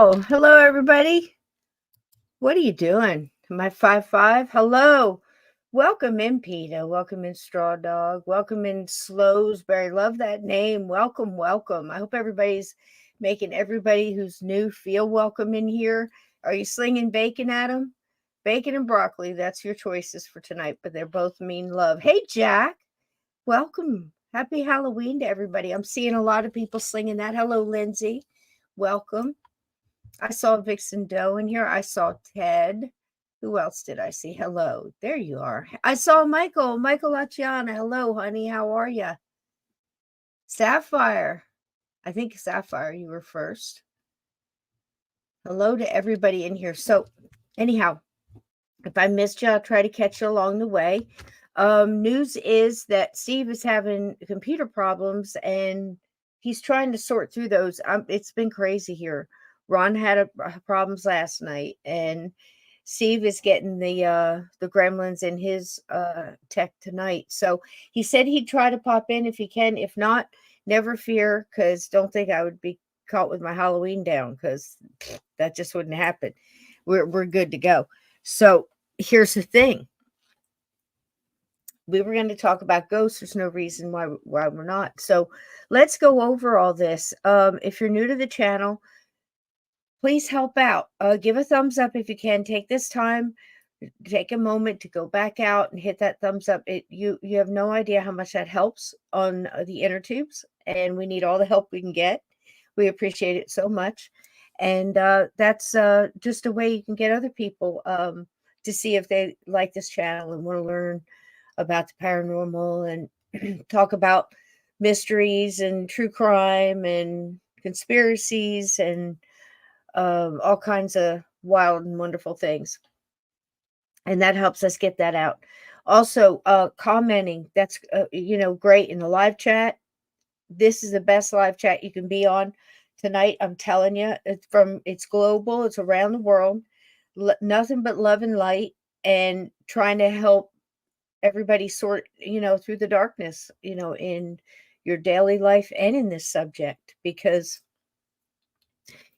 Wow. Hello, everybody. What are you doing? Am I 5'5"? Hello. Welcome in, PETA. Welcome in, Straw Dog. Welcome in, Slowsbury. Love that name. Welcome, welcome. I hope everybody's making everybody who's new feel welcome in here. Are you slinging bacon at them? Bacon and broccoli. That's your choices for tonight, but they're both mean love. Hey, Jack. Welcome. Happy Halloween to everybody. I'm seeing a lot of people slinging that. Hello, Lindsay. Welcome. I saw Vixen Doe in here. I saw Ted. Who else did I see? Hello. There you are. I saw Michael Laciana. Hello, honey. How are you? Sapphire. I think Sapphire, you were first. Hello to everybody in here. So, anyhow, if I missed you, I'll try to catch you along the way. News is that Steve is having computer problems and he's trying to sort through those. It's been crazy here. Ron had problems last night, and Steve is getting the gremlins in his tech tonight. So he said he'd try to pop in if he can. If not, never fear, because don't think I would be caught with my Halloween down, because that just wouldn't happen. We're good to go. So here's the thing. We were going to talk about ghosts. There's no reason why we're not. So let's go over all this. If you're new to the channel, please help out. Give a thumbs up if you can. Take this time, take a moment to go back out and hit that thumbs up. You have no idea how much that helps on the inner tubes, and we need all the help we can get. We appreciate it so much. And that's just a way you can get other people to see if they like this channel and want to learn about the paranormal and talk about mysteries and true crime and conspiracies and all kinds of wild and wonderful things. And that helps us get that out. Also, commenting, that's, great in the live chat. This is the best live chat you can be on tonight. I'm telling you, it's global. It's around the world. Nothing but love and light, and trying to help everybody sort, through the darkness, in your daily life and in this subject, because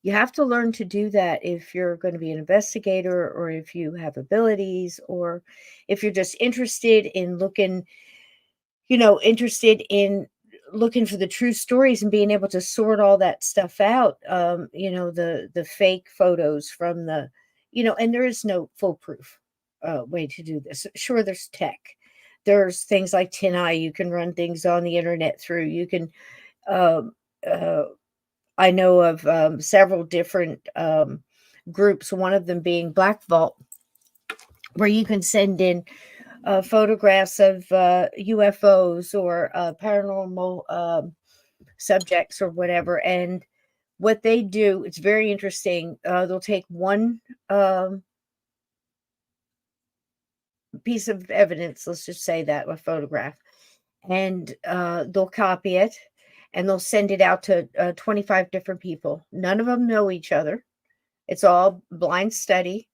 you have to learn to do that if you're going to be an investigator, or if you have abilities, or if you're just interested in looking for the true stories and being able to sort all that stuff out. The fake photos from and there is no foolproof way to do this. Sure, there's tech. There's things like TinEye. You can run things on the internet through. You can, I know of several different groups, one of them being Black Vault, where you can send in photographs of UFOs or paranormal subjects or whatever. And what they do, it's very interesting. They'll take one piece of evidence, let's just say that, a photograph, and they'll copy it and they'll send it out to 25 different people. None of them know each other. It's all blind study.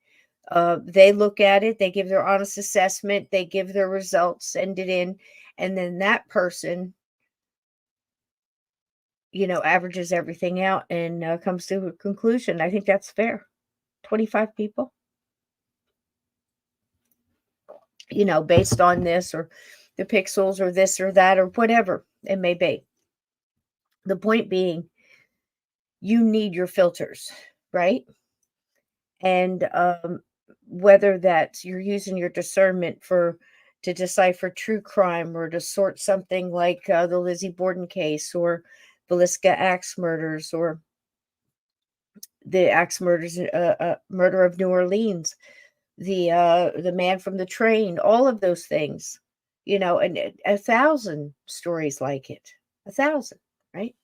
They look at it, they give their honest assessment, they give their results, send it in, and then that person, averages everything out and comes to a conclusion. I think that's fair. 25 people, based on this or the pixels or this or that or whatever it may be. The point being, you need your filters, right? And whether that's you're using your discernment to decipher true crime, or to sort something like the Lizzie Borden case, or Villisca axe murders, or the axe murders, murder of New Orleans, the man from the train, all of those things, and 1,000 stories like it, 1,000, right?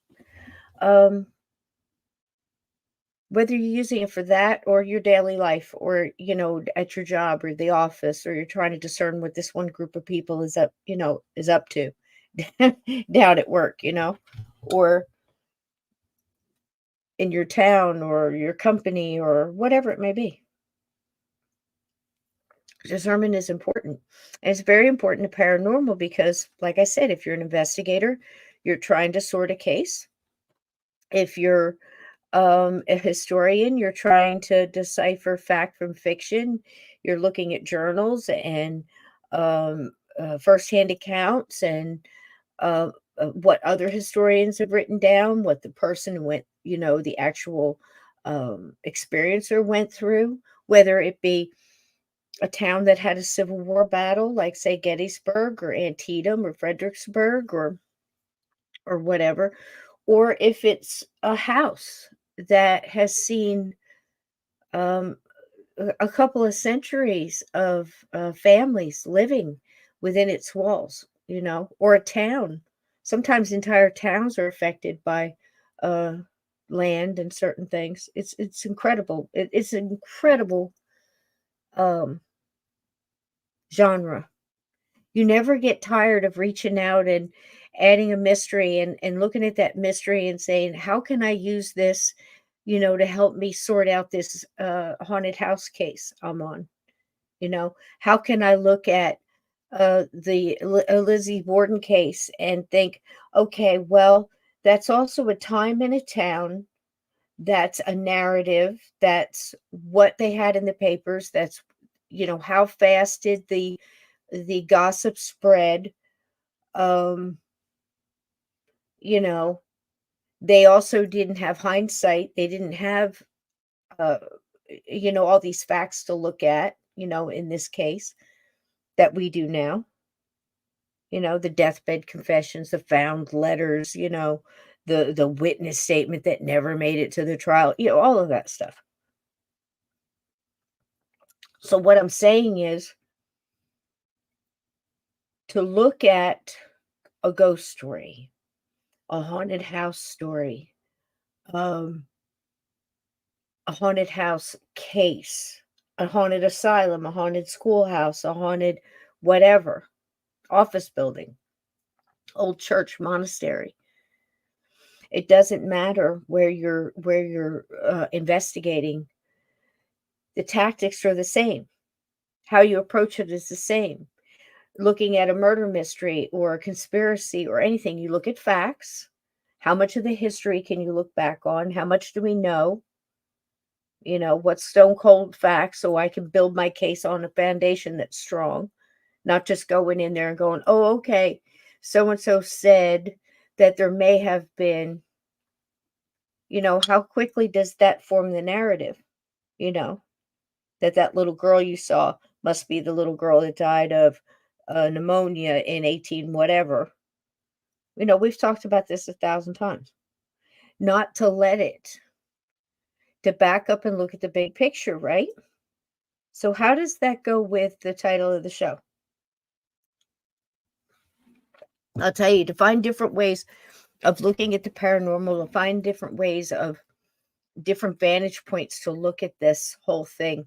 Whether you're using it for that or your daily life, or at your job or the office, or you're trying to discern what this one group of people is up to down at work, or in your town or your company or whatever it may be. Discernment is important. And it's very important to paranormal because, like I said, if you're an investigator, you're trying to sort a case. If you're A historian, you're trying to decipher fact from fiction. You're looking at journals and firsthand accounts and uh, what other historians have written down, what the person went, the actual experiencer went through, whether it be a town that had a Civil War battle, like say Gettysburg or Antietam or Fredericksburg or whatever, or if it's a house that has seen um, a couple of centuries of families living within its walls, or a town. Sometimes entire towns are affected by uh, land and certain things. It's incredible. It's an incredible um, genre. You never get tired of reaching out and adding a mystery and looking at that mystery and saying, how can I use this, to help me sort out this haunted house case I'm on? How can I look at the Lizzie Borden case and think, okay, well, that's also a time in a town. That's a narrative. That's what they had in the papers. That's, how fast did the gossip spread? Um, you know, they also didn't have hindsight. They didn't have, uh, all these facts to look at, in this case that we do now. The deathbed confessions, the found letters, the witness statement that never made it to the trial, all of that stuff. So what I'm saying is to look at a ghost story, a haunted house story, um, a haunted house case, a haunted asylum, a haunted schoolhouse, a haunted whatever, office building, old church, monastery. It doesn't matter where you're investigating. The tactics are the same. How you approach it is the same. Looking at a murder mystery or a conspiracy or anything, you look at facts. How much of the history can you look back on? How much do we know? What's stone cold facts so I can build my case on a foundation that's strong, not just going in there and going, oh, okay, so and so said that there may have been, how quickly does that form the narrative? You know, that little girl you saw must be the little girl that died of pneumonia in 18 whatever. We've talked about this 1,000 times. Not to let it, to back up and look at the big picture, right? So how does that go with the title of the show? I'll tell you, to find different ways of looking at the paranormal, to find different ways of different vantage points to look at this whole thing.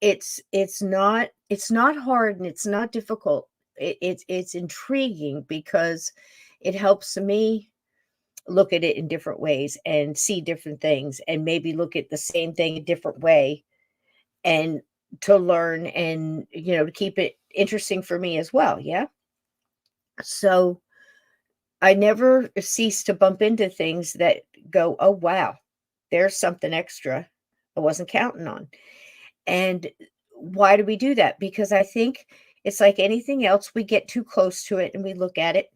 It's not hard and it's not difficult. It's intriguing because it helps me look at it in different ways and see different things and maybe look at the same thing a different way and to learn and to keep it interesting for me as well. Yeah. So I never cease to bump into things that go, oh wow, there's something extra I wasn't counting on. And why do we do that? Because I think it's like anything else, we get too close to it and we look at it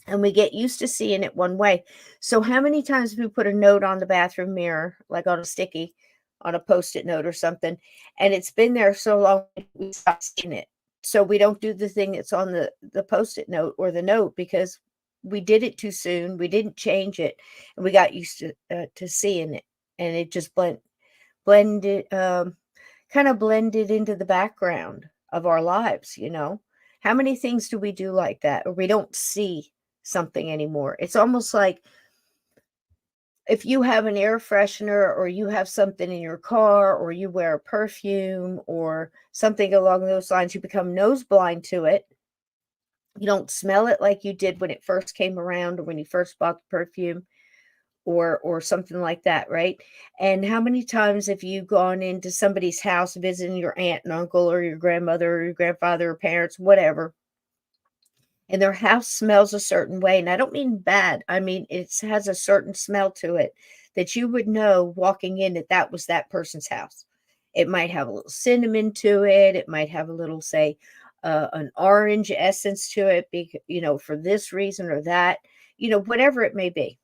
and we get used to seeing it one way. So how many times have we put a note on the bathroom mirror, like on a sticky, on a post-it note or something, and it's been there so long we stop seeing it. So we don't do the thing that's on the post-it note or the note because we did it too soon. We didn't change it, and we got used to seeing it, and it just blended, kind of blended into the background of our lives. How many things do we do like that, or we don't see something anymore? It's almost like if you have an air freshener or you have something in your car or you wear a perfume or something along those lines, you become nose blind to it. You don't smell it like you did when it first came around or when you first bought the perfume or something like that, right? And how many times have you gone into somebody's house visiting your aunt and uncle or your grandmother or your grandfather or parents, whatever, and their house smells a certain way, and I don't mean bad, I mean, it has a certain smell to it that you would know walking in that that was that person's house. It might have a little cinnamon to it, it might have a little, say, an orange essence to it, for this reason or that, whatever it may be.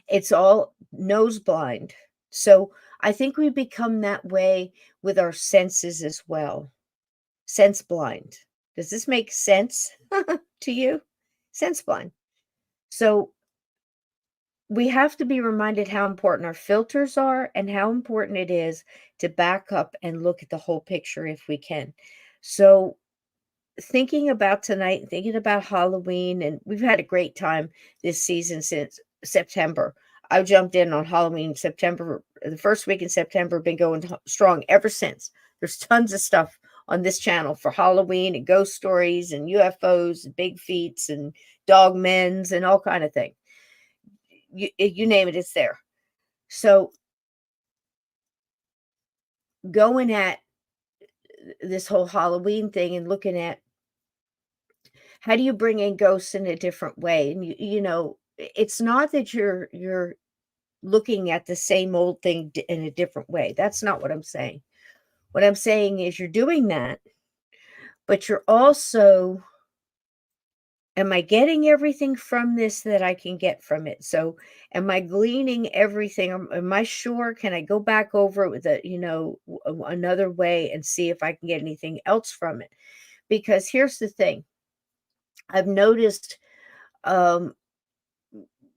It's all nose blind. So, I think we become that way with our senses as well. Sense blind. Does this make sense to you? Sense blind. So we have to be reminded how important our filters are and how important it is to back up and look at the whole picture if we can. So thinking about tonight, thinking about Halloween, and we've had a great time this season since September. I jumped in on Halloween September, the first week in September, been going strong ever since. There's tons of stuff on this channel for Halloween and ghost stories and UFOs and big feats and dog men's and all kind of thing. You name it, it's there. So going at this whole Halloween thing and looking at how do you bring in ghosts in a different way? And it's not that you're looking at the same old thing in a different way. That's not what I'm saying. What I'm saying is you're doing that, but you're also, am I getting everything from this that I can get from it? So am I gleaning everything? Am I sure? Can I go back over it with another way and see if I can get anything else from it? Because here's the thing. I've noticed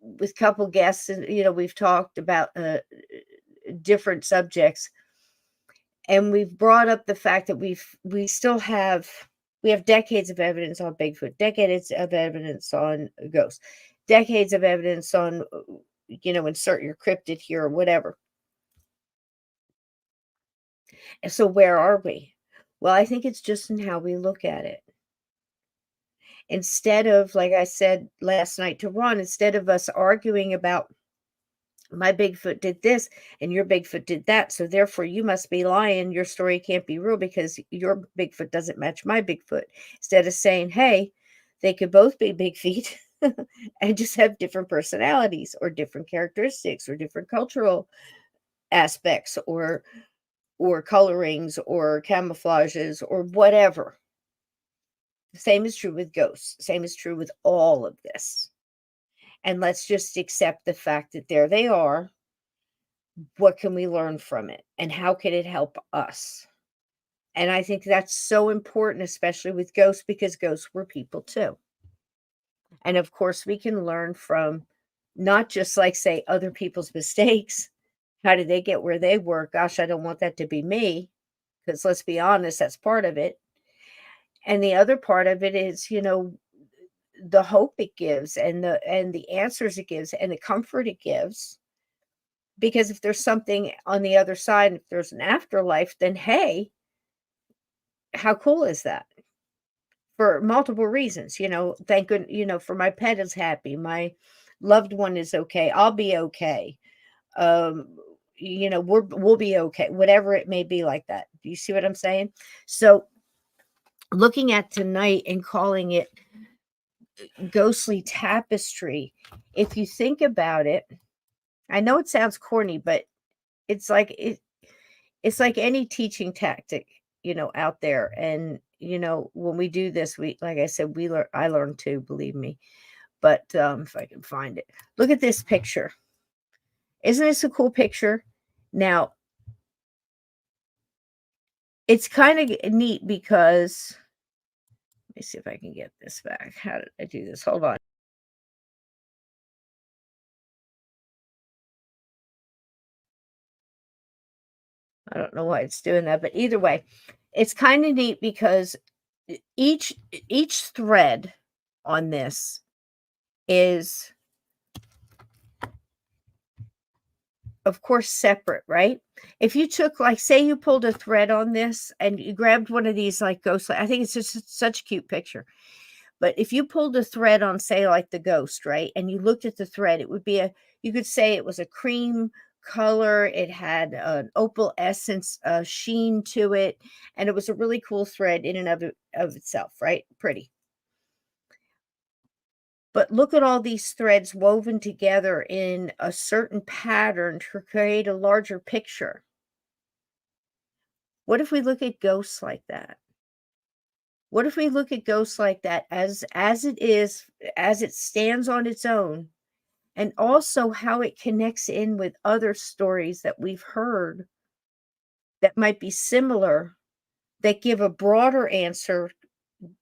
with couple guests, and we've talked about different subjects, and we've brought up the fact that we have decades of evidence on Bigfoot, decades of evidence on ghosts, decades of evidence on insert your cryptid here or whatever. And so where are we? Well, I think it's just in how we look at it. Instead of, like I said last night to Ron, instead of us arguing about my Bigfoot did this and your Bigfoot did that, so therefore you must be lying, your story can't be real because your Bigfoot doesn't match my Bigfoot. Instead of saying, hey, they could both be big feet and just have different personalities or different characteristics or different cultural aspects or colorings or camouflages or whatever. The same is true with ghosts. Same is true with all of this. And let's just accept the fact that there they are. What can we learn from it? And how can it help us? And I think that's so important, especially with ghosts, because ghosts were people too. And of course, we can learn from not just like, say, other people's mistakes. How did they get where they were? Gosh, I don't want that to be me. Because let's be honest, that's part of it. And the other part of it is, the hope it gives and the answers it gives and the comfort it gives. Because if there's something on the other side, if there's an afterlife, then hey, how cool is that? For multiple reasons, thank goodness, for my pet is happy, my loved one is okay, I'll be okay. We'll be okay, whatever it may be like that. Do you see what I'm saying? So looking at tonight and calling it ghostly tapestry, if you think about it, I know it sounds corny, but it's like it's like any teaching tactic, out there. And when we do this, we, like I said, I learn too, believe me. But if I can find it, look at this picture. Isn't this a cool picture? Now, it's kind of neat because let me see if I can get this back. How did I do this? Hold on. I don't know why it's doing that, but either way, it's kind of neat because each thread on this is, of course, separate, right? If you took, like, say you pulled a thread on this and you grabbed one of these, like, ghost, I think it's just such a cute picture. But if you pulled a thread on, say, like the ghost, right? And you looked at the thread, it would be you could say it was a cream color. It had an opal essence sheen to it. And it was a really cool thread in and of itself, right? Pretty. But look at all these threads woven together in a certain pattern to create a larger picture. What if we look at ghosts like that? What if we look at ghosts like that as it is, as it stands on its own, and also how it connects in with other stories that we've heard that might be similar, that give a broader answer,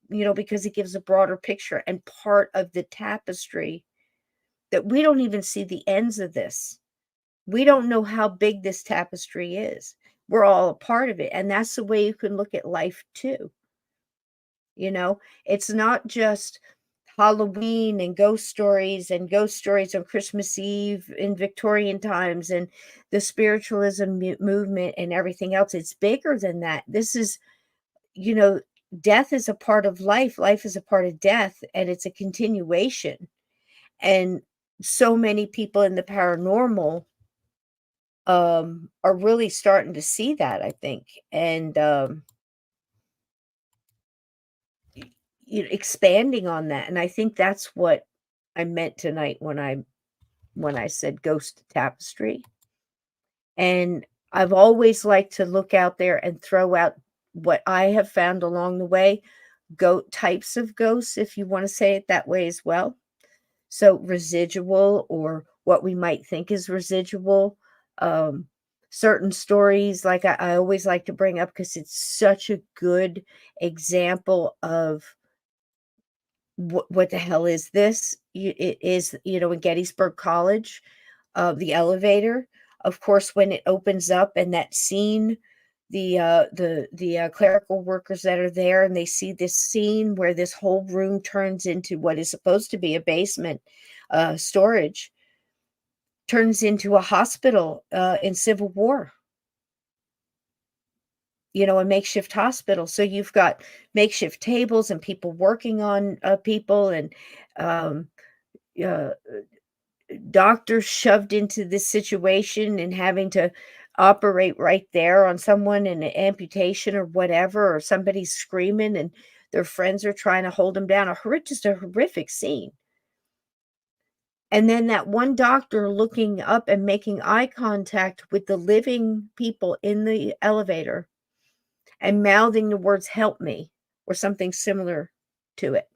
because it gives a broader picture and part of the tapestry that we don't even see the ends of this. We don't know how big this tapestry is. We're all a part of it. And that's the way you can look at life too. It's not just Halloween and ghost stories on Christmas Eve in Victorian times and the spiritualism movement and everything else. It's bigger than that. This is, you know, death is a part of life. Life is a part of death, and it's a continuation. And so many people in the paranormal are really starting to see that, I think, and expanding on that. And I think that's what I meant tonight when I said ghost tapestry. And I've always liked to look out there and throw out what I have found along the way, goat types of ghosts, if you want to say it that way as well. So residual, or what we might think is residual. Um, Certain stories, like I always like to bring up because it's such a good example of what the hell is this? It is, in Gettysburg College, the elevator. Of course, when it opens up and that scene, the clerical workers that are there, and they see this scene where this whole room turns into what is supposed to be a basement storage, turns into a hospital in Civil War. A makeshift hospital. So you've got makeshift tables and people working on people, and um, uh, doctors shoved into this situation and having to operate right there on someone in an amputation or whatever, or somebody's screaming and their friends are trying to hold them down. Just a horrific scene. And then that one doctor looking up and making eye contact with the living people in the elevator and mouthing the words, "Help me," or something similar to it.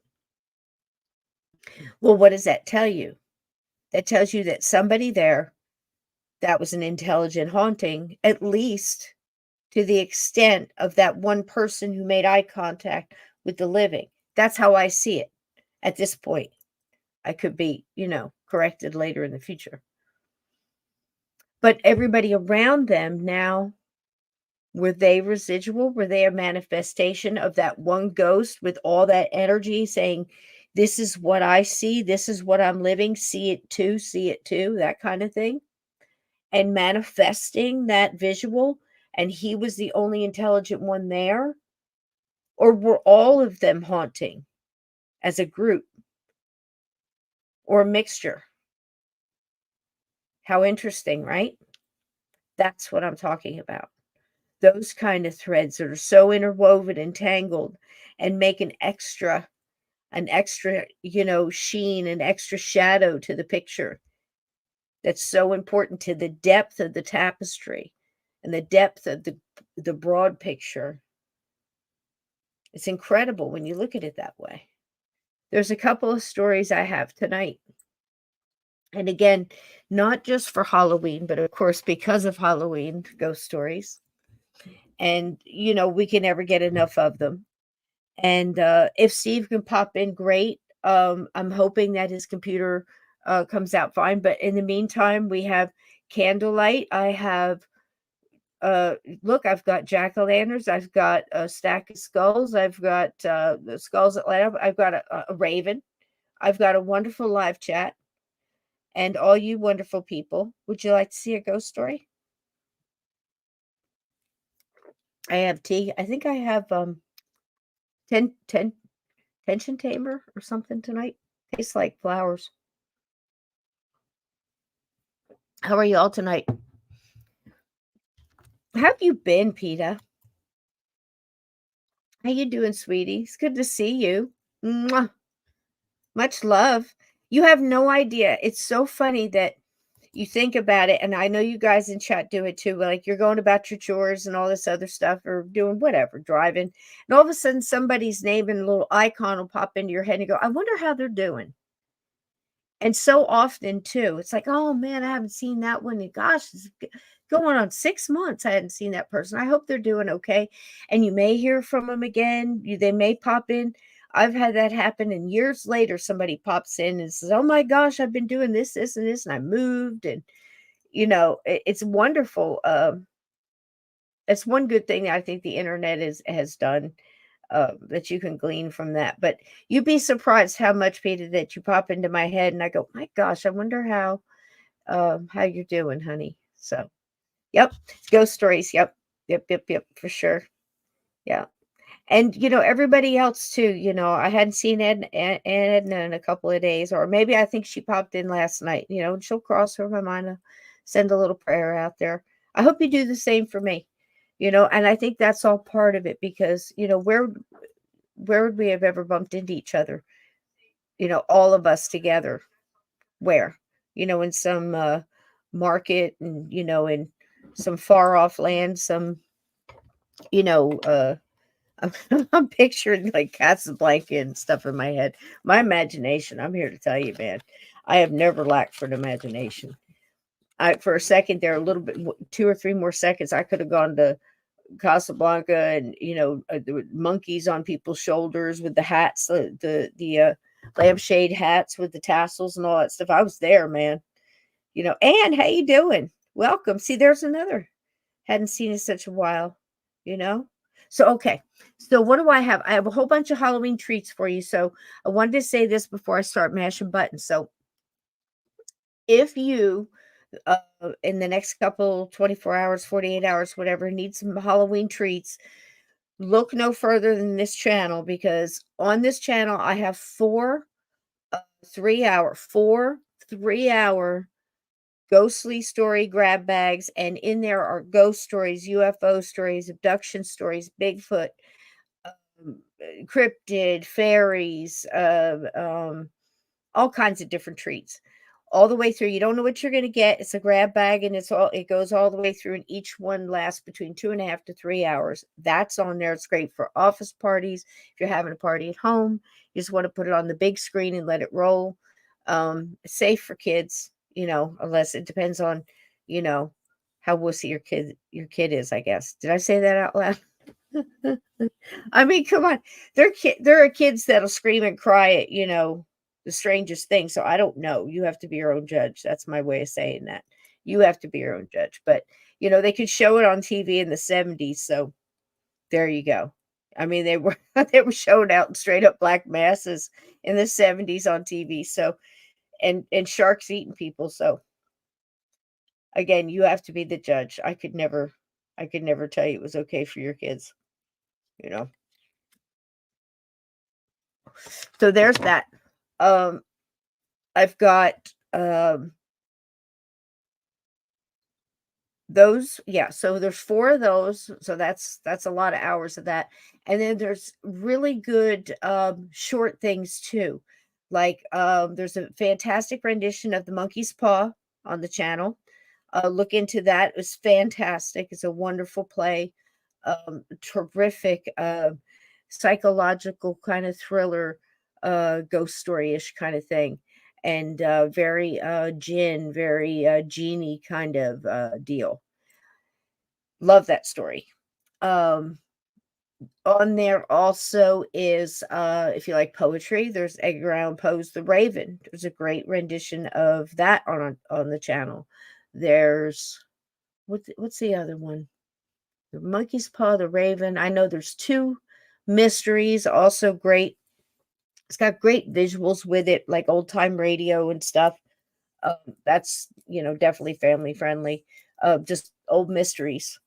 Well, what does that tell you? That tells you that somebody there, that was an intelligent haunting, at least to the extent of that one person who made eye contact with the living. That's how I see it at this point. I could be, corrected later in the future. But everybody around them now, were they residual? Were they a manifestation of that one ghost with all that energy saying, "This is what I see, this is what I'm living, see it too," that kind of thing? And manifesting that visual, and he was the only intelligent one there? Or were all of them haunting as a group, or a mixture? How interesting, right? That's what I'm talking about. Those kind of threads that are so interwoven and tangled and make an extra, sheen, an extra shadow to the picture. That's so important to the depth of the tapestry and the depth of the broad picture. It's incredible when you look at it that way. There's a couple of stories I have tonight. And again, not just for Halloween, but of course, because of Halloween, ghost stories. And, we can never get enough of them. And if Steve can pop in, great. I'm hoping that his computer comes out fine. But in the meantime, we have candlelight. I have, look, I've got jack-o'-lanterns. I've got a stack of skulls. I've got the skulls that light up. I've got a raven. I've got a wonderful live chat. And all you wonderful people, would you like to see a ghost story? I have tea. I think I have 10 tension tamer or something tonight. Tastes like flowers. How are you all tonight? How have you been, Peta? How you doing, sweetie? It's good to see you. Mwah. Much love. You have no idea. It's so funny that you think about it, and I know you guys in chat do it too. Like you're going about your chores and all this other stuff, or doing whatever, driving, and all of a sudden somebody's name and a little icon will pop into your head and you go, I wonder how they're doing. And so often too, it's like, oh man, I haven't seen that one. And gosh, it's going on 6 months. I hadn't seen that person. I hope they're doing okay. And you may hear from them again. They may pop in. I've had that happen. And years later, somebody pops in and says, oh my gosh, I've been doing this, this, and this, and I moved. And, it's wonderful. It's one good thing that I think the internet has done, that you can glean from that. But you'd be surprised how much, Peter, that you pop into my head, and I go, my gosh, I wonder how you're doing, honey. So, yep, ghost stories. Yep, yep, for sure. Yeah, and everybody else too. I hadn't seen Edna in a couple of days, or maybe I think she popped in last night. And she'll cross over my mind to send a little prayer out there. I hope you do the same for me. And I think that's all part of it, because where would we have ever bumped into each other? All of us together. Where? In some market, and in some far off land, some, you know, uh I'm picturing like Casablanca and stuff in my head. My imagination, I'm here to tell you, man, I have never lacked for an imagination. For a second there, a little bit, 2 or 3 more seconds, I could have gone to Casablanca, and there were monkeys on people's shoulders with the hats, the lampshade hats with the tassels and all that stuff. I was there, man. And how you doing? Welcome. See, there's another. Hadn't seen in such a while. You know. So okay. So what do I have? I have a whole bunch of Halloween treats for you. So I wanted to say this before I start mashing buttons. So if you uh, in the next couple 24 hours, 48 hours, whatever, need some Halloween treats, look no further than this channel, because on this channel I have uh, 4 3 hour ghostly story grab bags, and in there are ghost stories, UFO stories, abduction stories, Bigfoot, cryptid, fairies, all kinds of different treats all the way through. You don't know what you're going to get. It's a grab bag, and it goes all the way through, and each one lasts between 2.5 to 3 hours. That's on there. It's great for office parties. If you're having a party at home, you just want to put it on the big screen and let it roll. It's safe for kids, unless it depends on, you know, how wussy your kid is, I guess. Did I say that out loud? I mean, come on. There are kids that'll scream and cry at, the strangest thing. So I don't know. You have to be your own judge. That's my way of saying that. You have to be your own judge. But, they could show it on TV in the 70s. So there you go. I mean, they were they were showing out in straight up black masses in the 70s on TV. So and sharks eating people. So again, you have to be the judge. I could never tell you it was okay for your kids, you know. So there's that. Um, I've got those, yeah, so there's 4 of those, so that's a lot of hours of that. And then there's really good short things too. Like there's a fantastic rendition of The Monkey's Paw on the channel. Look into that. It was fantastic. It's a wonderful play. Terrific psychological kind of thriller, ghost story-ish kind of thing, and very very genie kind of deal. Love that story. Um, on there also is, if you like poetry, there's Edgar Allan Poe's The Raven. There's a great rendition of that on the channel. There's what's the other one? The Monkey's Paw, The Raven. I know there's 2 mysteries, also great. It's got great visuals with it, like old time radio and stuff. That's definitely family friendly. Just old mysteries.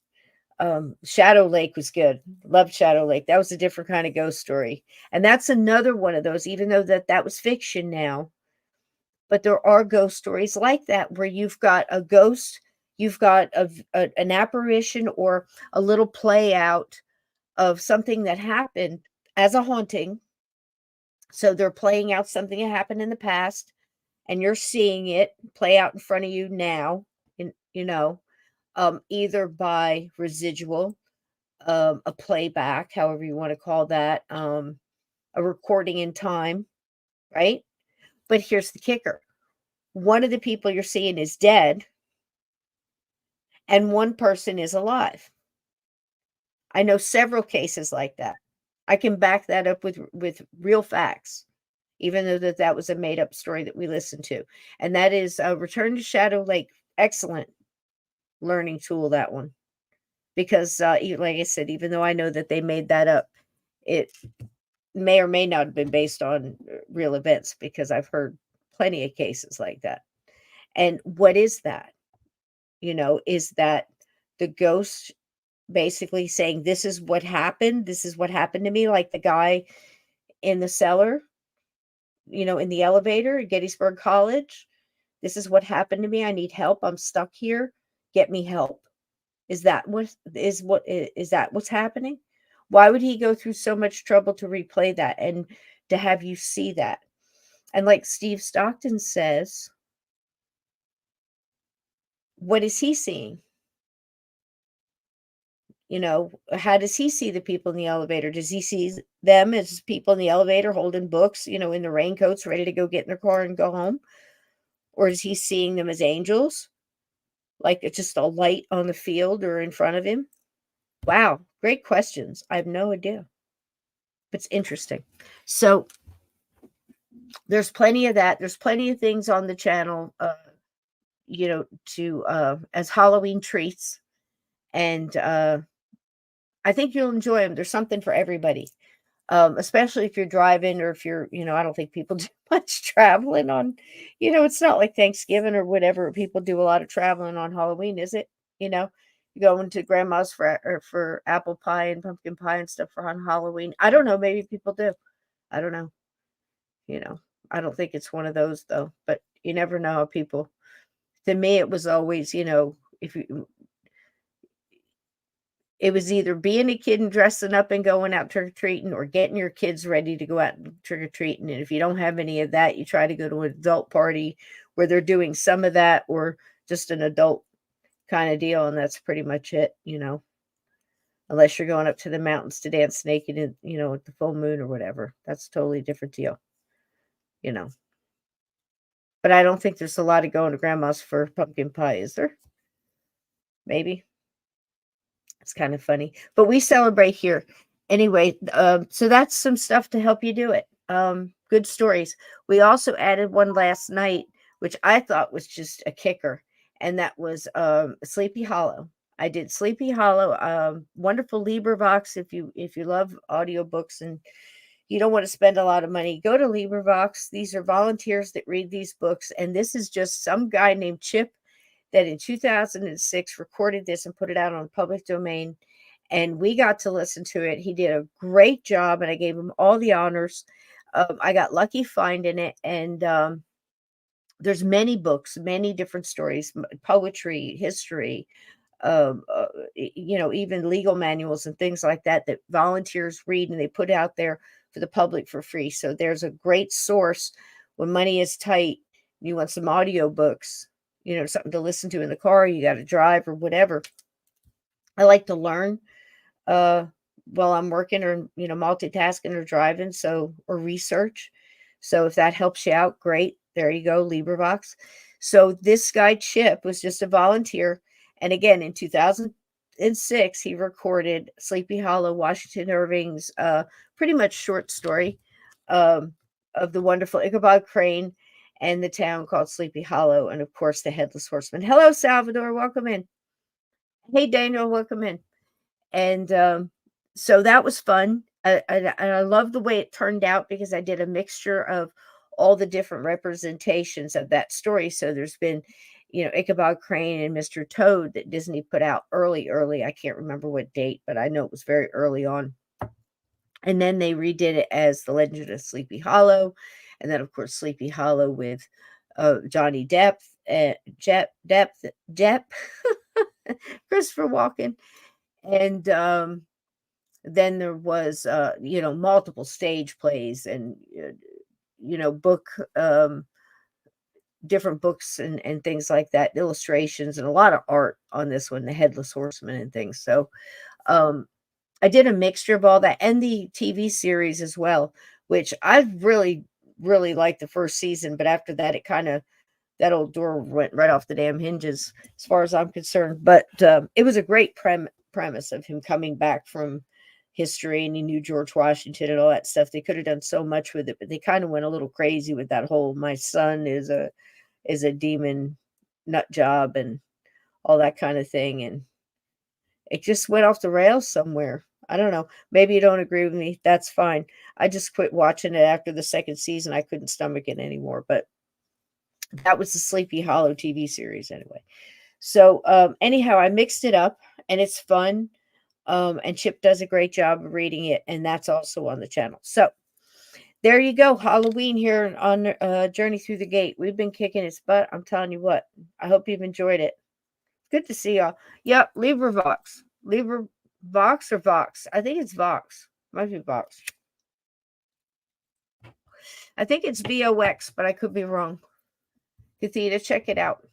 Shadow Lake was good. Loved Shadow Lake. That was a different kind of ghost story, and that's another one of those. Even though that was fiction now, but there are ghost stories like that where you've got a ghost, you've got an apparition, or a little play out of something that happened as a haunting. So they're playing out something that happened in the past, and you're seeing it play out in front of you now, you know, either by residual, a playback, however you want to call that, a recording in time, right? But here's the kicker. One of the people you're seeing is dead and one person is alive. I know several cases like that. I can back that up with real facts, even though that was a made up story that we listened to. And that is Return to Shadow Lake. Excellent learning tool, that one. Because like I said, even though I know that they made that up, it may or may not have been based on real events, because I've heard plenty of cases like that. And what is that? Is that the ghost basically saying, this is what happened? This is what happened to me, like the guy in the cellar, in the elevator at Gettysburg College. This is what happened to me. I need help. I'm stuck here. Get me help. Is that what's happening? Why would he go through so much trouble to replay that and to have you see that? And like Steve Stockton says, what is he seeing? How does he see the people in the elevator? Does he see them as people in the elevator holding books, in the raincoats, ready to go get in their car and go home? Or is he seeing them as angels? Like it's just a light on the field or in front of him? Wow, great questions. I have no idea. But it's interesting. So there's plenty of that. There's plenty of things on the channel, to as Halloween treats. And I think you'll enjoy them. There's something for everybody. Especially if you're driving, or if you're, I don't think people do much traveling on, it's not like Thanksgiving or whatever. People do a lot of traveling on Halloween, is it? You go into grandma's for apple pie and pumpkin pie and stuff for on Halloween. I don't know. Maybe people do. I don't know. You know, I don't think it's one of those though, but you never know how people, to me, it was always, if you, it was either being a kid and dressing up and going out trick-or-treating, or getting your kids ready to go out and trick-or-treating. And if you don't have any of that, you try to go to an adult party where they're doing some of that, or just an adult kind of deal. And that's pretty much it, unless you're going up to the mountains to dance naked at the full moon or whatever. That's a totally different deal, you know. But I don't think there's a lot of going to grandma's for pumpkin pie, is there? Maybe. It's kind of funny, but we celebrate here anyway. So that's some stuff to help you do it. Good stories. We also added one last night, which I thought was just a kicker, and that was Sleepy Hollow. I did Sleepy Hollow, wonderful LibriVox. If you love audiobooks and you don't want to spend a lot of money, go to LibriVox. These are volunteers that read these books, and this is just some guy named Chip that in 2006 recorded this and put it out on public domain, and we got to listen to it. He did a great job, and I gave him all the honors. I got lucky finding it, and there's many books, many different stories, poetry, history, even legal manuals and things like that volunteers read, and they put out there for the public for free. So there's a great source when money is tight. You want some audio books, something to listen to in the car, you got to drive or whatever. I like to learn while I'm working, or, multitasking or driving, or research. So if that helps you out, great. There you go, LibriVox. So this guy, Chip, was just a volunteer. And again, in 2006, he recorded Sleepy Hollow, Washington Irving's pretty much short story of the wonderful Ichabod Crane and the town called Sleepy Hollow, and of course the Headless Horseman. Hello, Salvador, welcome in. Hey, Daniel, welcome in. And so that was fun. I love the way it turned out, because I did a mixture of all the different representations of that story. So there's been, Ichabod Crane and Mr. Toad that Disney put out early. I can't remember what date, but I know it was very early on. And then they redid it as The Legend of Sleepy Hollow. And then, of course, Sleepy Hollow with Johnny Depp, Christopher Walken. And then there was, multiple stage plays and, book different books and things like that, illustrations and a lot of art on this one, the Headless Horseman and things. So, um, I did a mixture of all that and the TV series as well, which I really, really liked the first season, but after that, it kind of that old door went right off the damn hinges, as far as I'm concerned. But it was a great premise of him coming back from history, and he knew George Washington and all that stuff. They could have done so much with it, but they kind of went a little crazy with that whole "my son is a demon nut job" and all that kind of thing, and it just went off the rails somewhere. I don't know. Maybe you don't agree with me. That's fine. I just quit watching it after the second season. I couldn't stomach it anymore. But that was the Sleepy Hollow TV series anyway. So anyhow, I mixed it up and it's fun. And Chip does a great job of reading it, and that's also on the channel. So there you go. Halloween here on Journey Through the Gate. We've been kicking its butt. I'm telling you what. I hope you've enjoyed it. Good to see y'all. Yep, LibriVox. LibriVox or Vox? I think it's Vox. Might be Vox. I think it's VOX, but I could be wrong. Catheta, check it out.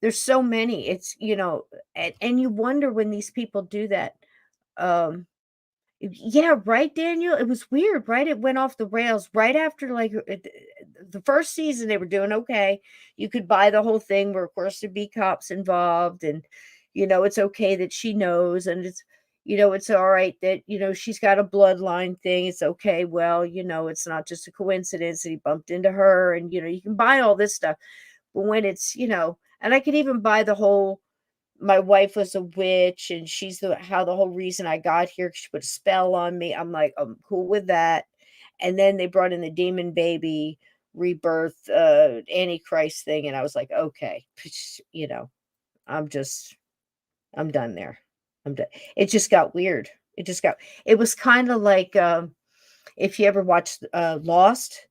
There's so many. It's, and you wonder when these people do that. Yeah, right, Daniel? It was weird, right? It went off the rails right after, like, the first season, they were doing okay. You could buy the whole thing where, of course, there'd be cops involved, and, it's okay that she knows, and it's all right that, she's got a bloodline thing. It's okay. Well, it's not just a coincidence that he bumped into her, and, you can buy all this stuff. But when it's, and I could even buy the whole my wife was a witch and she's the whole reason I got here, 'cause she put a spell on me. I'm like, I'm cool with that. And then they brought in the demon baby rebirth antichrist thing, and I was like, okay, I'm just I'm done there. I'm done. It just got weird. It was kind of like if you ever watched Lost.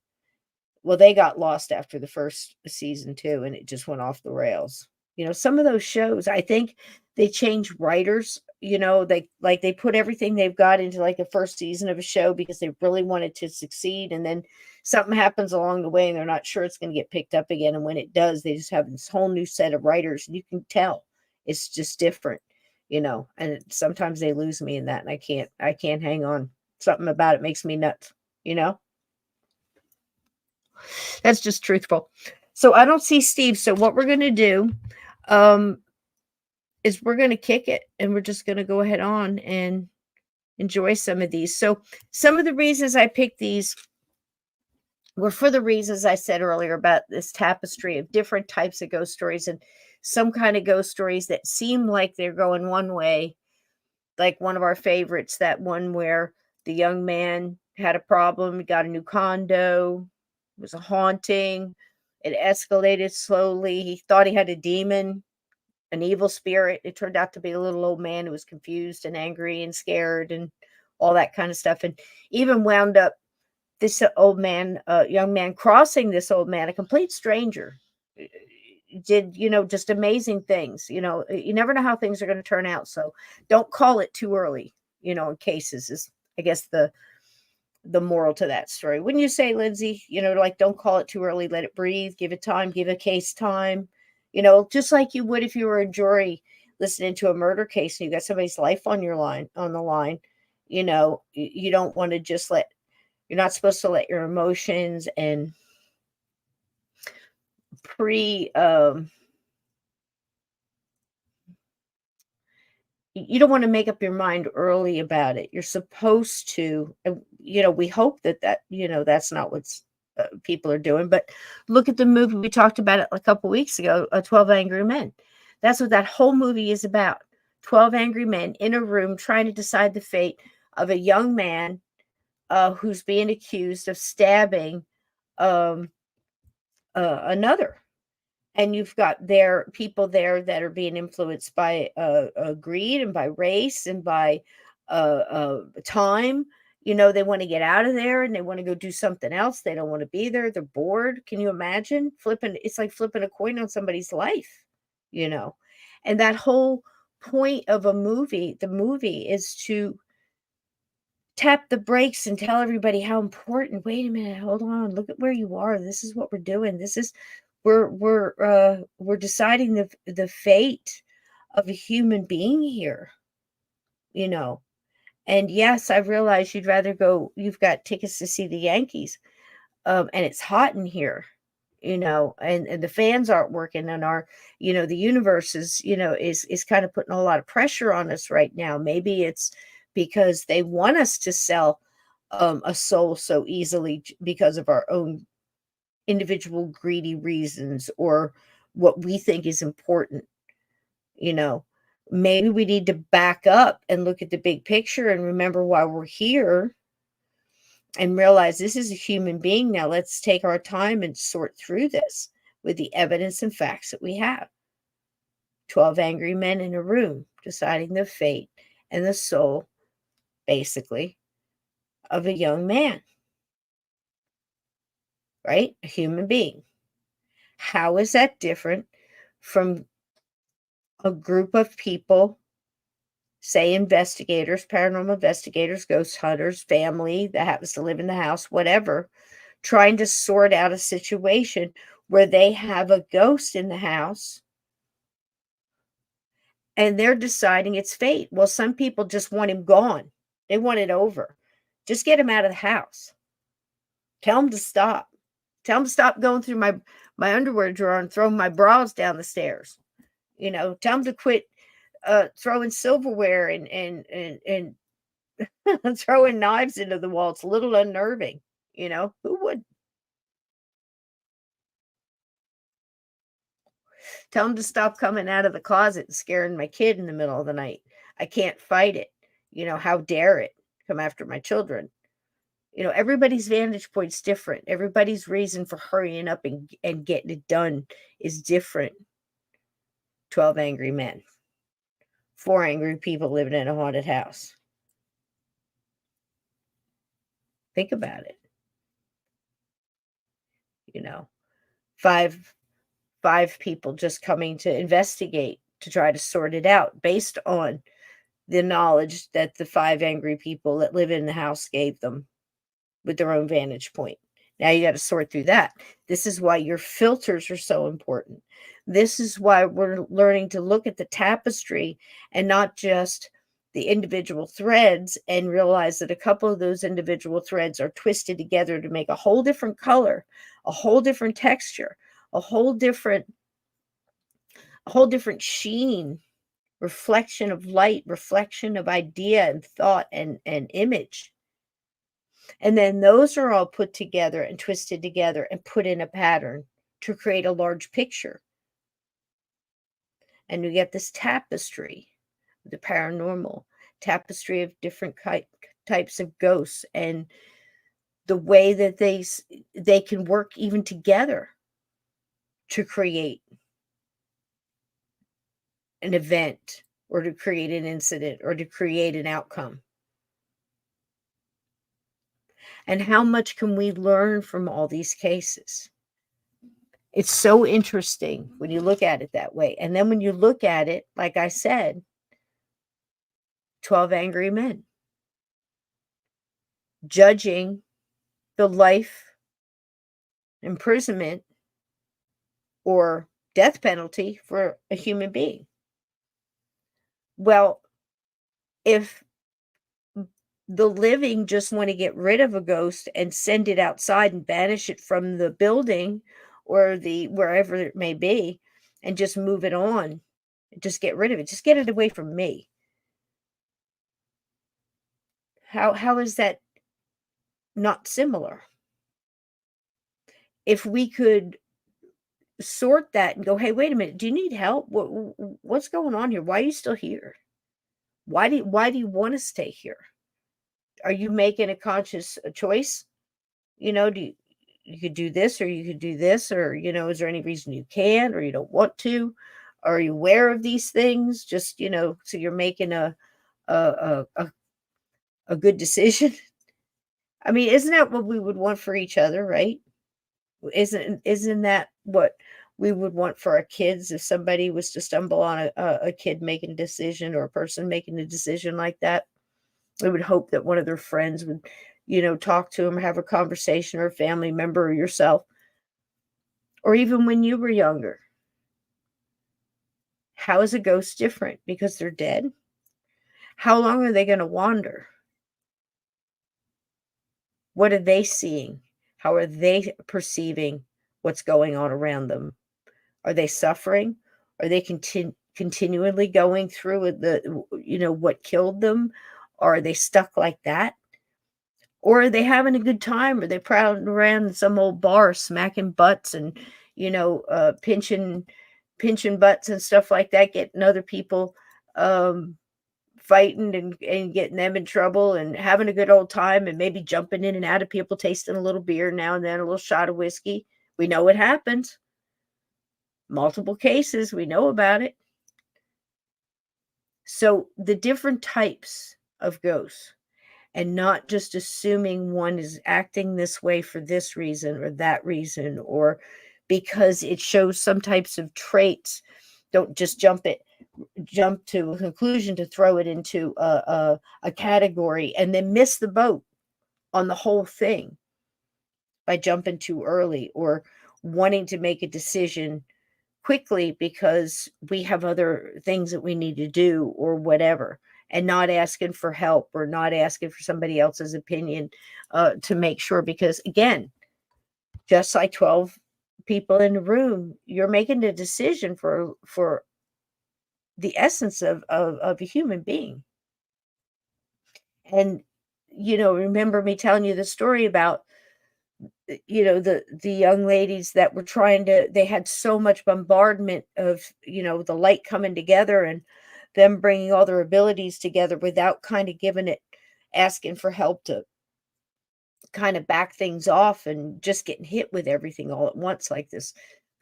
Well, they got lost after the first season too, and it just went off the rails. Some of those shows, I think they change writers. They put everything they've got into like the first season of a show because they really wanted to succeed, and then something happens along the way, and they're not sure it's going to get picked up again. And when it does, they just have this whole new set of writers, and you can tell it's just different. And sometimes they lose me in that, and I can't hang on. Something about it makes me nuts. You know. That's just truthful. So I don't see Steve. So what we're going to do um, is we're going to kick it, and we're just going to go ahead on and enjoy some of these. So some of the reasons I picked these were for the reasons I said earlier about this tapestry of different types of ghost stories, and some kind of ghost stories that seem like they're going one way, like one of our favorites, that one where the young man had a problem, got a new condo, it was a haunting. It escalated slowly. He thought he had a demon, an evil spirit. It turned out to be a little old man who was confused and angry and scared and all that kind of stuff. And even wound up this young man crossing this old man, a complete stranger, did, just amazing things. You never know how things are going to turn out. So don't call it too early, in cases is, I guess, the moral to that story. Wouldn't you say, Lindsay? Like, don't call it too early, let it breathe, give it time, give a case time, just like you would if you were a jury listening to a murder case and you got somebody's life on the line. You don't want to just you're not supposed to let your emotions and you don't want to make up your mind early about it. You're supposed to, we hope that's not what's people are doing. But look at the movie. We talked about it a couple weeks ago, 12 Angry Men. That's what that whole movie is about. 12 angry men in a room trying to decide the fate of a young man who's being accused of stabbing another. And you've got people there that are being influenced by greed and by race and by time. They want to get out of there and they want to go do something else. They don't want to be there. They're bored. Can you imagine it's like flipping a coin on somebody's life, and that whole point of the movie is to tap the brakes and tell everybody how important. Wait a minute, hold on, look at where you are. This is what we're doing. This is we're deciding the fate of a human being here, you know. And yes, I realize you've got tickets to see the Yankees, and it's hot in here, and the fans aren't working, and the universe is kind of putting a lot of pressure on us right now. Maybe it's because they want us to sell a soul so easily because of our own individual greedy reasons, or what we think is important, you know. Maybe we need to back up and look at the big picture and remember why we're here, and realize this is a human being. Now let's take our time and sort through this with the evidence and facts that we have. 12 angry men in a room deciding the fate and the soul, basically, of a young man, right? A human being. How is that different from a group of people, say investigators, paranormal investigators, ghost hunters, family that happens to live in the house, whatever, trying to sort out a situation where they have a ghost in the house and they're deciding it's fate? Well, some people just want him gone. They want it over. Just get him out of the house. Tell him to stop. Tell him to stop going through my underwear drawer and throwing my bras down the stairs. Tell him to quit throwing silverware and throwing knives into the wall. It's a little unnerving. Who would? Tell him to stop coming out of the closet and scaring my kid in the middle of the night. I can't fight it. How dare it come after my children? Everybody's vantage point's different. Everybody's reason for hurrying up and getting it done is different. 12 angry men. 4 angry people living in a haunted house. Think about it. Five people just coming to investigate, to try to sort it out based on the knowledge that the 5 angry people that live in the house gave them with their own vantage point. Now you got to sort through that. This is why your filters are so important. This is why we're learning to look at the tapestry and not just the individual threads, and realize that a couple of those individual threads are twisted together to make a whole different color, a whole different texture, a whole different sheen, reflection of light, reflection of idea and thought and image. And then those are all put together and twisted together and put in a pattern to create a large picture. And you get this tapestry, the paranormal tapestry of different types of ghosts, and the way that they can work even together to create an event, or to create an incident, or to create an outcome. And how much can we learn from all these cases? It's so interesting when you look at it that way. And then when you look at it, like I said, 12 angry men judging the life imprisonment or death penalty for a human being. Well, if the living just want to get rid of a ghost and send it outside and banish it from the building or wherever it may be, and just move it on, just get rid of it, just get it away from me. How is that not similar? If we could sort that and go, hey, wait a minute, do you need help? What's going on here? Why are you still here? Why do you want to stay here? Are you making a conscious choice? You could do this, or you could do this, or is there any reason you can't, or you don't want to? Are you aware of these things? Just so you're making a good decision. I mean, isn't that what we would want for each other, right? Isn't that what we would want for our kids? If somebody was to stumble on a kid making a decision, or a person making a decision like that, we would hope that one of their friends would, talk to them, have a conversation, or a family member, or yourself, or even when you were younger. How is a ghost different? Because they're dead? How long are they going to wander? What are they seeing? How are they perceiving what's going on around them? Are they suffering? Are they continually going through what killed them? Or are they stuck like that? Or are they having a good time? Are they prowling around in some old bar, smacking butts and, pinching butts and stuff like that, getting other people fighting and getting them in trouble and having a good old time and maybe jumping in and out of people, tasting a little beer now and then, a little shot of whiskey. We know what happens. Multiple cases, we know about it. So the different types of ghosts, and not just assuming one is acting this way for this reason or that reason, or because it shows some types of traits. Don't just jump to a conclusion to throw it into a category and then miss the boat on the whole thing by jumping too early or wanting to make a decision quickly because we have other things that we need to do or whatever, and not asking for help or not asking for somebody else's opinion to make sure. Because again, just like 12 people in a room, you're making a decision for the essence of a human being. And remember me telling you the story about the young ladies that were they had so much bombardment of the light coming together and them bringing all their abilities together without kind of asking for help to kind of back things off, and just getting hit with everything all at once like this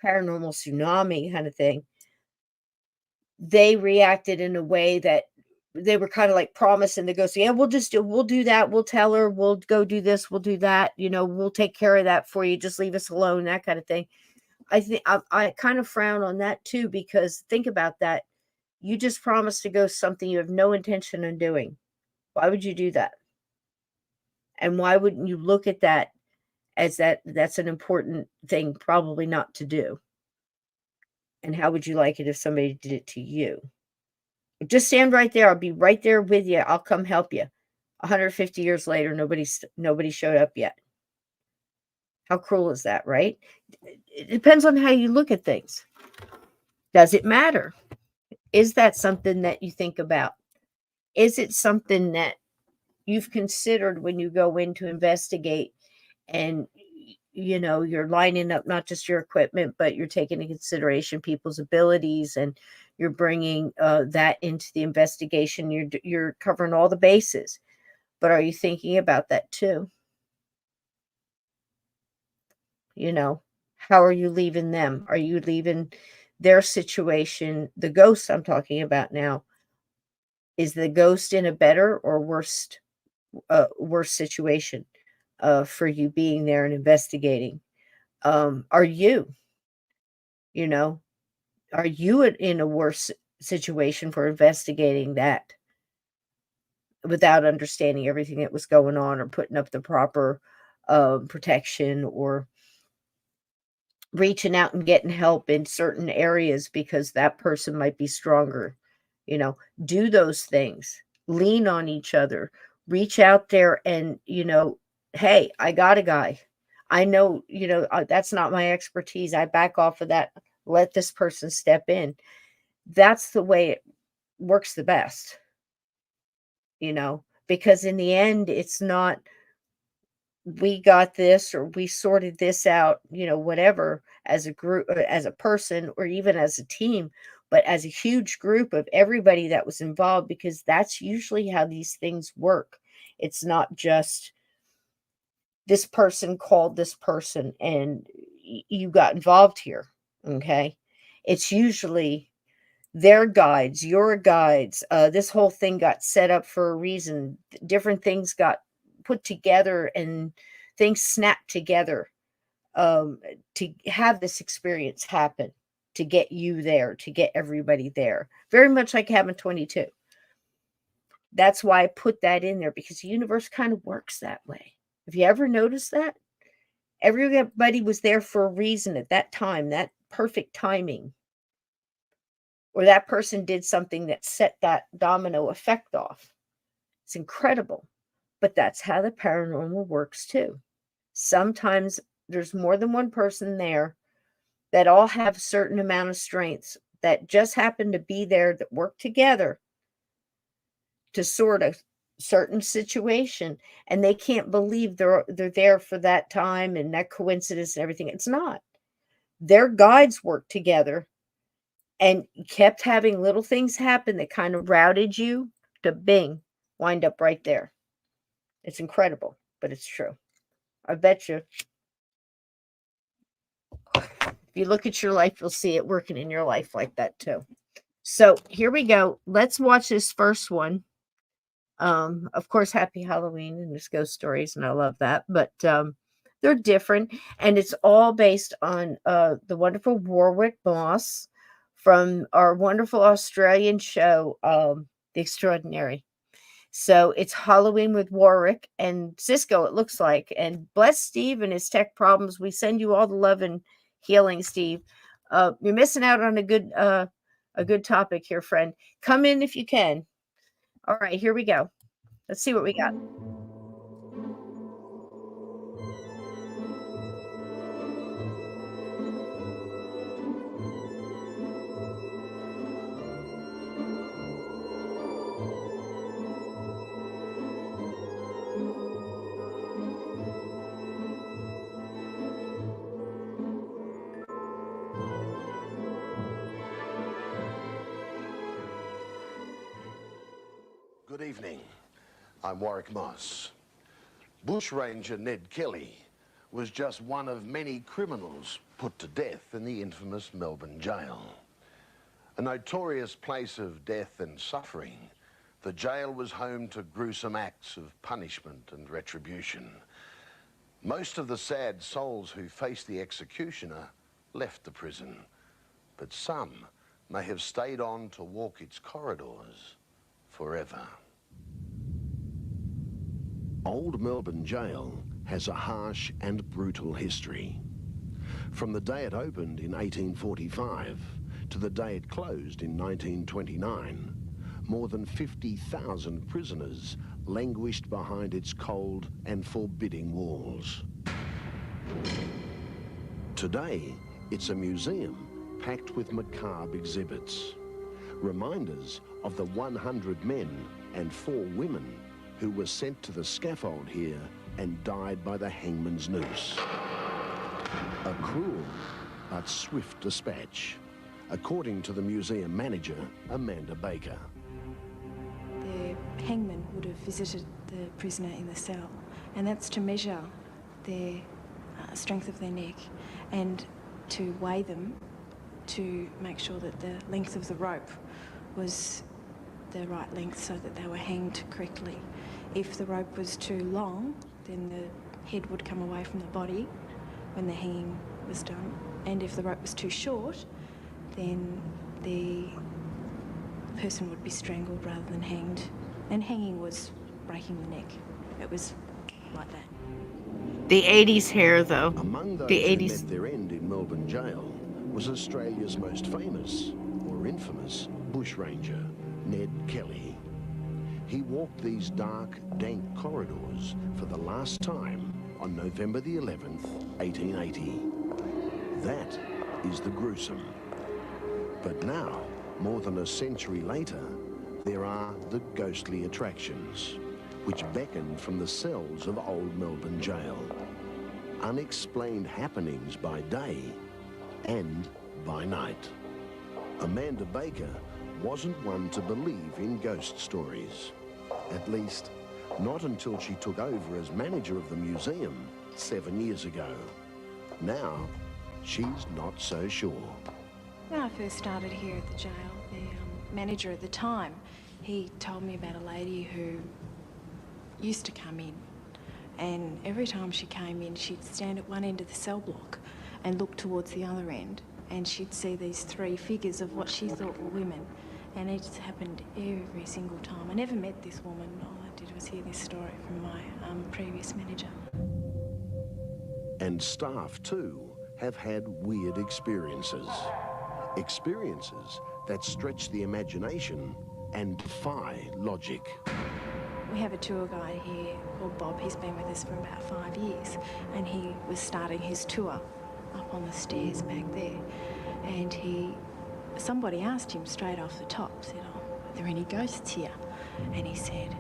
paranormal tsunami kind of thing. They reacted in a way that they were kind of like promising the ghost, yeah, we'll do that, we'll tell her, we'll go do this, we'll do that, we'll take care of that for you, just leave us alone, that kind of thing. I think I kind of frown on that too, because think about that. You just promised a ghost something you have no intention on doing. Why would you do that? And why wouldn't you look at that as that's an important thing probably not to do? And how would you like it if somebody did it to you? Just stand right there. I'll be right there with you. I'll come help you. 150 years later, nobody showed up yet. How cruel is that, right? It depends on how you look at things. Does it matter? Is that something that you think about? Is it something that you've considered when you go in to investigate, and you're lining up not just your equipment, but you're taking into consideration people's abilities, and you're bringing that into the investigation. You're covering all the bases, but are you thinking about that too? How are you leaving them? Are you leaving their situation? The ghost I'm talking about now, is the ghost in a better or worse situation for you being there and investigating? Are you know, are you in a worse situation for investigating that without understanding everything that was going on, or putting up the proper protection, or reaching out and getting help in certain areas because that person might be stronger? Do those things, lean on each other, reach out there and, hey, I got a guy. I know, that's not my expertise. I back off of that. Let this person step in. That's the way it works the best, because in the end, it's not, we got this or we sorted this out, whatever, as a group, as a person, or even as a team, but as a huge group of everybody that was involved, because that's usually how these things work. It's not just this person called this person and you got involved here. Okay. It's usually their guides, your guides. This whole thing got set up for a reason. Different things got put together and things snapped together to have this experience happen, to get you there, to get everybody there. Very much like having 22. That's why I put that in there, because the universe kind of works that way. Have you ever noticed that? Everybody was there for a reason at that time, that perfect timing. Or that person did something that set that domino effect off. It's incredible. But that's how the paranormal works too. Sometimes there's more than one person there that all have a certain amount of strengths that just happen to be there that work together to sort a certain situation, and they can't believe they're there for that time and that coincidence and everything. It's not. Their guides work together and kept having little things happen that kind of routed you to bing, wind up right there. It's incredible, but it's true. I bet you if you look at your life, you'll see it working in your life like that too. So here we go. Let's watch this first one. Of course, Happy Halloween and there's ghost stories, and I love that. But they're different, and it's all based on the wonderful Warwick Moss from our wonderful Australian show, The Extraordinary. So it's Halloween with Warwick and Cisco, it looks like. And bless Steve and his tech problems. We send you all the love and healing, Steve. You're missing out on a good topic here, friend. Come in if you can. All right, here we go. Let's see what we got. Good evening. I'm Warwick Moss. Bushranger Ned Kelly was just one of many criminals put to death in the infamous Melbourne jail. A notorious place of death and suffering, the jail was home to gruesome acts of punishment and retribution. Most of the sad souls who faced the executioner left the prison, but some may have stayed on to walk its corridors forever. Old Melbourne Jail has a harsh and brutal history. From the day it opened in 1845 to the day it closed in 1929, more than 50,000 prisoners languished behind its cold and forbidding walls. Today, it's a museum packed with macabre exhibits, reminders of the 100 men and 4 women who were sent to the scaffold here and died by the hangman's noose. A cruel but swift dispatch, according to the museum manager, Amanda Baker. The hangman would have visited the prisoner in the cell, and that's to measure their strength of their neck and to weigh them to make sure that the length of the rope was the right length so that they were hanged correctly. If the rope was too long, then the head would come away from the body when the hanging was done. And if the rope was too short, then the person would be strangled rather than hanged. And hanging was breaking the neck. It was like that. The 80s hair, though. Among those the who 80s. met their end in Melbourne Jail was Australia's most famous, or infamous, bushranger, Ned Kelly. He walked these dark, dank corridors for the last time on November the 11th, 1880. That is the gruesome. But now, more than a century later, there are the ghostly attractions, which beckon from the cells of old Melbourne Jail. Unexplained happenings by day and by night. Amanda Baker wasn't one to believe in ghost stories. At least, not until she took over as manager of the museum 7 years ago. Now, she's not so sure. When I first started here at the jail, the manager at the time, he told me about a lady who used to come in, and every time she came in, she'd stand at one end of the cell block and look towards the other end, and she'd see these 3 figures of what she thought were women, and it just happened every single time. I never met this woman. All I did was hear this story from my previous manager. And staff, too, have had weird experiences. Experiences that stretch the imagination and defy logic. We have a tour guide here called Bob. He's been with us for about 5 years, and he was starting his tour up on the stairs back there. And somebody asked him straight off the top, said, "Oh, are there any ghosts here?" And he said,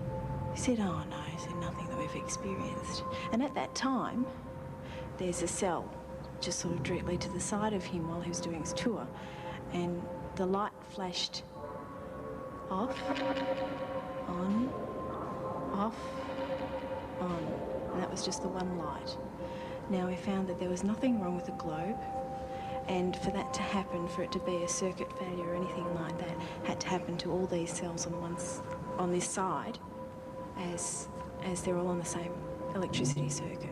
"Oh no," he said, "nothing that we've experienced." And at that time, there's a cell just sort of directly to the side of him while he was doing his tour, and the light flashed off, on, off, on, and that was just the one light. Now we found that there was nothing wrong with the globe, and for that to happen, for it to be a circuit failure or anything like that, had to happen to all these cells on this side, as they're all on the same electricity circuit.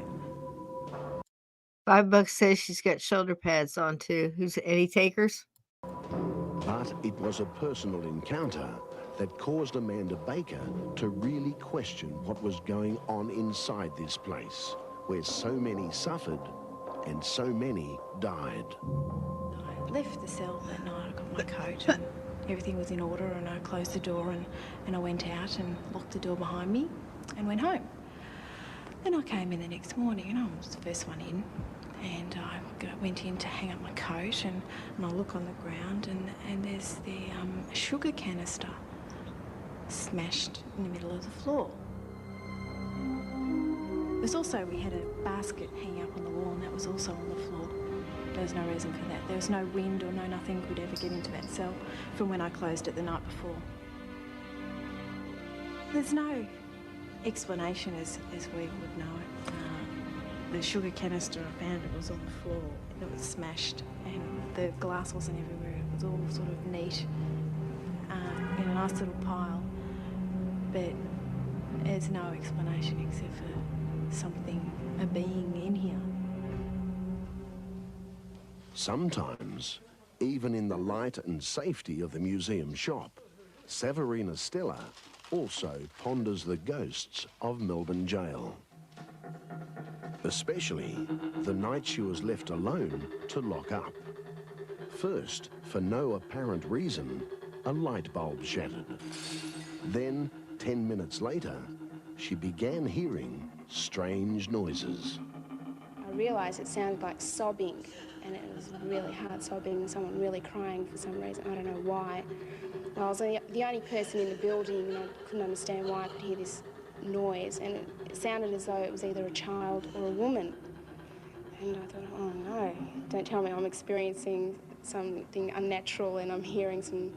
$5 says she's got shoulder pads on too. Who's any takers? But it was a personal encounter that caused Amanda Baker to really question what was going on inside this place, where so many suffered and so many died. I left the cell that night, I got my coat, and everything was in order, and I closed the door and I went out and locked the door behind me and went home. Then I came in the next morning and I was the first one in, and I went in to hang up my coat, and I look on the ground and there's the sugar canister smashed in the middle of the floor. There's also, we had a basket hanging up on the wall, and that was also on the floor. There was no reason for that. There was no wind or nothing could ever get into that cell from when I closed it the night before. There's no explanation as we would know it. The sugar canister, I found it was on the floor. It was smashed, and the glass wasn't everywhere. It was all sort of neat in a nice little pile. But there's no explanation except for a being in here. Sometimes, even in the light and safety of the museum shop, Severina Stella also ponders the ghosts of Melbourne jail. Especially the night she was left alone to lock up. First, for no apparent reason, a light bulb shattered. Then, 10 minutes later, she began hearing strange noises. I realised it sounded like sobbing, and it was really hard sobbing, and someone really crying for some reason. I don't know why. I was the only person in the building, and I couldn't understand why I could hear this noise, and it sounded as though it was either a child or a woman. And I thought, oh no, don't tell me I'm experiencing something unnatural and I'm hearing some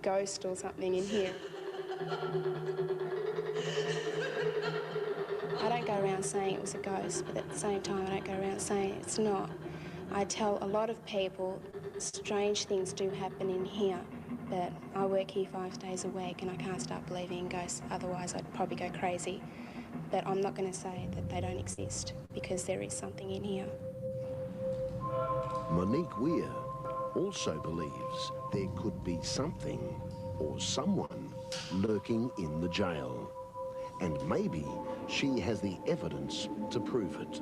ghost or something in here. I don't go around saying it was a ghost, but at the same time I don't go around saying it's not. I tell a lot of people strange things do happen in here, but I work here 5 days a week and I can't start believing in ghosts, otherwise I'd probably go crazy. But I'm not going to say that they don't exist, because there is something in here. Monique Weir also believes there could be something or someone lurking in the jail. And maybe she has the evidence to prove it.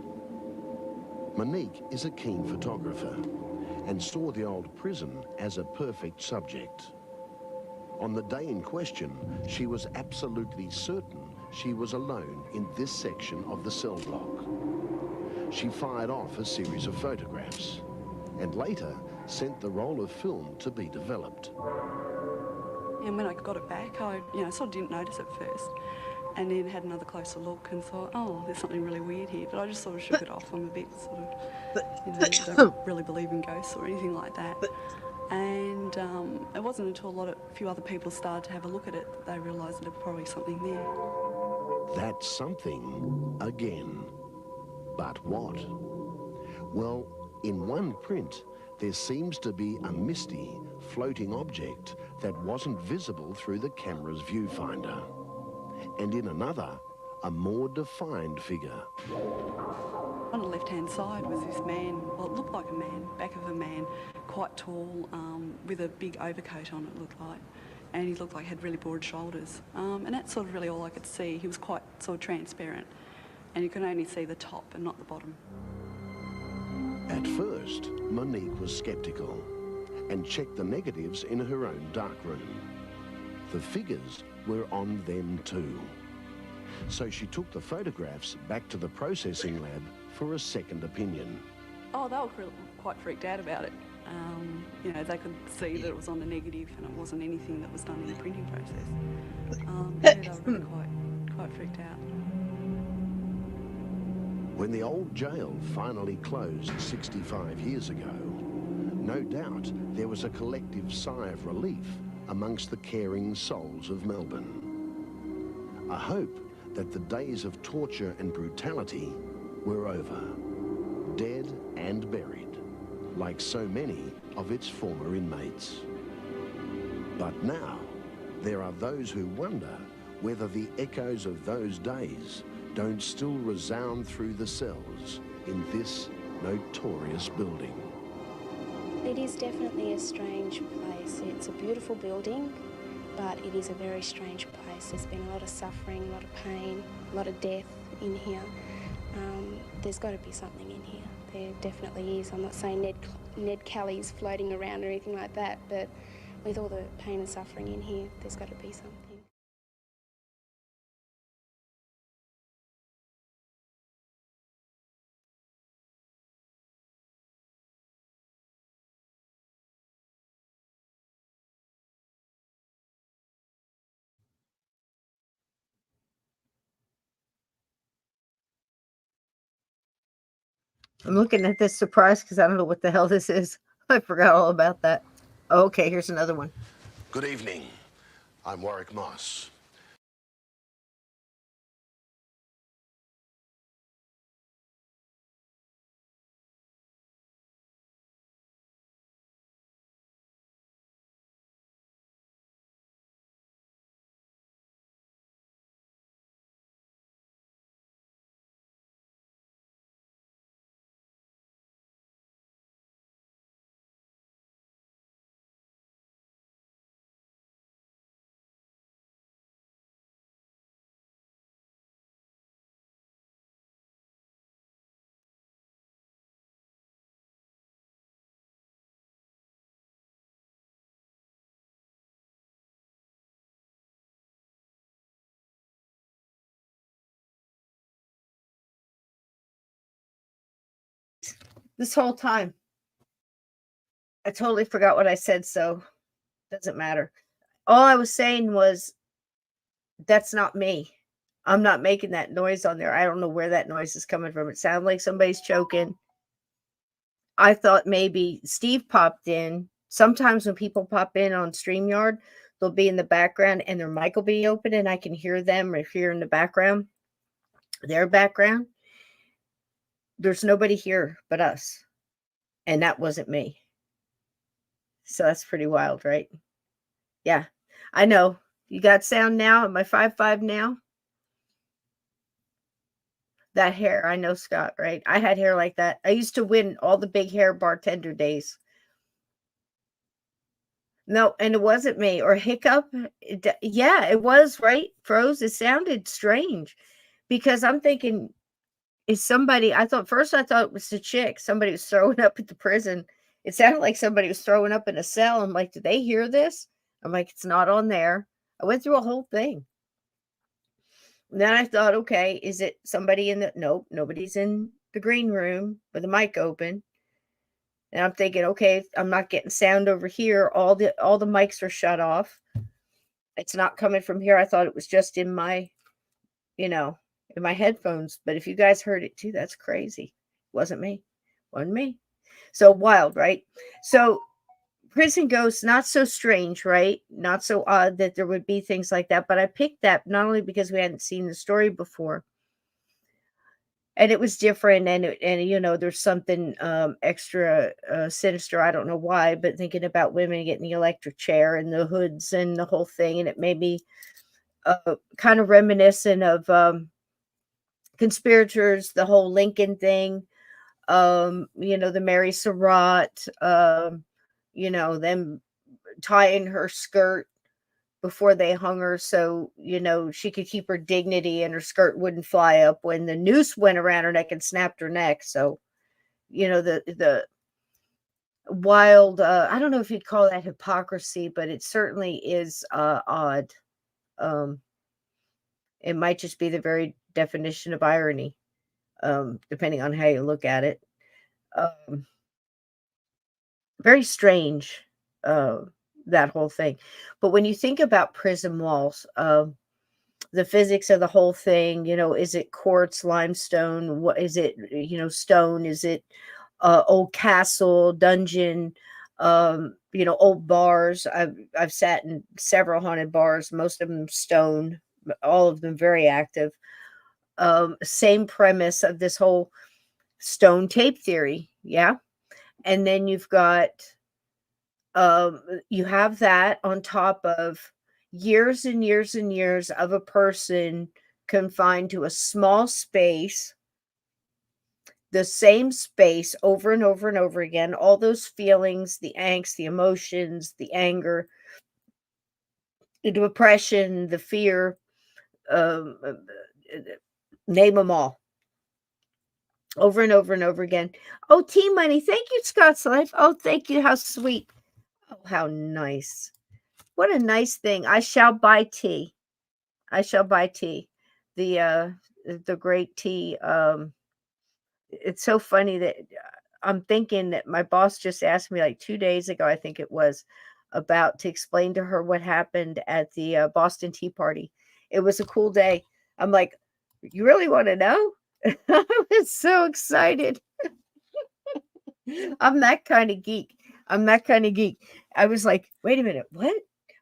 Monique is a keen photographer and saw the old prison as a perfect subject. On the day in question, she was absolutely certain she was alone in this section of the cell block. She fired off a series of photographs and later sent the roll of film to be developed. And when I got it back, I sort of didn't notice it first, and then had another closer look and thought, oh, there's something really weird here. But I just sort of shook it off. I'm a bit sort of, don't really believe in ghosts or anything like that. And it wasn't until a few other people started to have a look at it that they realised that there was probably something there. That's something again. But what? Well, in one print, there seems to be a misty, floating object that wasn't visible through the camera's viewfinder. And in another, a more defined figure. On the left-hand side was this man, well, it looked like a man, back of a man, quite tall, with a big overcoat on, it looked like. And he looked like he had really broad shoulders. And that's sort of really all I could see. He was quite sort of transparent, and you could only see the top and not the bottom. At first, Monique was skeptical and checked the negatives in her own darkroom. The figures were on them too. So she took the photographs back to the processing lab for a second opinion. Oh, they were quite freaked out about it. You know, they could see that it was on the negative and it wasn't anything that was done in the printing process. Yeah, they were really quite freaked out. When the old jail finally closed 65 years ago, no doubt there was a collective sigh of relief amongst the caring souls of Melbourne. A hope that the days of torture and brutality were over, dead and buried, like so many of its former inmates. But now, there are those who wonder whether the echoes of those days don't still resound through the cells in this notorious building. It is definitely a strange place. It's a beautiful building, but it is a very strange place. There's been a lot of suffering, a lot of pain, a lot of death in here. There's got to be something in here. There definitely is. I'm not saying Ned Kelly's floating around or anything like that, but with all the pain and suffering in here, there's got to be something. I'm looking at this surprise because I don't know what the hell this is. I forgot all about that. Oh, okay, here's another one. Good evening. I'm Warwick Moss. This whole time. I totally forgot what I said, so doesn't matter. All I was saying was, that's not me. I'm not making that noise on there. I don't know where that noise is coming from. It sounded like somebody's choking. I thought maybe Steve popped in. Sometimes when people pop in on StreamYard, they'll be in the background and their mic will be open and I can hear them or hear in the background, their background. There's nobody here but us. And that wasn't me. So that's pretty wild, right? Yeah, I know. You got sound now? Am I 5'5" now? That hair, I know, Scott, right? I had hair like that. I used to win all the big hair bartender days. No, and it wasn't me. Or hiccup. Yeah, it was, right? Froze. It sounded strange because I'm thinking, is somebody, I thought it was the chick. Somebody was throwing up at the prison. It sounded like somebody was throwing up in a cell. I'm like, did they hear this? I'm like, it's not on there. I went through a whole thing. And then I thought, okay, is it somebody in the, nope, nobody's in the green room with the mic open. And I'm thinking, okay, I'm not getting sound over here. All the mics are shut off. It's not coming from here. I thought it was just in my, in my headphones. But if you guys heard it too, that's crazy. Wasn't me. Wasn't me. So wild, right? So prison ghosts, not so strange, right? Not so odd that there would be things like that. But I picked that not only because we hadn't seen the story before, and it was different, and there's something extra sinister. I don't know why, but thinking about women getting the electric chair and the hoods and the whole thing, and it made me kind of reminiscent of conspirators, the whole Lincoln thing, the Mary Surratt, them tying her skirt before they hung her so, she could keep her dignity and her skirt wouldn't fly up when the noose went around her neck and snapped her neck. So, the wild, I don't know if you'd call that hypocrisy, but it certainly is odd. It might just be the very definition of irony, depending on how you look at it. Um, very strange, that whole thing. But when you think about prison walls, the physics of the whole thing, is it quartz, limestone? What is it? Stone? Is it old castle, dungeon? Old bars. I've sat in several haunted bars, most of them stone, all of them very active. Same premise of this whole stone tape theory, yeah. And then you've got you have that on top of years and years and years of a person confined to a small space, the same space over and over and over again, all those feelings, the angst, the emotions, the anger, the depression, the fear, um, uh, name them all, over and over and over again. Oh, tea money. Thank you, Scott's Life. Oh, thank you. How sweet. Oh, how nice. What a nice thing. I shall buy tea. I shall buy tea. The great tea. It's so funny that I'm thinking that my boss just asked me like 2 days ago, I think it was, about to explain to her what happened at the Boston Tea Party. It was a cool day. I'm like, you really want to know? I was so excited. I'm that kind of geek. I was like, wait a minute, what?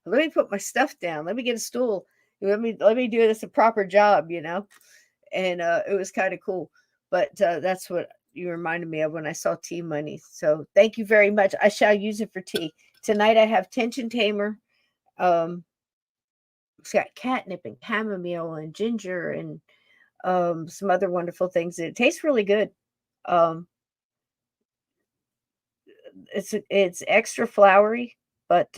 Let me put my stuff down. Let me get a stool. Let me do this a proper job, And it was kind of cool. But that's what you reminded me of when I saw tea money. So thank you very much. I shall use it for tea. Tonight I have tension tamer. It's got catnip and chamomile and ginger and some other wonderful things. It tastes really good. Um, it's extra flowery, but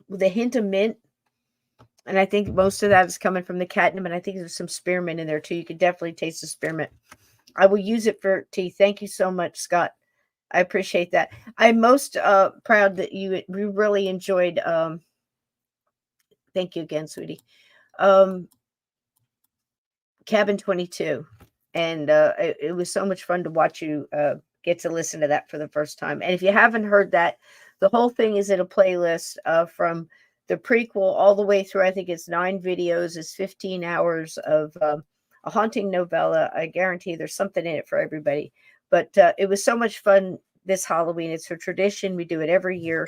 with a hint of mint. And I think most of that is coming from the catnip, and I think there's some spearmint in there too. You could definitely taste the spearmint. I will use it for tea. Thank you so much, Scott. I appreciate that. I'm most proud that we really enjoyed. Thank you again, sweetie. Cabin 22, and it was so much fun to watch you get to listen to that for the first time. And if you haven't heard that, the whole thing is in a playlist from the prequel all the way through. I think it's 9 videos. It's 15 hours of a haunting novella. I guarantee there's something in it for everybody. But it was so much fun this Halloween. It's a tradition. We do it every year.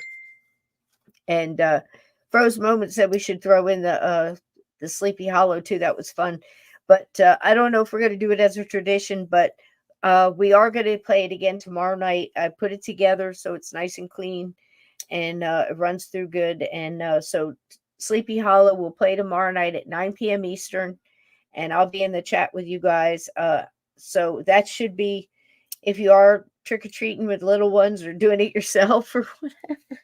And Froze Moment said we should throw in the Sleepy Hollow too. That was fun. But I don't know if we're going to do it as a tradition, but we are going to play it again tomorrow night. I put it together so it's nice and clean, and it runs through good. And so Sleepy Hollow will play tomorrow night at 9 p.m. Eastern, and I'll be in the chat with you guys. So that should be, if you are trick-or-treating with little ones or doing it yourself or whatever.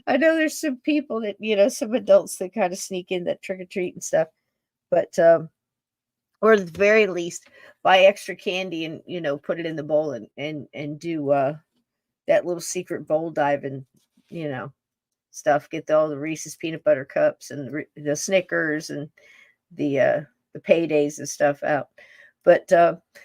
I know there's some people that, some adults that kind of sneak in that trick-or-treat and stuff. But or at the very least, buy extra candy and put it in the bowl and do that little secret bowl dive and stuff. Get all the Reese's peanut butter cups and the Snickers and the paydays and stuff out. But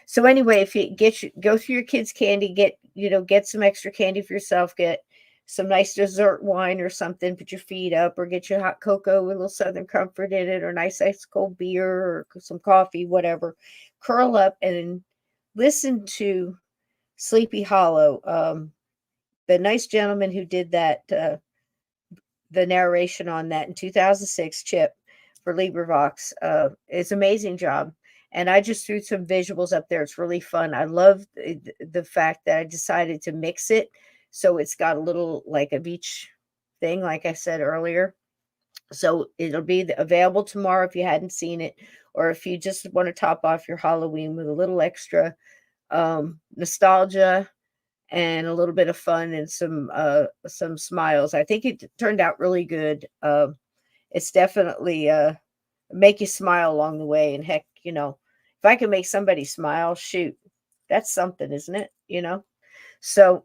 so anyway, if you go through your kids' candy, get some extra candy for yourself. Get some nice dessert wine or something, put your feet up, or get your hot cocoa with a little Southern Comfort in it, or nice ice cold beer, or some coffee, whatever. Curl up and listen to Sleepy Hollow. The nice gentleman who did that, the narration on that in 2006, Chip, for LibriVox, it's an amazing job. And I just threw some visuals up there. It's really fun. I love the fact that I decided to mix it. So it's got a little like of each thing, like I said earlier. So it'll be available tomorrow if you hadn't seen it, or if you just want to top off your Halloween with a little extra nostalgia and a little bit of fun and some smiles. I think it turned out really good. It's definitely make you smile along the way. And heck, If I can make somebody smile, shoot, that's something, isn't it? So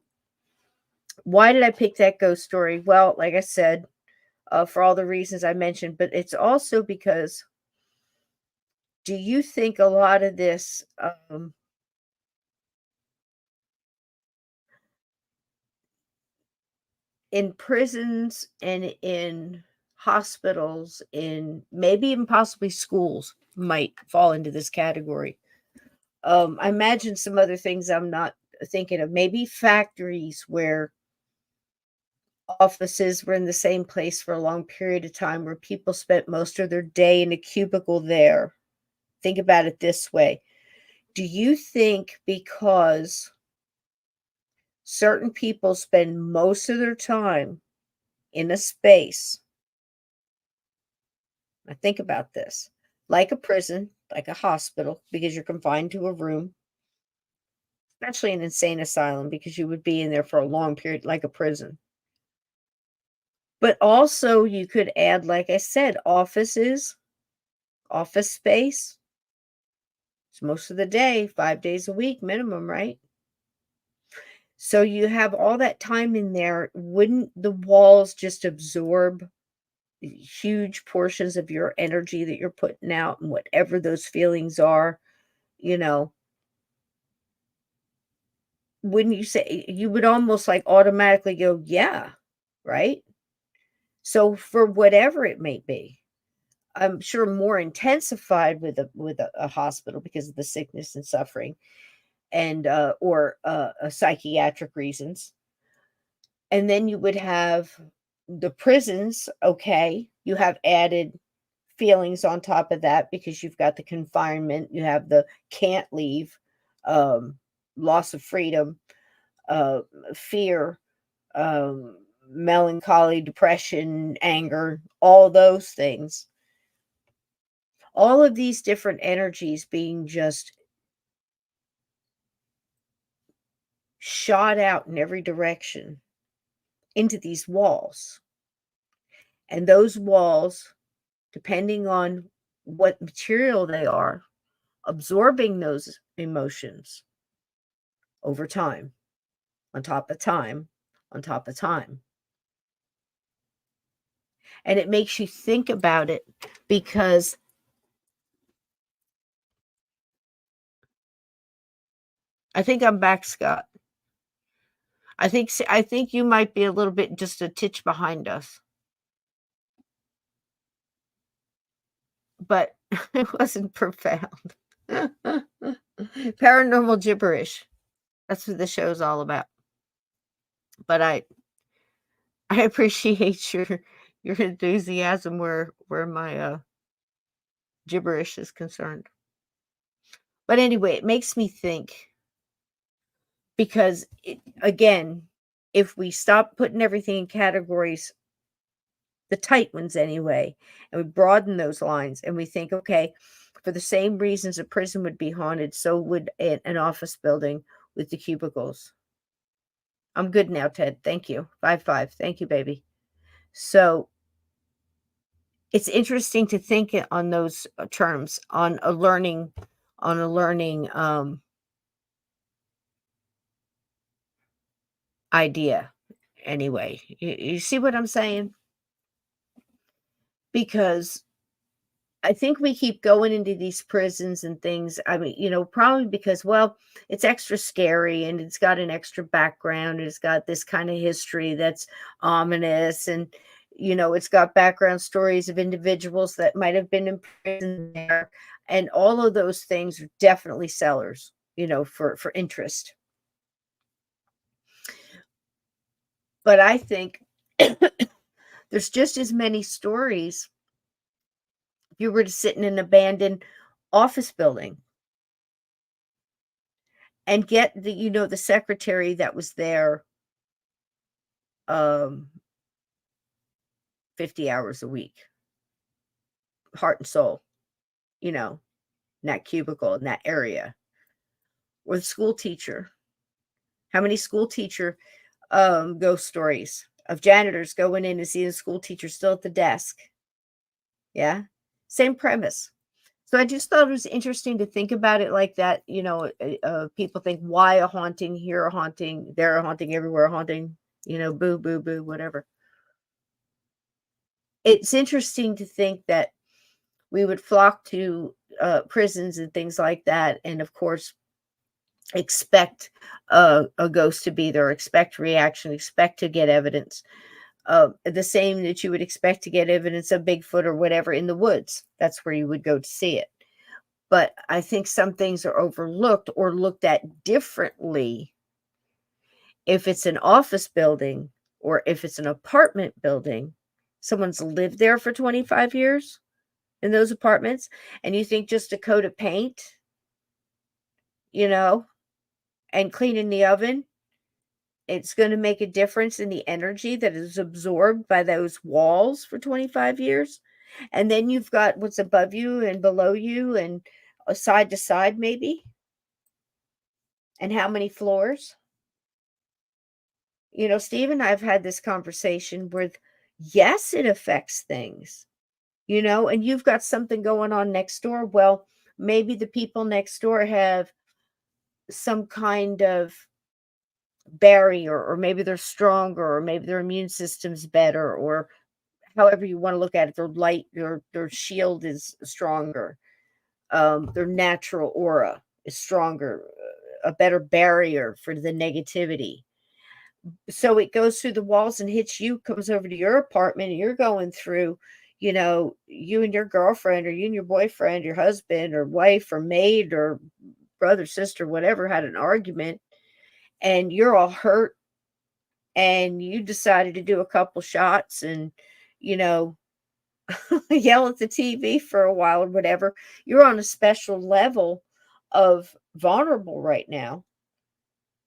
why did I pick that ghost story? Well, like I said, for all the reasons I mentioned, but it's also because, do you think a lot of this, in prisons and in hospitals, in maybe even possibly schools, might fall into this category? I imagine some other things I'm not thinking of. Maybe factories where offices were in the same place for a long period of time, where people spent most of their day in a cubicle there. Think about it this way. Do you think because certain people spend most of their time in a space, now think about this, like a prison, like a hospital, because you're confined to a room, especially an insane asylum, because you would be in there for a long period, like a prison. But also, you could add, like I said, offices, office space. It's most of the day, 5 days a week minimum, right? So you have all that time in there. Wouldn't the walls just absorb huge portions of your energy that you're putting out, and whatever those feelings are, you know? Wouldn't you say you would almost like automatically go, yeah, right? So for whatever it may be, I'm sure more intensified with a hospital because of the sickness and suffering, and or psychiatric reasons. And then you would have the prisons. Okay, you have added feelings on top of that because you've got the confinement, you have the can't leave, um, loss of freedom, uh, fear, melancholy, depression, anger, all those things. All of these different energies being just shot out in every direction into these walls. And those walls, depending on what material they are, absorbing those emotions over time, on top of time, on top of time. And it makes you think about it, because I think I'm back, Scott. I think you might be a little bit just a titch behind us. But it wasn't profound. Paranormal gibberish. That's what the show's all about. But I appreciate your enthusiasm where my gibberish is concerned. But anyway, it makes me think, because again, if we stop putting everything in categories, the tight ones anyway, and we broaden those lines, and we think, okay, for the same reasons a prison would be haunted, so would an office building with the cubicles. I'm good now, Ted. Thank you. 5-5. Thank you, baby. So it's interesting to think on those terms, on a learning idea. Anyway, you see what I'm saying? Because I think we keep going into these prisons and things. I mean, probably because, well, it's extra scary, and it's got an extra background. It's got this kind of history that's ominous, and it's got background stories of individuals that might have been in prison there, and all of those things are definitely sellers, for interest. But I think there's just as many stories if you were to sit in an abandoned office building and get the secretary that was there, um 50 hours a week, heart and soul, in that cubicle, in that area. Or the school teacher. How many school teacher ghost stories of janitors going in and seeing a school teacher still at the desk? Yeah, same premise. So I just thought it was interesting to think about it like that. People think, why a haunting, here a haunting, there a haunting, everywhere a haunting, boo, boo, boo, whatever. It's interesting to think that we would flock to prisons and things like that, and of course, expect a ghost to be there, expect reaction, expect to get evidence. The same that you would expect to get evidence of Bigfoot or whatever in the woods. That's where you would go to see it. But I think some things are overlooked or looked at differently if it's an office building or if it's an apartment building. Someone's lived there for 25 years in those apartments, and you think just a coat of paint, and cleaning the oven, it's going to make a difference in the energy that is absorbed by those walls for 25 years. And then you've got what's above you and below you and side to side, maybe. And how many floors? Steve and I have had this conversation with, yes, it affects things, and you've got something going on next door. Well, maybe the people next door have some kind of barrier, or maybe they're stronger, or maybe their immune system's better, or however you want to look at it. Their shield is stronger. Their natural aura is stronger, a better barrier for the negativity. So it goes through the walls and hits you, comes over to your apartment, and you're going through, you and your girlfriend, or you and your boyfriend, your husband or wife or maid or brother, sister, whatever, had an argument, and you're all hurt, and you decided to do a couple shots and, yell at the TV for a while or whatever. You're on a special level of vulnerable right now.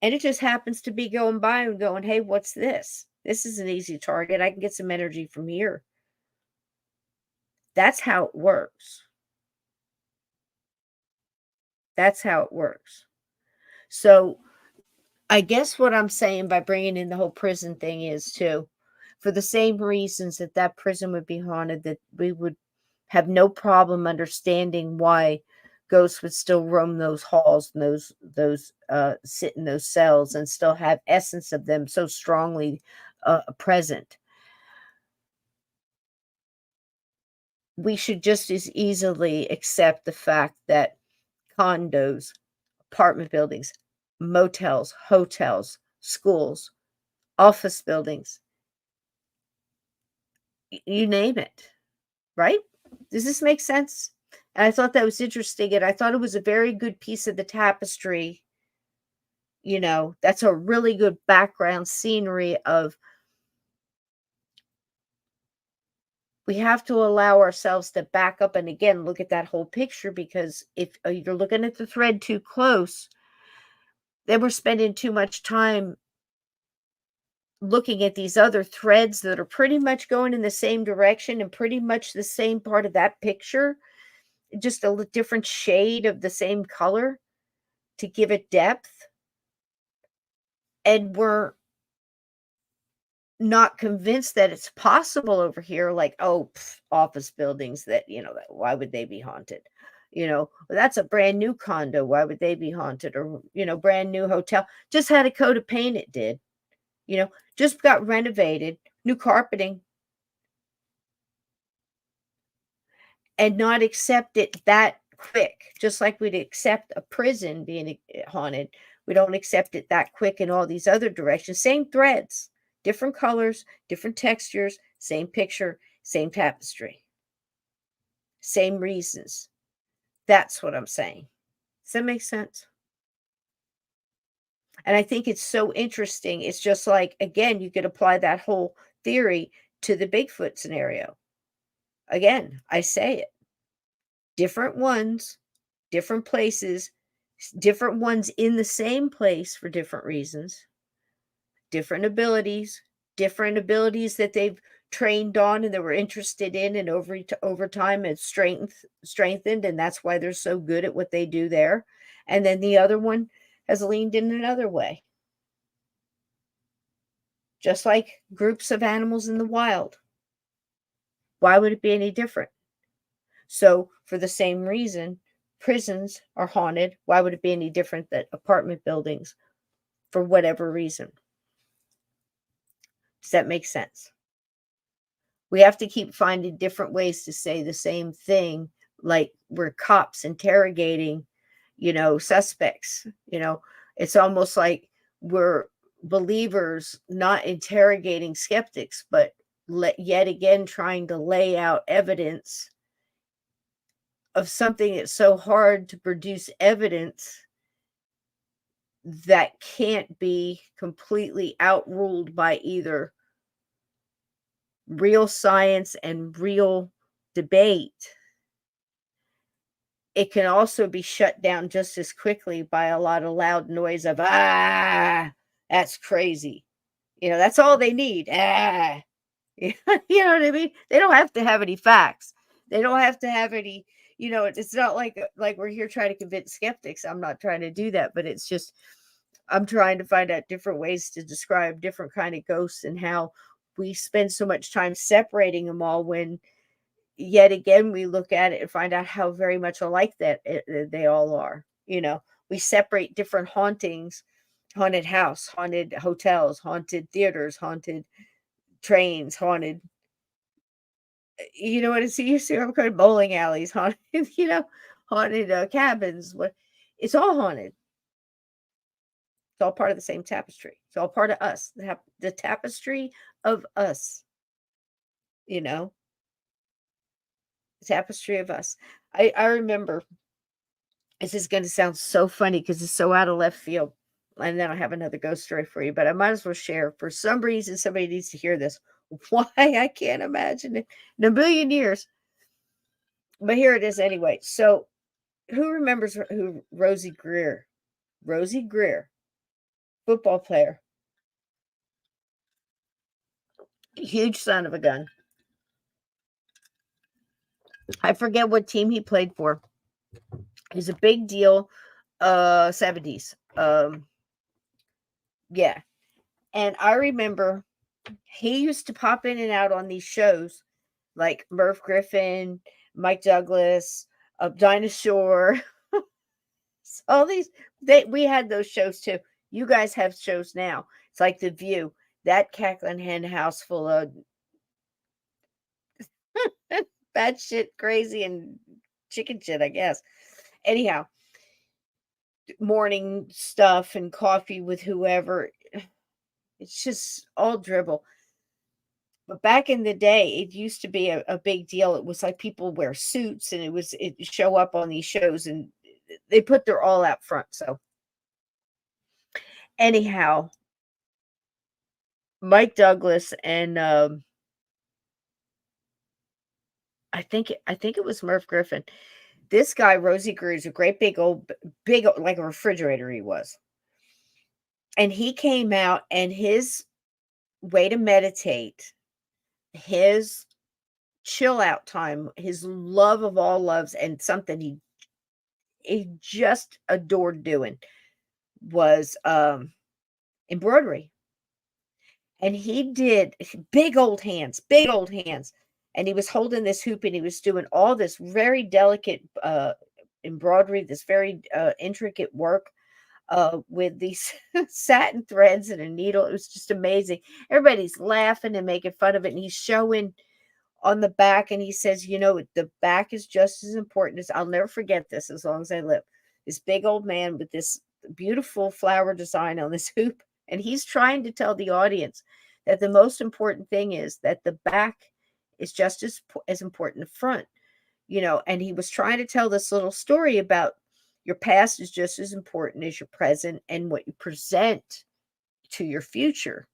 And it just happens to be going by and going, hey, what's this? This is an easy target. I can get some energy from here. That's how it works. That's how it works. So I guess what I'm saying by bringing in the whole prison thing is, too, for the same reasons that prison would be haunted, that we would have no problem understanding why ghosts would still roam those halls and those sit in those cells and still have essence of them so strongly present. We should just as easily accept the fact that condos, apartment buildings, motels, hotels, schools, office buildings, you name it, right? Does this make sense? And I thought that was interesting, and I thought it was a very good piece of the tapestry. That's a really good background scenery of, we have to allow ourselves to back up and again look at that whole picture, because if you're looking at the thread too close, then we're spending too much time looking at these other threads that are pretty much going in the same direction and pretty much the same part of that picture, just a different shade of the same color to give it depth. And we're not convinced that it's possible over here, like, office buildings that, why would they be haunted? That's a brand new condo. Why would they be haunted? Or, brand new hotel. Just had a coat of paint, it did. Just got renovated, new carpeting. And not accept it that quick, just like we'd accept a prison being haunted. We don't accept it that quick in all these other directions. Same threads, different colors, different textures, same picture, same tapestry, same reasons. That's what I'm saying. Does that make sense? And I think it's so interesting. It's just like, again, you could apply that whole theory to the Bigfoot scenario. Again, I say it. Different ones, different places, different ones in the same place for different reasons, different abilities that they've trained on and that were interested in, and over time it's strengthened, and that's why they're so good at what they do there. And then the other one has leaned in another way. Just like groups of animals in the wild. Why would it be any different? So for the same reason, prisons are haunted. Why would it be any different than apartment buildings for whatever reason? Does that make sense? We have to keep finding different ways to say the same thing, like we're cops interrogating, suspects. It's almost like we're believers not interrogating skeptics, but yet again trying to lay out evidence of something that's so hard to produce evidence that can't be completely outruled by either real science and real debate. It can also be shut down just as quickly by a lot of loud noise of, that's crazy. That's all they need. You know what I mean? They don't have to have any facts. They don't have to have any, it's not like we're here trying to convince skeptics. I'm not trying to do that, but it's just, I'm trying to find out different ways to describe different kind of ghosts and how we spend so much time separating them all when yet again we look at it and find out how very much alike that they all are. We separate different hauntings, haunted house, haunted hotels, haunted theaters, haunted trains, haunted, what it's you see I'm kind of bowling alleys, haunted, haunted cabins. What it's all haunted. It's all part of the same tapestry. It's all part of us. The tapestry of us, the tapestry of us. I remember, this is going to sound so funny because it's so out of left field. And then I have another ghost story for you, but I might as well share. For some reason, somebody needs to hear this. Why? I can't imagine it in a million years. But here it is anyway. So who remembers who Rosie Greer? Rosie Greer, football player. Huge son of a gun. I forget what team he played for. He's a big deal. 70s. Yeah. And I remember he used to pop in and out on these shows like Merv Griffin, Mike Douglas, Dinosaur. All these, we had those shows too. You guys have shows now. It's like The View, that cackling hen house full of bad shit, crazy, and chicken shit, I guess. Anyhow, morning stuff and coffee with whoever. It's just all dribble. But back in the day, it used to be a big deal. It was like people wear suits and it show up on these shows and they put their all out front. So anyhow, Mike Douglas and I think it was Merv Griffin. This guy, Rosie Greer, is a great big like a refrigerator he was. And he came out and his way to meditate, his chill out time, his love of all loves, and something he just adored doing was embroidery. And he did big old hands, and he was holding this hoop and he was doing all this very delicate embroidery, this very intricate work with these satin threads and a needle. It was just amazing. Everybody's laughing and making fun of it, and he's showing on the back, and he says, the back is just as important as, I'll never forget this as long as I live. This big old man with this beautiful flower design on this hoop, and he's trying to tell the audience that the most important thing is that the back is just as important the front, and he was trying to tell this little story about your past is just as important as your present and what you present to your future.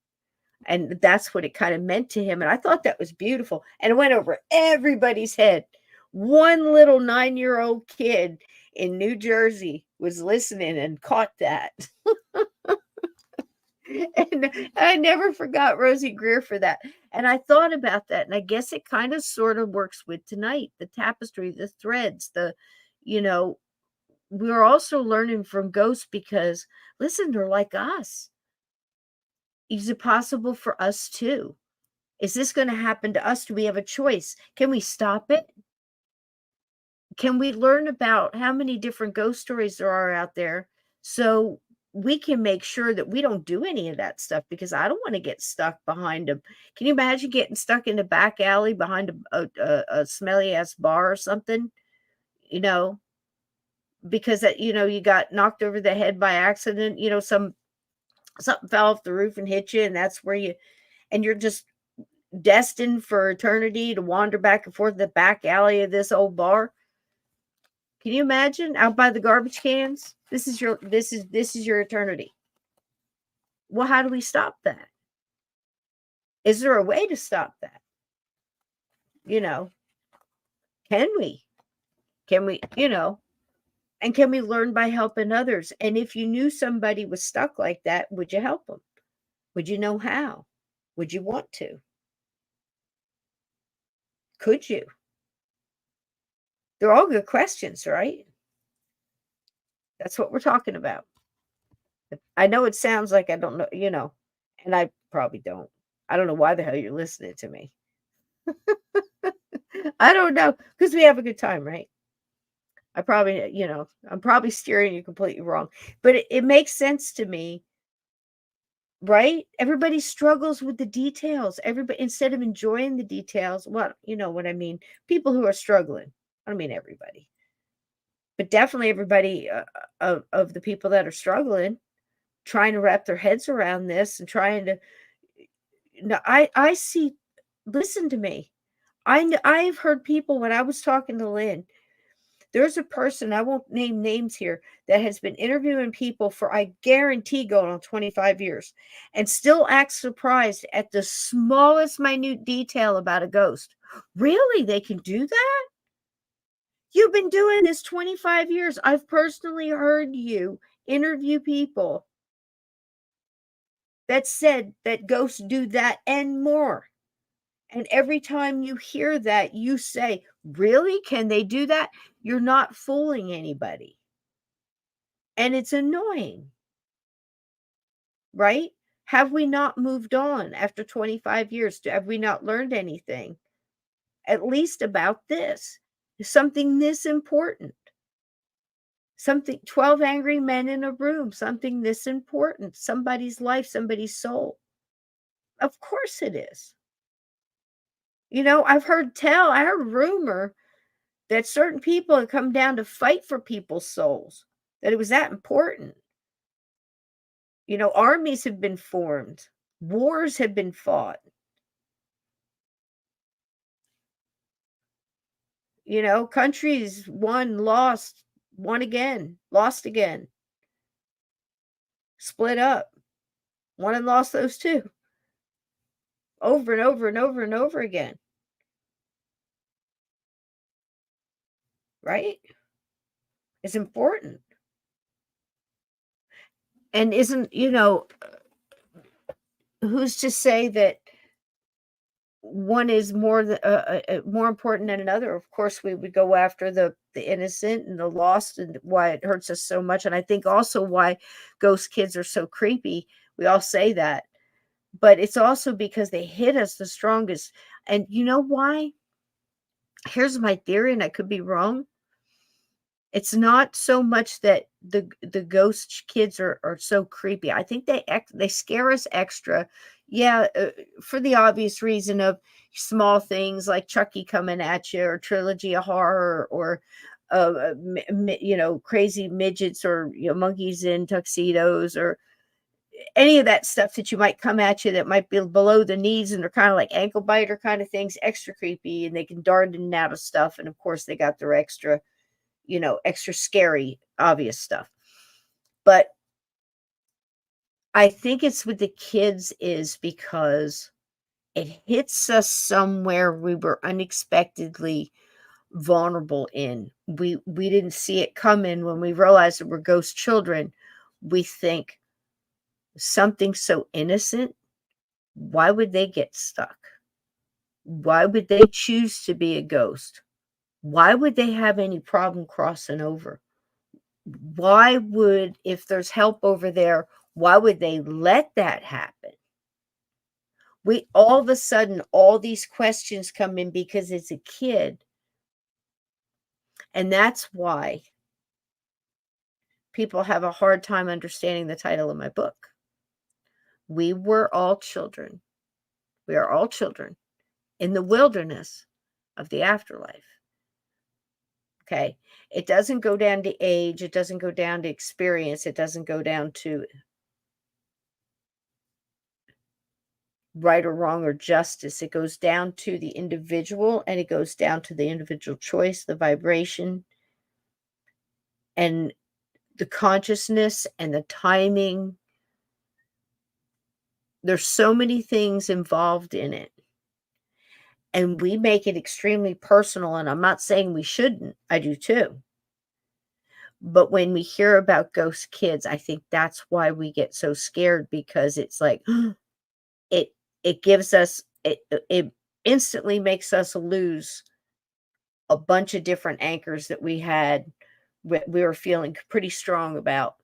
And that's what it kind of meant to him. And I thought that was beautiful. And it went over everybody's head. One little 9-year-old kid in New Jersey was listening and caught that. And I never forgot Rosie Greer for that. And I thought about that. And I guess it kind of sort of works with tonight, the tapestry, the threads, we're also learning from ghosts because, listen, they're like us. Is it possible for us too? Is this going to happen to us? Do we have a choice? Can we stop it? can we learn about how many different ghost stories there are out there so we can make sure that we don't do any of that stuff, because I don't want to get stuck behind a. Can you imagine getting stuck in the back alley behind a smelly ass bar or something? You know, because that, you got knocked over the head by accident. Something fell off the roof and hit you, and that's where you're just destined for eternity to wander back and forth the back alley of this old bar. Can you imagine out by the garbage cans? This is your eternity. Well, how do we stop that? Is there a way to stop that? Can we? And can we learn by helping others? And if you knew somebody was stuck like that, would you help them? Would you know how? Would you want to? Could you? They're all good questions, right? That's what we're talking about. I know it sounds like I don't know, and I probably don't. I don't know why the hell you're listening to me. I don't know, because we have a good time, right? I'm probably steering you completely wrong, but it makes sense to me, right? Everybody struggles with the details. Everybody, instead of enjoying the details, well, you know what I mean? People who are struggling. I don't mean everybody, but definitely everybody of the people that are struggling, trying to wrap their heads around this and trying to. No, I see. Listen to me. I've heard people, when I was talking to Lynn, there's a person, I won't name names here, that has been interviewing people for, I guarantee, going on 25 years, and still acts surprised at the smallest minute detail about a ghost. Really? They can do that? You've been doing this 25 years. I've personally heard you interview people that said that ghosts do that and more. And every time you hear that, you say, really? Can they do that? You're not fooling anybody. And it's annoying, right? Have we not moved on after 25 years? Have we not learned anything, at least about this? Something this important. Something, 12 angry men in a room, something this important. Somebody's life, somebody's soul. Of course it is. I heard rumor that certain people had come down to fight for people's souls, that it was that important. Armies have been formed, wars have been fought. Countries won, lost, won again, lost again, split up, won and lost those too, over and over and over and over again. Right? It's important. And isn't, who's to say that one is more important than another? Of course, we would go after the innocent and the lost, and why it hurts us so much. And I think also why ghost kids are so creepy. We all say that, but it's also because they hit us the strongest. And you know why? Here's my theory, and I could be wrong. It's not so much that the ghost kids are so creepy. I think they scare us extra. Yeah, for the obvious reason of small things like Chucky coming at you, or Trilogy of Horror, or crazy midgets, or monkeys in tuxedos, or any of that stuff that you might come at you that might be below the knees, and they're kind of like ankle biter kind of things, extra creepy, and they can dart in and out of stuff. And of course, they got their extra scary, obvious stuff. But I think it's with the kids is because it hits us somewhere we were unexpectedly vulnerable in. We didn't see it coming. When we realized that we're ghost children, we think, something so innocent, why would they get stuck? Why would they choose to be a ghost? Why would they have any problem crossing over? Why would, if there's help over there, why would they let that happen? We all of a sudden, all these questions come in because it's a kid. And that's why people have a hard time understanding the title of my book. We were all children. We are all children in the wilderness of the afterlife. Okay. It doesn't go down to age. It doesn't go down to experience. It doesn't go down to right or wrong or justice. It goes down to the individual, and it goes down to the individual choice, the vibration, and the consciousness and the timing. There's so many things involved in it. And we make it extremely personal. And I'm not saying we shouldn't. I do too. But when we hear about ghost kids, I think that's why we get so scared, because it's like it gives us it instantly makes us lose a bunch of different anchors that we had. We were feeling pretty strong about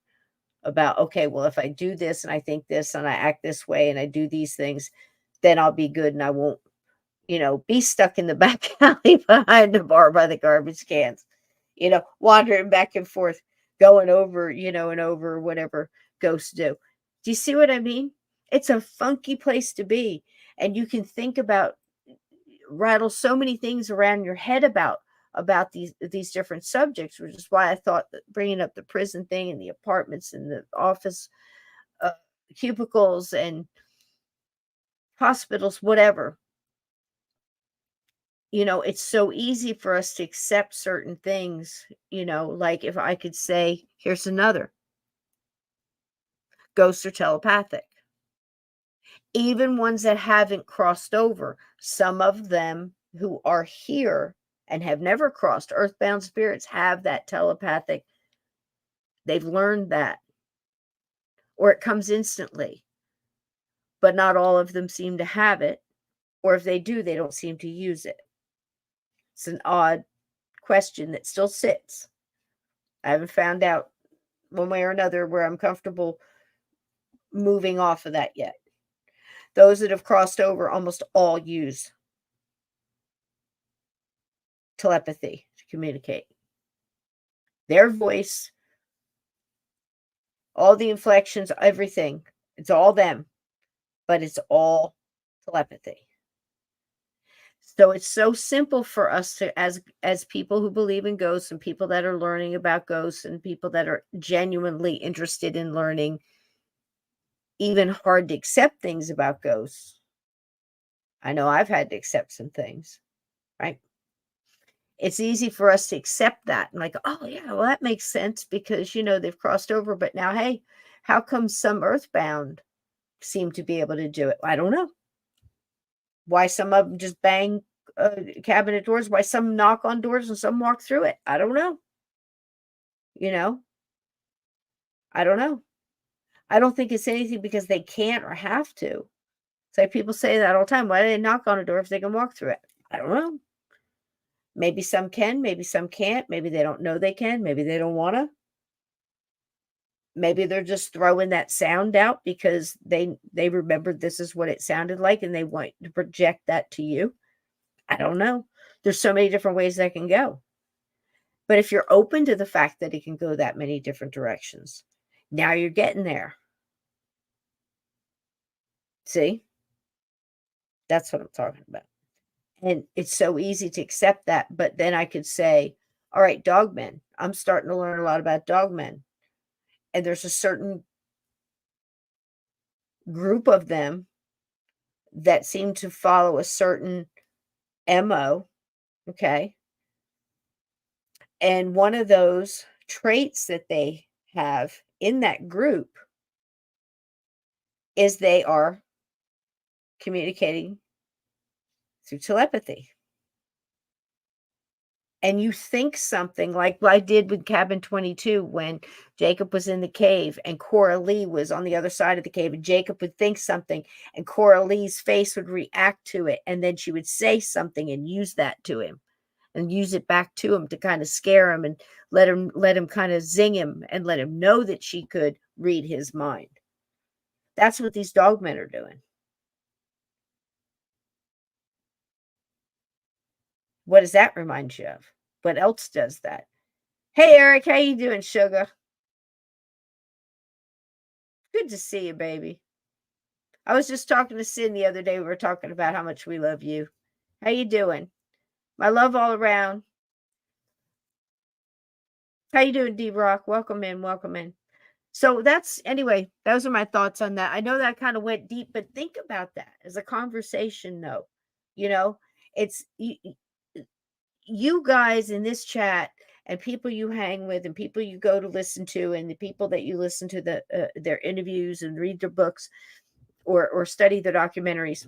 okay, well, if I do this and I think this and I act this way and I do these things, then I'll be good and I won't, be stuck in the back alley behind the bar by the garbage cans, wandering back and forth, going over, and over whatever ghosts do. Do you see what I mean? It's a funky place to be. And you can think about, rattle so many things around your head about these different subjects, which is why I thought that bringing up the prison thing and the apartments and the office cubicles and hospitals, whatever. It's so easy for us to accept certain things, like if I could say, here's another. Ghosts are telepathic. Even ones that haven't crossed over, some of them who are here and have never crossed, earthbound spirits have that telepathic. They've learned that, or it comes instantly, but not all of them seem to have it, or if they do, they don't seem to use it. It's an odd question that still sits. I haven't found out one way or another where I'm comfortable moving off of that yet. Those that have crossed over almost all use telepathy to communicate. Their voice, all the inflections, everything, it's all them, but it's all telepathy. So it's so simple for us to, as people who believe in ghosts and people that are learning about ghosts and people that are genuinely interested in learning even hard to accept things about ghosts. I know I've had to accept some things, right? It's easy for us to accept that and like, oh yeah, well, that makes sense because, they've crossed over. But now, hey, how come some earthbound seem to be able to do it? I don't know. Why some of them just bang cabinet doors, why some knock on doors and some walk through it. I don't know. I don't know. I don't think it's anything because they can't or have to. It's like people say that all the time. Why do they knock on a door if they can walk through it? I don't know. Maybe some can, maybe some can't. Maybe they don't know they can. Maybe they don't want to. Maybe they're just throwing that sound out because they remembered this is what it sounded like and they want to project that to you. I don't know. There's so many different ways that can go. But if you're open to the fact that it can go that many different directions, now you're getting there. See? That's what I'm talking about. And it's so easy to accept that. But then I could say, all right, dogmen. I'm starting to learn a lot about dogmen. And there's a certain group of them that seem to follow a certain MO. Okay. And one of those traits that they have in that group is they are communicating through telepathy. And you think something like what I did with Cabin 22 when Jacob was in the cave and Cora Lee was on the other side of the cave, and Jacob would think something and Cora Lee's face would react to it. And then she would say something and use that to him and use it back to him to kind of scare him and let him kind of zing him and let him know that she could read his mind. That's what these dogmen are doing. What does that remind you of? What else does that? Hey, Eric, how you doing, sugar? Good to see you, baby. I was just talking to Sin the other day. We were talking about how much we love you. How you doing? My love all around. How you doing, D-Rock? Welcome in, welcome in. So anyway, those are my thoughts on that. I know that kind of went deep, but think about that as a conversation, though. It's you guys in this chat and people you hang with and people you go to listen to and the people that you listen to their interviews and read their books or study the documentaries.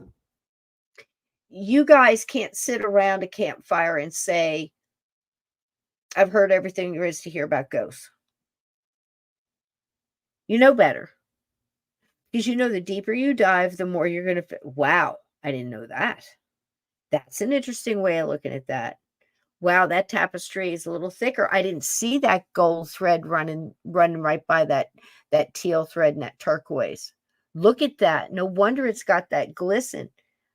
You guys can't sit around a campfire and say, I've heard everything there is to hear about ghosts. You know better. Because the deeper you dive, the more you're going to, wow, I didn't know that. That's an interesting way of looking at that. Wow, that tapestry is a little thicker. I didn't see that gold thread running right by that teal thread and that turquoise. Look at that. No wonder it's got that glisten.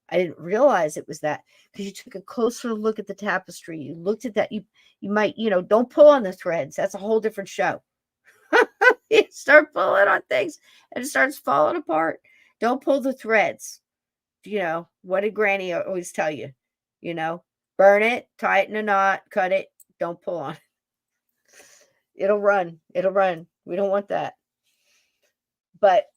I didn't realize it was that because you took a closer look at the tapestry. You looked at that. You might, don't pull on the threads. That's a whole different show. You start pulling on things and it starts falling apart. Don't pull the threads. What did Granny always tell you? Burn it, tie it in a knot, cut it, don't pull on it. It'll run. We don't want that. But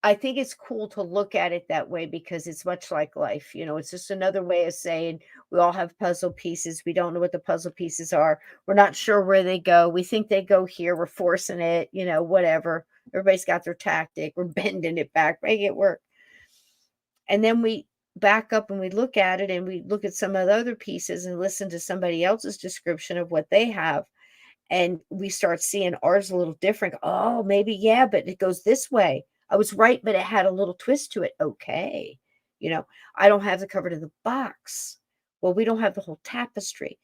I think it's cool to look at it that way because it's much like life. It's just another way of saying we all have puzzle pieces. We don't know what the puzzle pieces are. We're not sure where they go. We think they go here. We're forcing it, whatever. Everybody's got their tactic. We're bending it back, making it work. And then we back up and we look at it and we look at some of the other pieces and listen to somebody else's description of what they have. And we start seeing ours a little different. Oh, maybe, yeah, but it goes this way. I was right, but it had a little twist to it. Okay. I don't have the cover to the box. Well, we don't have the whole tapestry.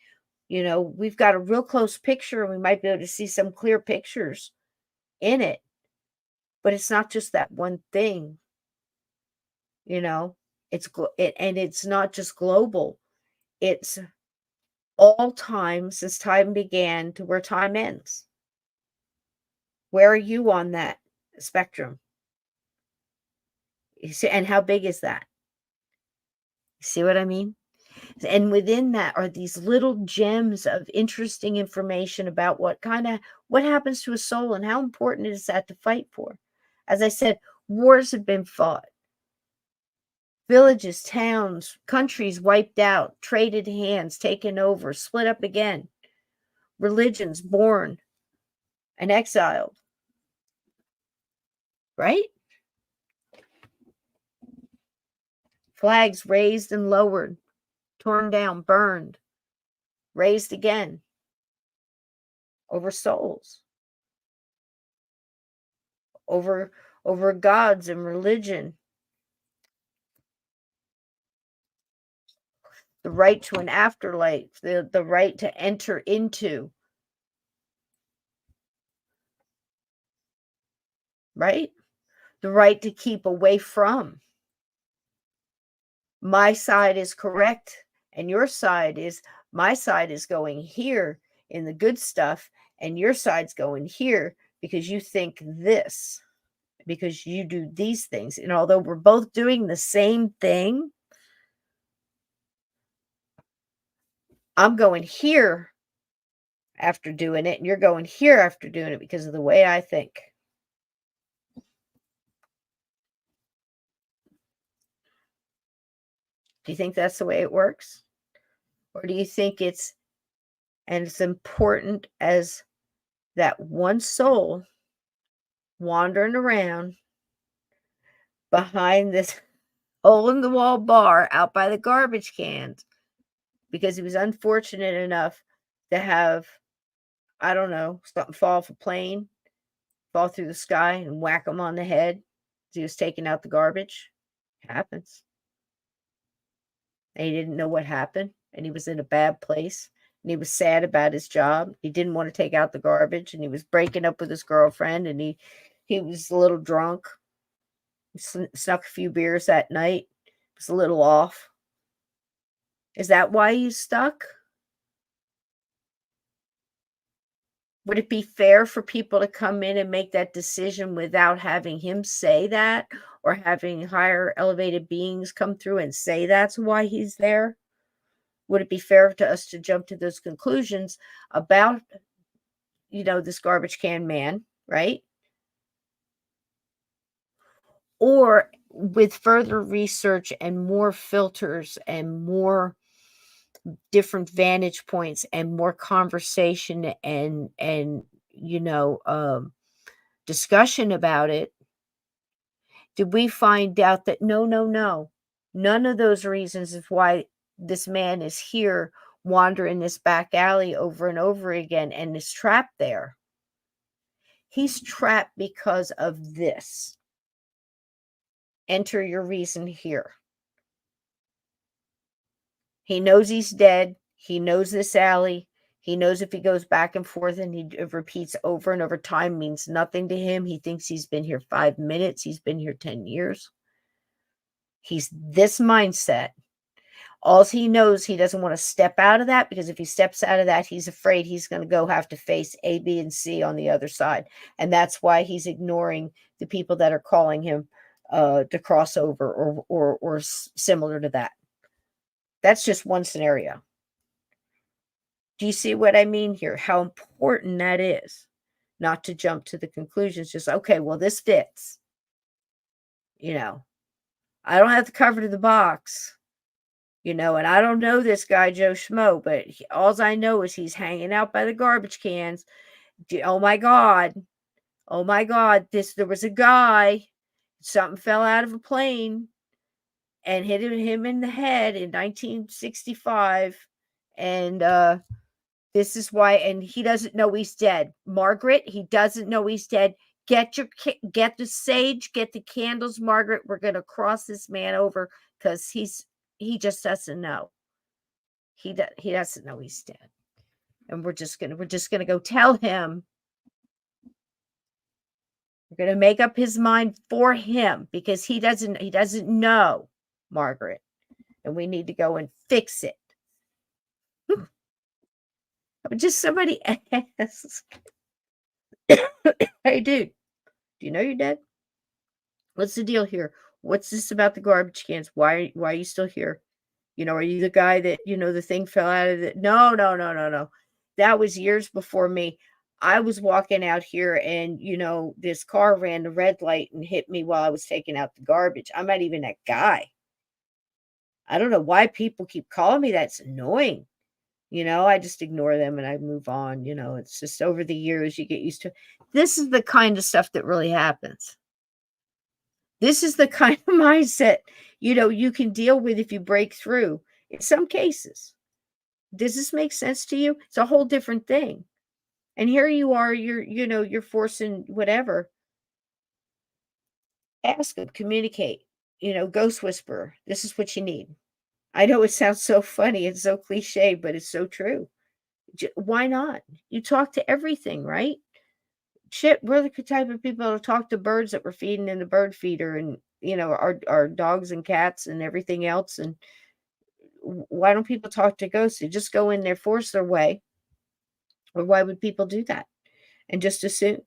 We've got a real close picture and we might be able to see some clear pictures in it. But it's not just that one thing. It's not just global. It's all time since time began to where time ends. Where are you on that spectrum? You see, and how big is that? You see what I mean? And within that are these little gems of interesting information about what happens to a soul and how important it is that to fight for. As I said, wars have been fought. Villages, towns, countries wiped out, traded hands, taken over, split up again. Religions born and exiled. Right? Flags raised and lowered, torn down, burned, raised again over souls, over gods and religion. The right to an afterlife, the right to enter into. Right? The right to keep away from. My side is correct and your side is, my side is going here in the good stuff and your side's going here because you think this, because you do these things. And although we're both doing the same thing, I'm going here after doing it and you're going here after doing it because of the way I think. Do you think that's the way it works? Or do you think it's as important as that one soul wandering around behind this hole in the wall bar out by the garbage cans because he was unfortunate enough to have, I don't know, something fall off a plane, fall through the sky and whack him on the head as he was taking out the garbage? It happens. And he didn't know what happened and he was in a bad place and he was sad about his job. He didn't want to take out the garbage and he was breaking up with his girlfriend and he was a little drunk. He snuck a few beers that night. He was a little off. Is that why he's stuck? Would it be fair for people to come in and make that decision without having him say that, or having higher elevated beings come through and say that's why he's there? Would it be fair to us to jump to those conclusions about, this garbage can man, right? Or with further research and more filters and more different vantage points and more conversation and discussion about it, did we find out that no, none of those reasons is why this man is here wandering this back alley over and over again and is trapped there? He's trapped because of this. Enter your reason here. He knows he's dead. He knows this alley. He knows if he goes back and forth and he repeats over and over, time means nothing to him. He thinks he's been here 5 minutes. He's been here 10 years. He's this mindset. All he knows, he doesn't want to step out of that, because if he steps out of that, he's afraid he's going to go have to face A, B, and C on the other side. And that's why he's ignoring the people that are calling him to cross over or similar to that. That's just one scenario. Do you see what I mean here? How important that is, not to jump to the conclusions. Just, okay, well, this fits. I don't have the cover to the box, and I don't know this guy, Joe Schmo, but all I know is he's hanging out by the garbage cans. Oh my God. There was a guy, something fell out of a plane and hit him in the head in 1965. And this is why, and he doesn't know he's dead. Margaret, he doesn't know he's dead. Get the sage, get the candles, Margaret. We're going to cross this man over, because he just doesn't know. He doesn't know he's dead. And we're just going to go tell him. We're going to make up his mind for him, because he doesn't know, Margaret. And we need to go and fix it. Just somebody asked, hey, dude, do you know you're dead? What's the deal here? What's this about the garbage cans? Why are you still here? Are you the guy that, the thing fell out of it? No. That was years before me. I was walking out here and, this car ran the red light and hit me while I was taking out the garbage. I'm not even that guy. I don't know why people keep calling me that. It's annoying. I just ignore them and I move on. It's just over the years you get used to. This is the kind of stuff that really happens. This is the kind of mindset, you can deal with if you break through. In some cases. Does this make sense to you? It's a whole different thing. And here you are, you're forcing whatever. Ask them, communicate, ghost whisperer. This is what you need. I know it sounds so funny. It's so cliche, but it's so true. Why not? You talk to everything, right? Shit, we're the type of people that talk to birds that we're feeding in the bird feeder, and, our dogs and cats and everything else. And why don't people talk to ghosts? They just go in there, force their way. Or why would people do that? And just assume,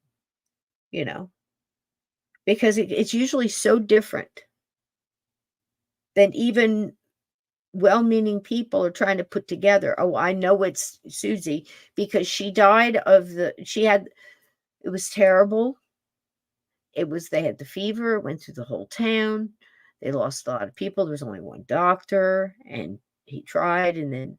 because it's usually so different than even well-meaning people are trying to put together. Oh, I know it's Susie, because she died it was terrible. They had the fever, it went through the whole town. They lost a lot of people. There was only one doctor, and he tried, and then,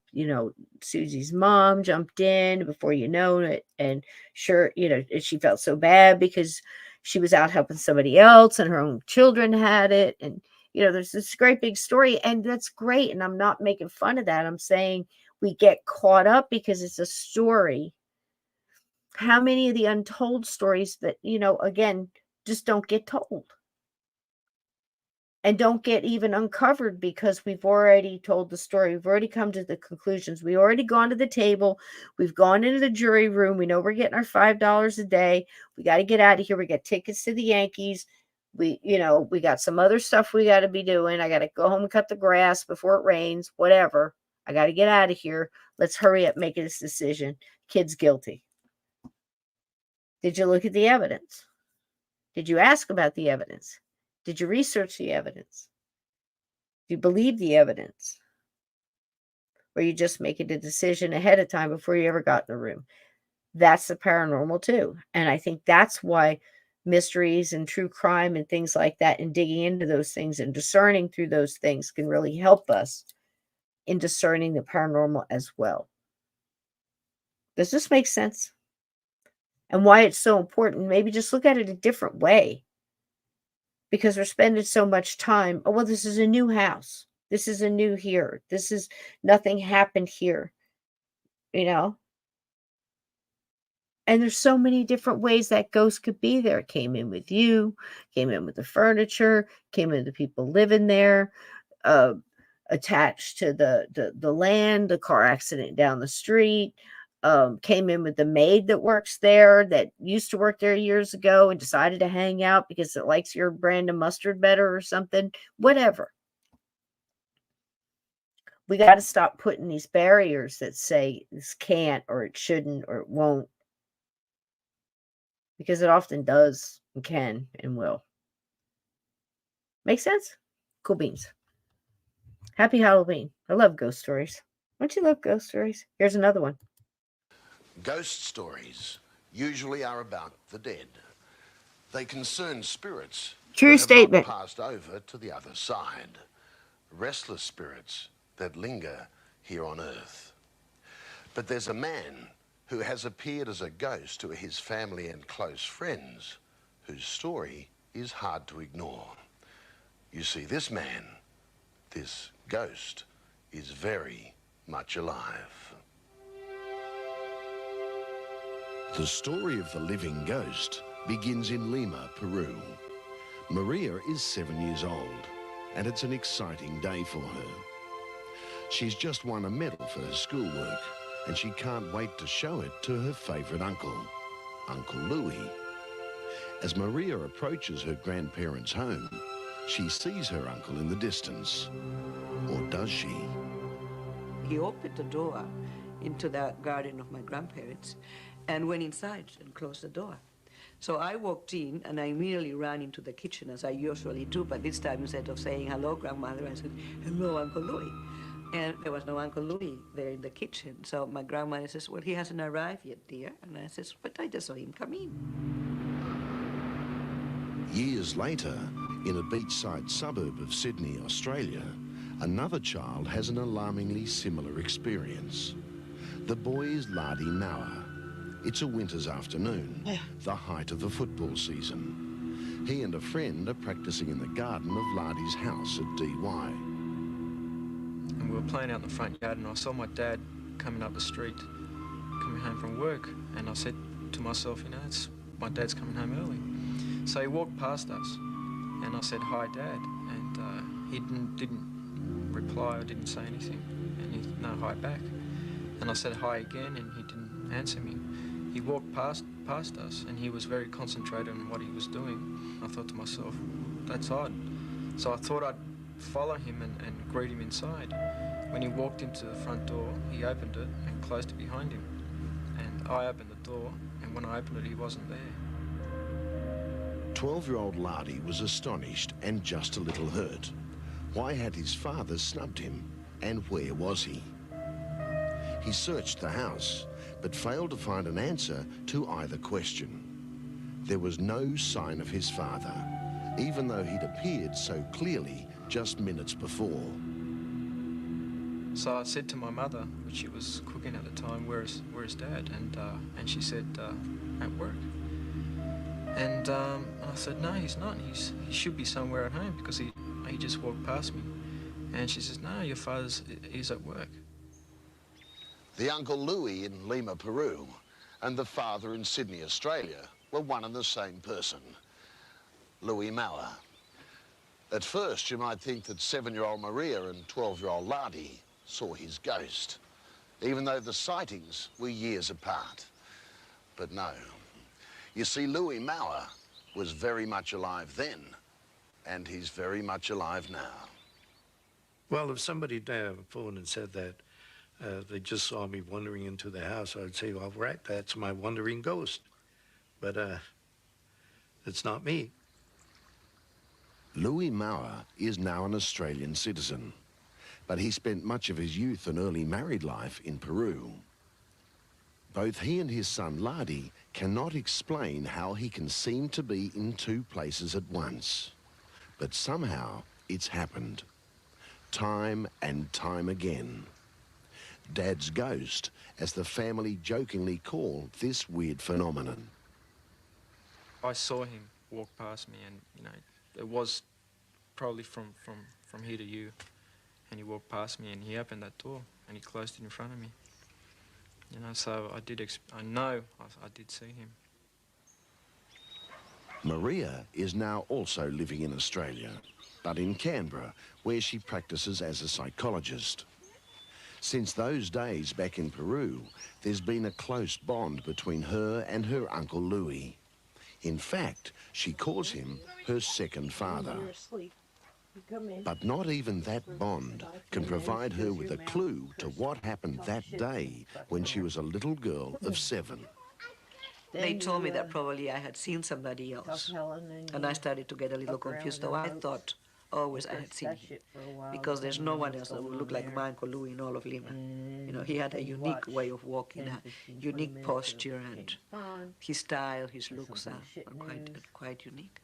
Susie's mom jumped in before you know it. And sure, she felt so bad because she was out helping somebody else and her own children had it. And, there's this great big story, and that's great. And I'm not making fun of that. I'm saying we get caught up because it's a story. How many of the untold stories that, again, just don't get told? And don't get even uncovered, because we've already told the story. We've already come to the conclusions. We've already gone to the table. We've gone into the jury room. We know we're getting our $5 a day. We got to get out of here. We got tickets to the Yankees. We got some other stuff we got to be doing. I got to go home and cut the grass before it rains, whatever. I got to get out of here. Let's hurry up, make this decision. Kid's guilty. Did you look at the evidence? Did you ask about the evidence? Did you research the evidence? Do you believe the evidence? Or you just making a decision ahead of time before you ever got in the room? That's the paranormal too. And I think that's why mysteries and true crime and things like that, and digging into those things and discerning through those things, can really help us in discerning the paranormal as well. Does this make sense? And why it's so important? Maybe just look at it a different way, because we're spending so much time. Oh, well, this is a new house. This is a new here. This is nothing happened here, you know? And there's so many different ways that ghost could be there. It came in with you, came in with the furniture, came in with the people living there, uh, attached to the land, the car accident down the street, came in with the maid that works there, that used to work there years ago and decided to hang out because it likes your brand of mustard better or something, whatever. We got to stop putting these barriers that say this can't or it shouldn't or it won't, because it often does and can and will. Make sense? Cool beans. Happy Halloween. I love ghost stories. Don't you love ghost stories? Here's another one. Ghost stories usually are about the dead. They concern spirits True that statement. have not passed over to the other side. Restless spirits that linger here on earth. But there's a man who has appeared as a ghost to his family and close friends, whose story is hard to ignore. You see, this man, this ghost, is very much alive. The story of the living ghost begins in Lima, Peru. Maria is 7 years old, and it's an exciting day for her. She's just won a medal for her schoolwork, and she can't wait to show it to her favourite uncle, Uncle Louis. As Maria approaches her grandparents' home, she sees her uncle in the distance. Or does she? He opened the door into the garden of my grandparents and went inside and closed the door. So I walked in and I immediately ran into the kitchen, as I usually do, but this time instead of saying hello, grandmother, I said, hello, Uncle Louis. And there was no Uncle Louis there in the kitchen. So my grandmother says, well, he hasn't arrived yet, dear. And I says, but I just saw him come in. Years later, in a beachside suburb of Sydney, Australia, another child has an alarmingly similar experience. The boy is Ladi Mauer. It's a winter's afternoon, the height of the football season. He and a friend are practicing in the garden of Ladi's house at DY. And we were playing out in the front yard, and I saw my dad coming up the street, coming home from work, and I said to myself, you know, my dad's coming home early. So he walked past us, and I said, hi, Dad, and he didn't reply or didn't say anything, and he said, no, hi back. And I said hi again, and he didn't answer me. He walked past us, and he was very concentrated on what he was doing. I thought to myself, that's odd. So I thought I'd follow him and greet him inside. When he walked into the front door, he opened it and closed it behind him. And I opened the door, and when I opened it, he wasn't there. 12-year-old Ladi was astonished and just a little hurt. Why had his father snubbed him, and where was he? He searched the house, but failed to find an answer to either question. There was no sign of his father, even though he'd appeared so clearly just minutes before. So I said to my mother, which she was cooking at the time, where's Dad? And she said, at work. And I said, no, he's not. He should be somewhere at home, because he just walked past me. And she says, no, your father's is at work. The Uncle Louis in Lima, Peru, and the father in Sydney, Australia, were one and the same person, Louis Mauer. At first, you might think that 7-year-old Maria and 12-year-old Ladi saw his ghost, even though the sightings were years apart. But no. You see, Louis Mauer was very much alive then, and he's very much alive now. Well, if somebody phoned and said that they just saw me wandering into the house, I'd say, all right, that's my wandering ghost. but it's not me. Louis Mauer is now an Australian citizen, but he spent much of his youth and early married life in Peru. Both he and his son Ladi cannot explain how he can seem to be in two places at once. But somehow it's happened. Time and time again. Dad's ghost, as the family jokingly call this weird phenomenon. I saw him walk past me, and it was probably from here to you, and he walked past me and he opened that door and he closed it in front of me. So I did I did see him. Maria is now also living in Australia, but in Canberra, where she practices as a psychologist. Since those days back in Peru, there's been a close bond between her and her Uncle Louis. In fact, she calls him her second father. But not even that bond can provide her with a clue to what happened that day when she was a little girl of 7. They told me that probably I had seen somebody else, and I started to get a little confused, though I thought always I had seen him, because there's no one else that would look like my Uncle Louis in all of Lima. He had a unique way of walking, a unique posture, and his style, his looks are quite unique.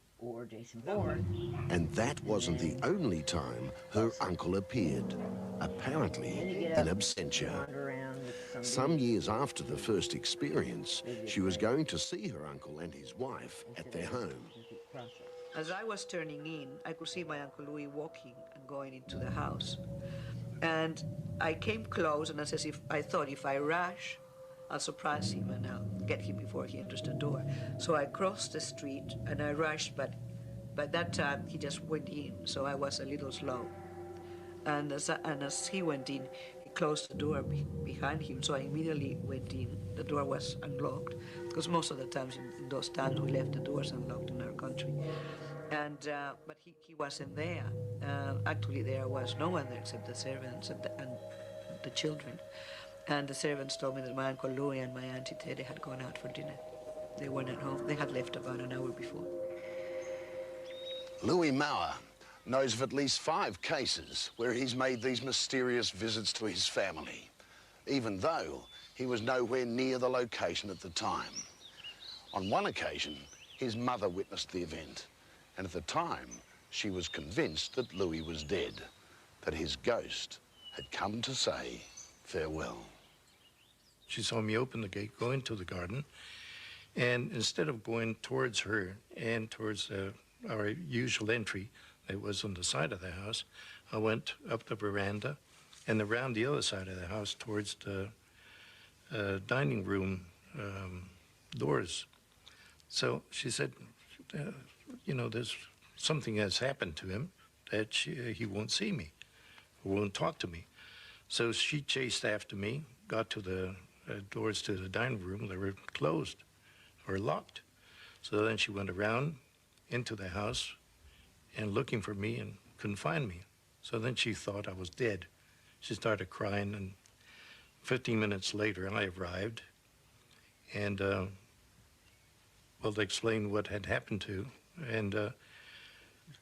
And that wasn't the only time her uncle appeared, apparently in absentia. Some years after the first experience, she was going to see her uncle and his wife at their home. As I was turning in, I could see my Uncle Louis walking and going into the house. And I came close, and I thought if I rush, I'll surprise him and I'll get him before he enters the door. So I crossed the street and I rushed, but by that time he just went in, so I was a little slow. And as he went in, he closed the door behind him, so I immediately went in. The door was unlocked, because most of the times in those times we left the doors unlocked in our country. And but he wasn't there. Actually, there was no one there except the servants and the children. And the servants told me that my Uncle Louis and my Auntie Teddy had gone out for dinner. They weren't at home. They had left about an hour before. Louis Mauer knows of at least 5 cases where he's made these mysterious visits to his family, even though he was nowhere near the location at the time. On one occasion, his mother witnessed the event, and at the time, she was convinced that Louis was dead, that his ghost had come to say farewell. She saw me open the gate, go into the garden, and instead of going towards her and towards our usual entry that was on the side of the house, I went up the veranda and around the other side of the house towards the dining room doors. So she said, there's something has happened to him that he won't see me, or won't talk to me. So she chased after me, got to the doors to the dining room. They were closed or locked. So then she went around into the house and looking for me and couldn't find me. So then she thought I was dead. She started crying, and 15 minutes later I arrived, and they explained what had happened to. And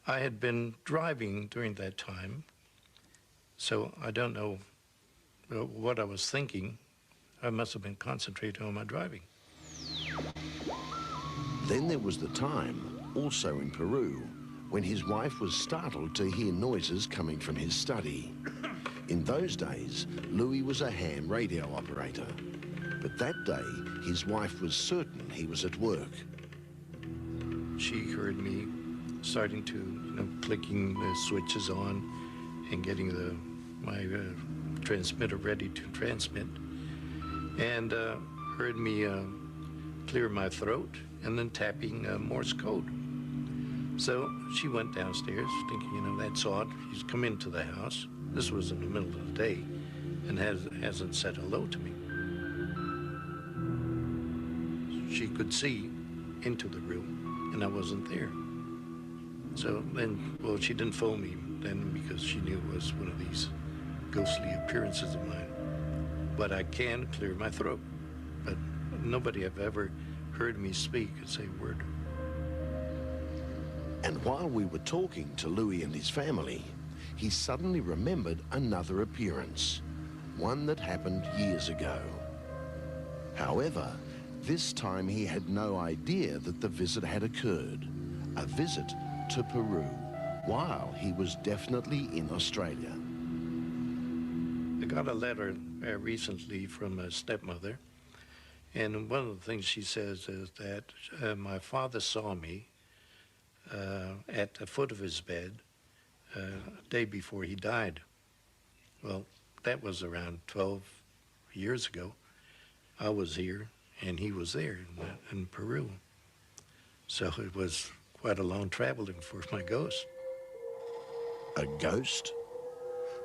I had been driving during that time, so I don't know what I was thinking. I must have been concentrating on my driving. Then there was the time, also in Peru, when his wife was startled to hear noises coming from his study. In those days, Louis was a ham radio operator, but that day, his wife was certain he was at work. She heard me starting to, clicking the switches on and getting my transmitter ready to transmit, and heard me clear my throat and then tapping Morse code. So she went downstairs thinking, that's odd. He's come into the house. This was in the middle of the day and hasn't said hello to me. She could see into the room and I wasn't there. So then, she didn't phone me then because she knew it was one of these ghostly appearances of mine. But I can clear my throat. But nobody have ever heard me speak and say a word. And while we were talking to Louis and his family, he suddenly remembered another appearance, one that happened years ago. However, this time he had no idea that the visit had occurred, a visit to Peru, while he was definitely in Australia. I got a letter recently from a stepmother, and one of the things she says is that my father saw me at the foot of his bed a day before he died. Well, that was around 12 years ago. I was here, and he was there in Peru. So it was quite a long traveling for my ghost. A ghost?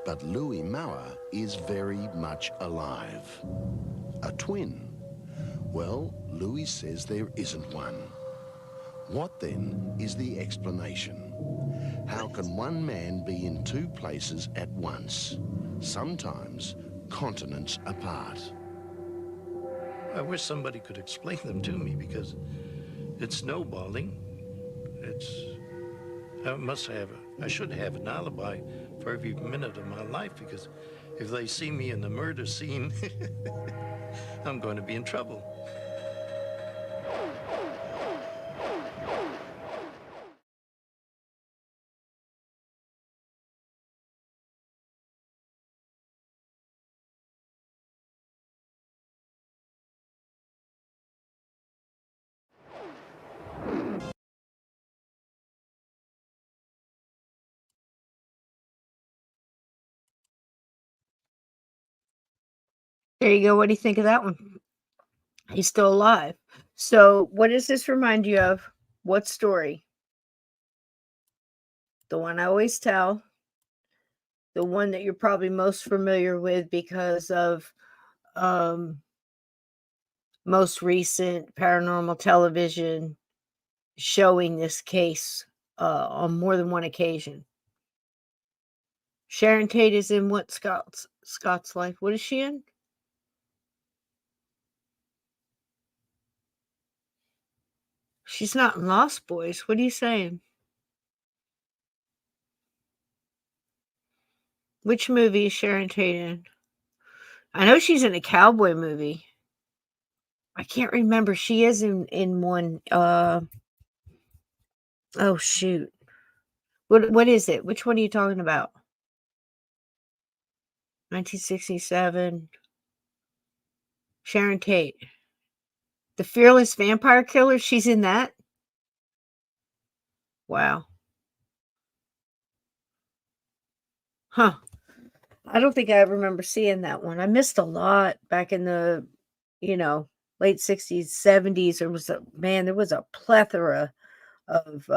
But Louis Mauer is very much alive. A twin? Well, Louis says there isn't one. What then is the explanation? How can one man be in two places at once, sometimes continents apart? I wish somebody could explain them to me, because it's snowballing. I should have an alibi for every minute of my life, because if they see me in the murder scene, I'm going to be in trouble. There you go. What do you think of that one? He's still alive. So, what does this remind you of? What story? The one I always tell, the one that you're probably most familiar with because of most recent paranormal television showing this case on more than one occasion. Sharon Tate is in what Scott's life? What is she in? She's not in Lost Boys. What are you saying? Which movie is Sharon Tate in? I know she's in a cowboy movie. I can't remember. She is in one. Oh shoot. What is it? Which one are you talking about? 1967. Sharon Tate. The Fearless Vampire Killer. She's in that. Wow. Huh. I don't think I ever remember seeing that one. I missed a lot back in the, late 60s, 70s. There was a plethora of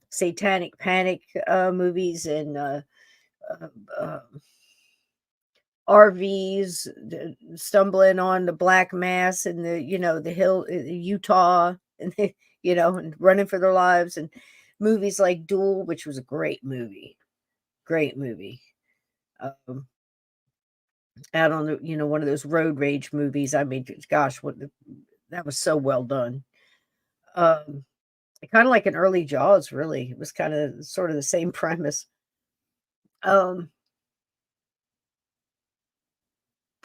satanic panic movies and RVs stumbling on the Black Mass and the hill, Utah, and and running for their lives, and movies like Duel, which was a great movie. Out on the one of those road rage movies. I mean, gosh, that was so well done. Kind of like an early Jaws, really. It was kind of sort of the same premise.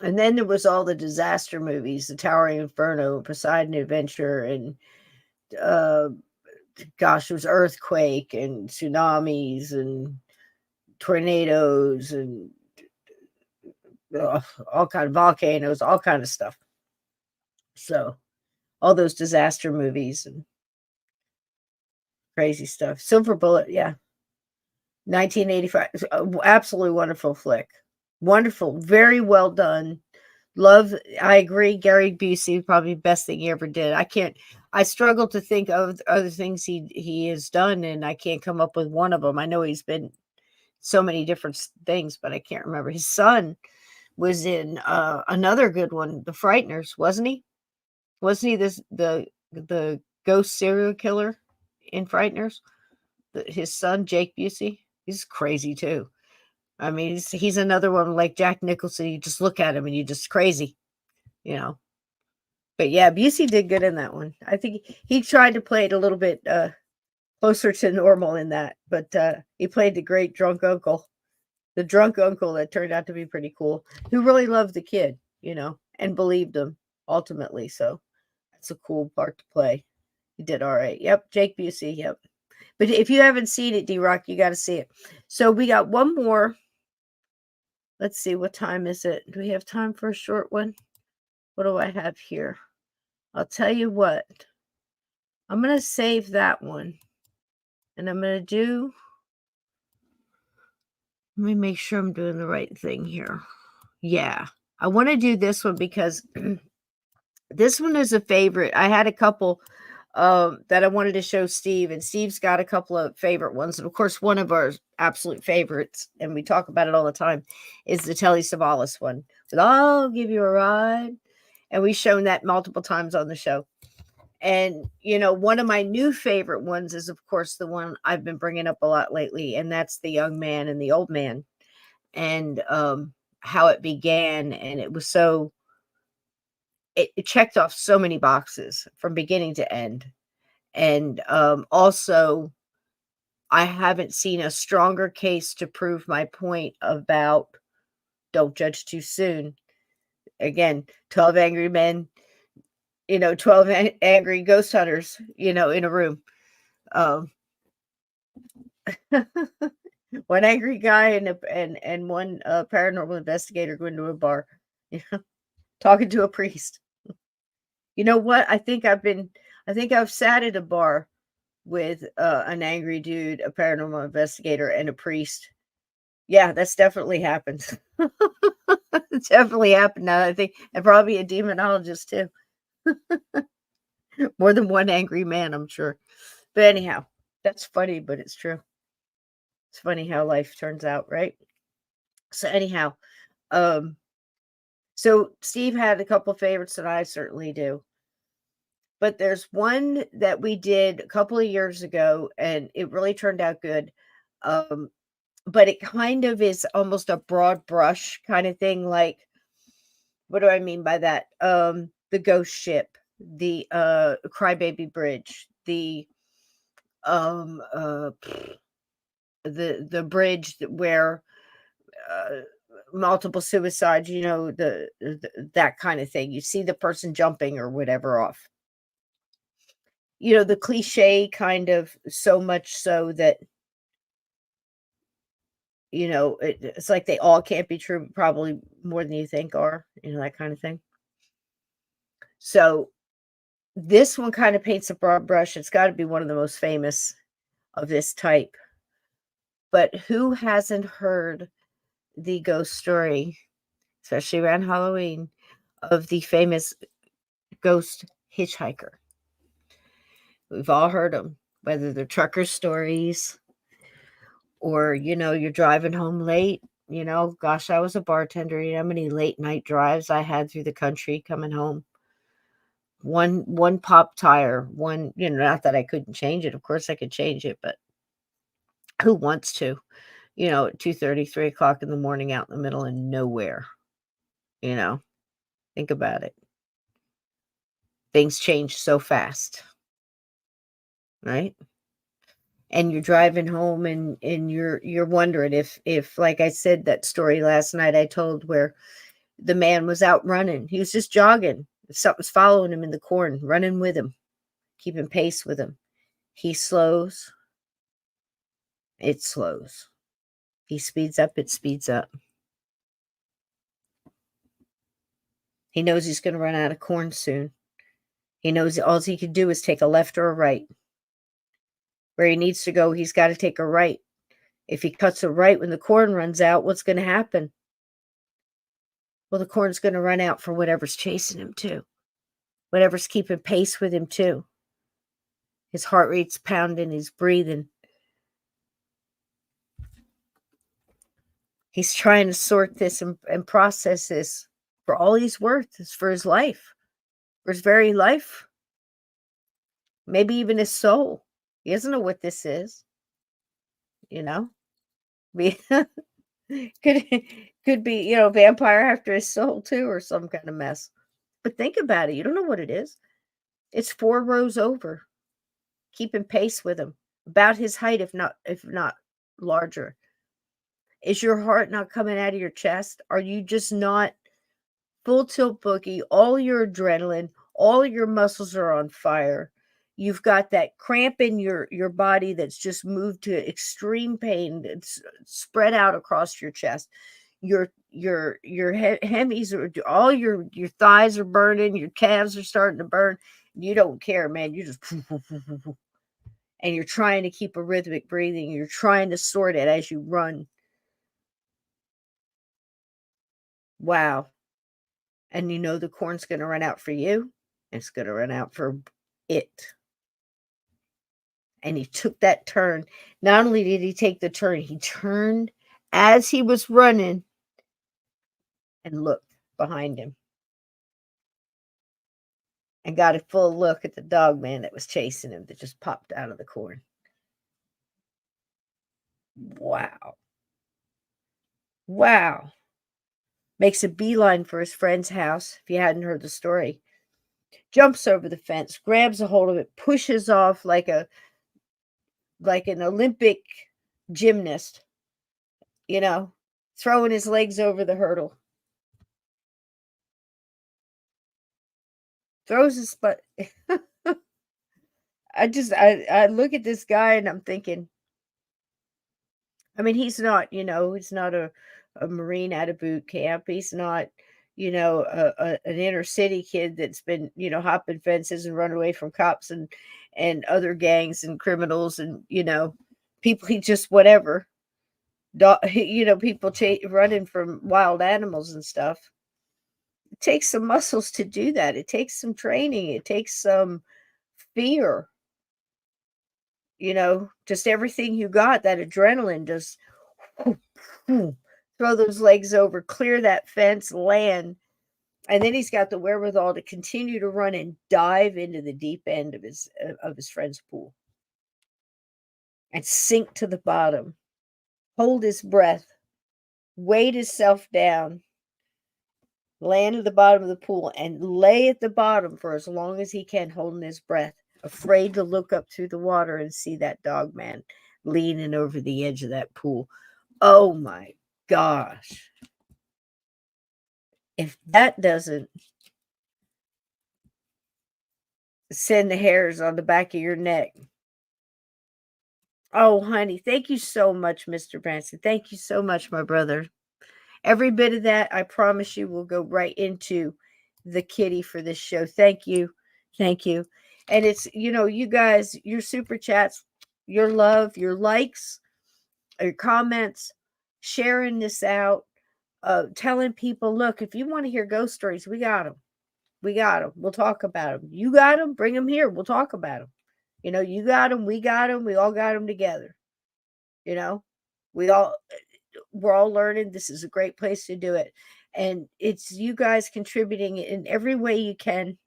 And then there was all the disaster movies, the Towering Inferno, Poseidon Adventure, and gosh, it was earthquake and tsunamis and tornadoes and all kind of volcanoes, all kind of stuff. So all those disaster movies and crazy stuff. Silver Bullet, yeah. 1985. Absolutely wonderful flick. Wonderful. Very well done. Love. I agree. Gary Busey, probably the best thing he ever did. I struggle to think of other things he has done, and I can't come up with one of them. I know he's been so many different things, but I can't remember. His son was in another good one, The Frighteners, wasn't he? Wasn't he the ghost serial killer in Frighteners? His son, Jake Busey, he's crazy too. I mean, he's another one like Jack Nicholson. You just look at him and you just crazy, But yeah, Busey did good in that one. I think he tried to play it a little bit closer to normal in that, but he played the great drunk uncle, the drunk uncle that turned out to be pretty cool, who really loved the kid, and believed him ultimately. So that's a cool part to play. He did all right. Yep, Jake Busey. Yep. But if you haven't seen it, D-Rock, you got to see it. So we got one more. Let's see, what time is it? Do we have time for a short one? What do I have here? I'll tell you what. I'm going to save that one. And I'm going to do... Let me make sure I'm doing the right thing here. Yeah. I want to do this one because this one is a favorite. I had a couple that I wanted to show Steve, and Steve's got a couple of favorite ones. And of course, one of our absolute favorites, and we talk about it all the time, is the Telly Savalas one. With I'll give you a ride. And we've shown that multiple times on the show. And, one of my new favorite ones is, of course, the one I've been bringing up a lot lately, and that's the young man and the old man, and how it began. And it was so, it checked off so many boxes from beginning to end. And also, I haven't seen a stronger case to prove my point about don't judge too soon. Again, 12 angry men, 12 angry ghost hunters, in a room. One angry guy and one paranormal investigator going to a bar, talking to a priest. You know what? I think I've sat at a bar with an angry dude, a paranormal investigator, and a priest. Yeah, that's definitely happened. It's definitely happened now. I think, and probably a demonologist too. More than one angry man, I'm sure. But anyhow, that's funny, but it's true. It's funny how life turns out, right? So anyhow, so Steve had a couple favorites that I certainly do. But there's one that we did a couple of years ago, and it really turned out good. But it kind of is almost a broad brush kind of thing. Like, what do I mean by that? The ghost ship, the Crybaby Bridge, the bridge where multiple suicides, the that kind of thing. You see the person jumping or whatever off. The cliche kind of, so much so that it's like they all can't be true, but probably more than you think are, that kind of thing. So this one kind of paints a broad brush. It's got to be one of the most famous of this type. But who hasn't heard the ghost story, especially around Halloween, of the famous ghost hitchhiker? We've all heard them, whether they're trucker stories or, you're driving home late. Gosh, I was a bartender. You know how many late night drives I had through the country coming home? One pop tire, one, not that I couldn't change it. Of course I could change it, but who wants to? At 2:30, 3 o'clock in the morning out in the middle of nowhere. Think about it. Things change so fast, right? And you're driving home and you're wondering if, like I said, that story last night I told where the man was out running. He was just jogging. Something's following him in the corn, running with him, keeping pace with him. He slows. It slows. He speeds up. It speeds up. He knows he's going to run out of corn soon. He knows all he can do is take a left or a right. Where he needs to go, he's got to take a right. If he cuts a right when the corn runs out, what's going to happen? Well, the corn's going to run out for whatever's chasing him too. Whatever's keeping pace with him too. His heart rate's pounding, he's breathing. He's trying to sort this and process this for all he's worth. It's for his life. For his very life. Maybe even his soul. He doesn't know what this is. Could be, vampire after his soul too, or some kind of mess. but think about it. You don't know what it is. It's 4 rows over, keeping pace with him, about his height, if not larger. Is your heart not coming out of your chest? Are you just not full tilt boogie? All your adrenaline, all your muscles are on fire. You've got that cramp in your body that's just moved to extreme pain. It's spread out across your chest. Your hemis are all your thighs are burning. Your calves are starting to burn. You don't care, man. You just and you're trying to keep a rhythmic breathing. You're trying to sort it as you run. Wow. And you know the corn's going to run out for you. It's going to run out for it. And he took that turn. Not only did he take the turn, he turned as he was running and looked behind him. And got a full look at the dog man that was chasing him that just popped out of the corn. Wow. Wow. Makes a beeline for his friend's house, if you hadn't heard the story. Jumps over the fence, grabs a hold of it, pushes off like an Olympic gymnast, throwing his legs over the hurdle. Throws his butt. I look at this guy and I'm thinking, I mean, he's not a Marine out of boot camp. He's not, an inner city kid that's been, hopping fences and run away from cops and other gangs and criminals and, people, he just whatever. People running from wild animals and stuff. It takes some muscles to do that. It takes some training. It takes some fear. Just everything you got, that adrenaline, just throw those legs over, clear that fence, land. And then he's got the wherewithal to continue to run and dive into the deep end of his friend's pool and sink to the bottom, hold his breath, weight himself down, land at the bottom of the pool, and lay at the bottom for as long as he can, holding his breath, afraid to look up through the water and see that dog man leaning over the edge of that pool. Oh my gosh. If that doesn't send the hairs on the back of your neck. Oh, honey, thank you so much, Mr. Branson. Thank you so much, my brother. Every bit of that, I promise you, will go right into the kitty for this show. Thank you. Thank you. And it's, you guys, your super chats, your love, your likes, your comments, sharing this out, telling people, look, if you want to hear ghost stories, we got them. We got them. We'll talk about them. You got them. Bring them here. We'll talk about them. You got them. We got them. We all got them together. We're all learning. This is a great place to do it. And it's you guys contributing in every way you can.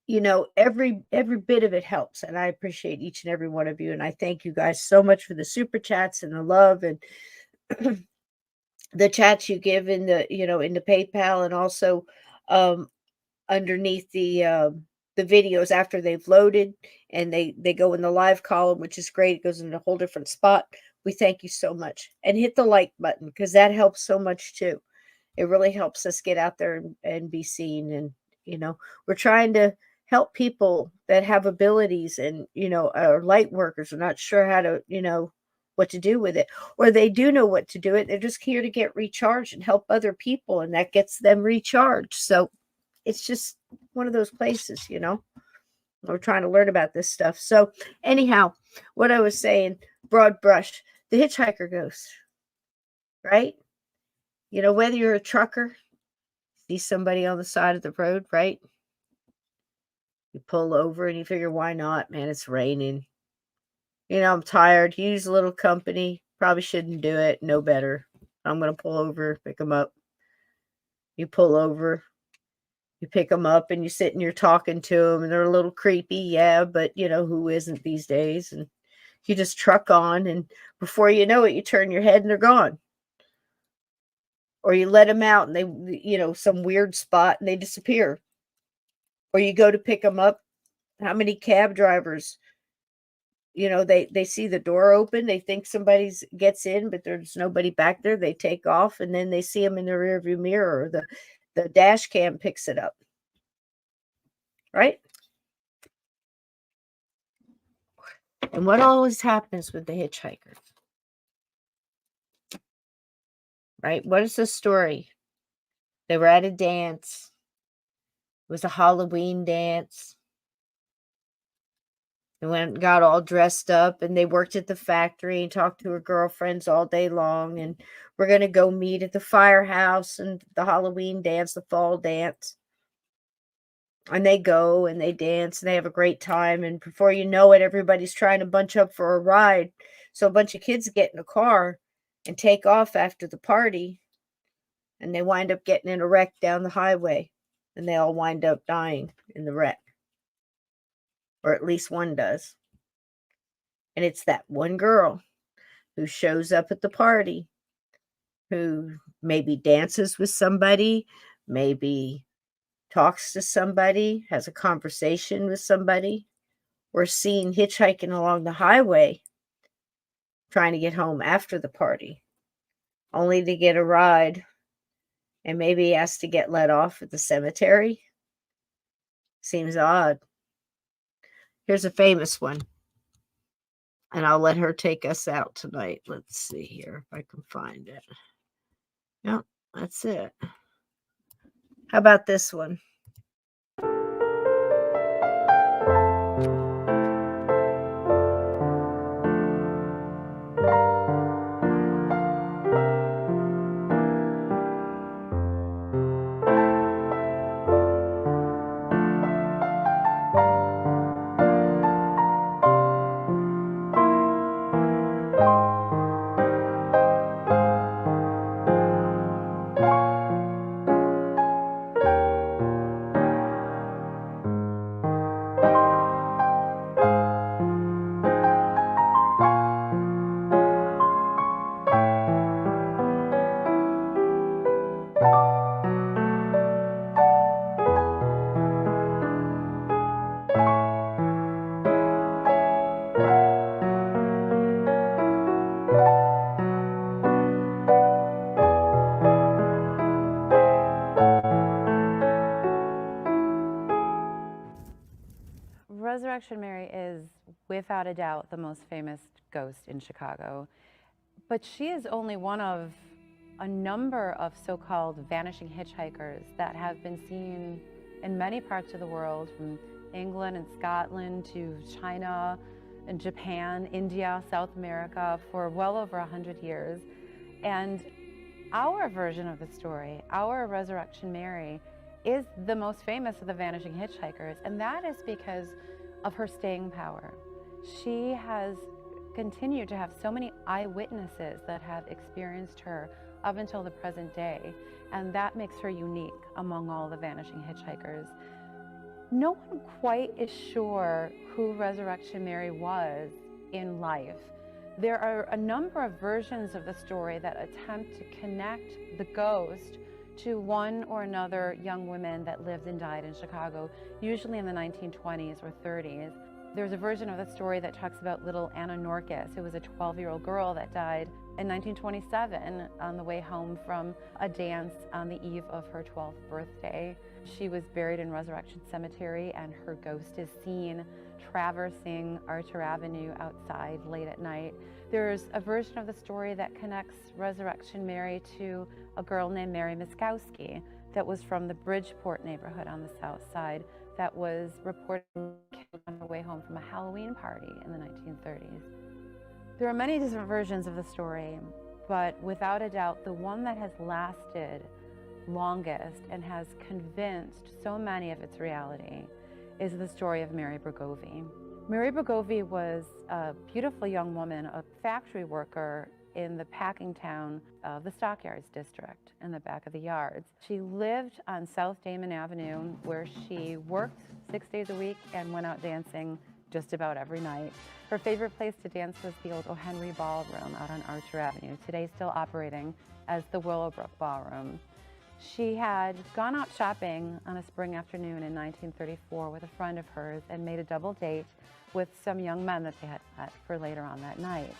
Every bit of it helps. And I appreciate each and every one of you. And I thank you guys so much for the super chats and the love and the chats you give in the, in the PayPal, and also underneath the videos after they've loaded, and they go in the live column, which is great. It goes in a whole different spot. We thank you so much. And hit the like button, because that helps so much too. It really helps us get out there and be seen. And, we're trying to help people that have abilities and, are light workers are not sure how to, what to do with it, or they do know what to do it. They're just here to get recharged and help other people, and that gets them recharged. So it's just one of those places, we're trying to learn about this stuff. So anyhow, what I was saying, broad brush, the hitchhiker ghost, right? Whether you're a trucker, see somebody on the side of the road, right? You pull over and you figure, why not? Man, it's raining. I'm tired. Use a little company. Probably shouldn't do it. Know better. I'm going to pull over, pick them up. You pull over. You pick them up and you sit and you're talking to them, and they're a little creepy. Yeah, but who isn't these days? And you just truck on, and before you know it, you turn your head and they're gone. Or you let them out and they, some weird spot and they disappear. Or you go to pick them up. How many cab drivers, they see the door open, they think somebody gets in, but there's nobody back there. They take off and then they see them in the rearview mirror, or the dash cam picks it up. Right? And what always happens with the hitchhikers? Right? What is the story? They were at a dance. It was a Halloween dance. They went and got all dressed up, and they worked at the factory and talked to her girlfriends all day long. And we're going to go meet at the firehouse and the Halloween dance, the fall dance. And they go and they dance and they have a great time. And before you know it, everybody's trying to bunch up for a ride. So a bunch of kids get in a car and take off after the party. And they wind up getting in a wreck down the highway. And they all wind up dying in the wreck. Or at least one does. And it's that one girl who shows up at the party, who maybe dances with somebody, maybe talks to somebody, has a conversation with somebody, or seen hitchhiking along the highway, trying to get home after the party, only to get a ride and maybe has to get let off at the cemetery. Seems odd. Here's a famous one. And I'll let her take us out tonight. Let's see here if I can find it. Yep, that's it. How about this one? Resurrection Mary is, without a doubt, the most famous ghost in Chicago. But she is only one of a number of so-called vanishing hitchhikers that have been seen in many parts of the world, from England and Scotland to China and Japan, India, South America, for well over 100 years. And our version of the story, our Resurrection Mary, is the most famous of the vanishing hitchhikers, and that is because of her staying power. She has continued to have so many eyewitnesses that have experienced her up until the present day, and that makes her unique among all the vanishing hitchhikers. No one quite is sure who Resurrection Mary was in life. There are a number of versions of the story that attempt to connect the ghost to one or another young women that lived and died in Chicago, usually in the 1920s or 30s. There's a version of the story that talks about little Anna Norkus, who was a 12-year-old girl that died in 1927 on the way home from a dance on the eve of her 12th birthday. She was buried in Resurrection Cemetery, and her ghost is seen traversing Archer Avenue outside late at night. There's a version of the story that connects Resurrection Mary to a girl named Mary Miskowski that was from the Bridgeport neighborhood on the south side that was reported on her way home from a Halloween party in the 1930s. There are many different versions of the story, but without a doubt, the one that has lasted longest and has convinced so many of its reality is the story of Mary Bergovie. Mary Bergovie was a beautiful young woman, a factory worker in the packing town of the Stockyards district in the back of the yards. She lived on South Damon Avenue, where she worked 6 days a week and went out dancing just about every night. Her favorite place to dance was the old O. Henry Ballroom out on Archer Avenue, today still operating as the Willowbrook Ballroom. She had gone out shopping on a spring afternoon in 1934 with a friend of hers and made a double date with some young men that they had met for later on that night.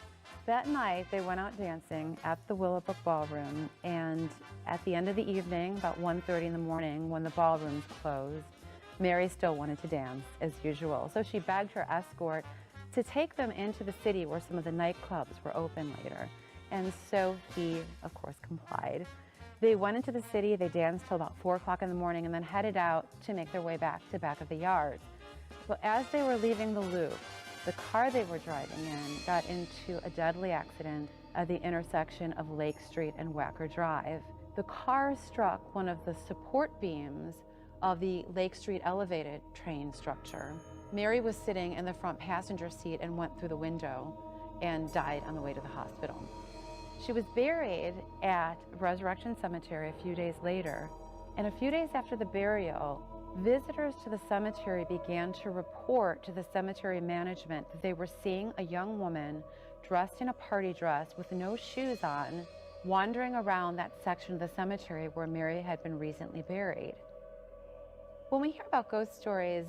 That night, they went out dancing at the Willowbrook Ballroom, and at the end of the evening, about 1:30 in the morning, when the ballrooms closed, Mary still wanted to dance as usual. So she begged her escort to take them into the city where some of the nightclubs were open later. And so he, of course, complied. They went into the city, they danced till about 4 o'clock in the morning, and then headed out to make their way back to the back of the yard. Well, as they were leaving the Loop, the car they were driving in got into a deadly accident at the intersection of Lake Street and Wacker Drive. The car struck one of the support beams of the Lake Street elevated train structure. Mary was sitting in the front passenger seat and went through the window and died on the way to the hospital. She was buried at Resurrection Cemetery a few days later, and a few days after the burial, visitors to the cemetery began to report to the cemetery management that they were seeing a young woman dressed in a party dress with no shoes on, wandering around that section of the cemetery where Mary had been recently buried. When we hear about ghost stories,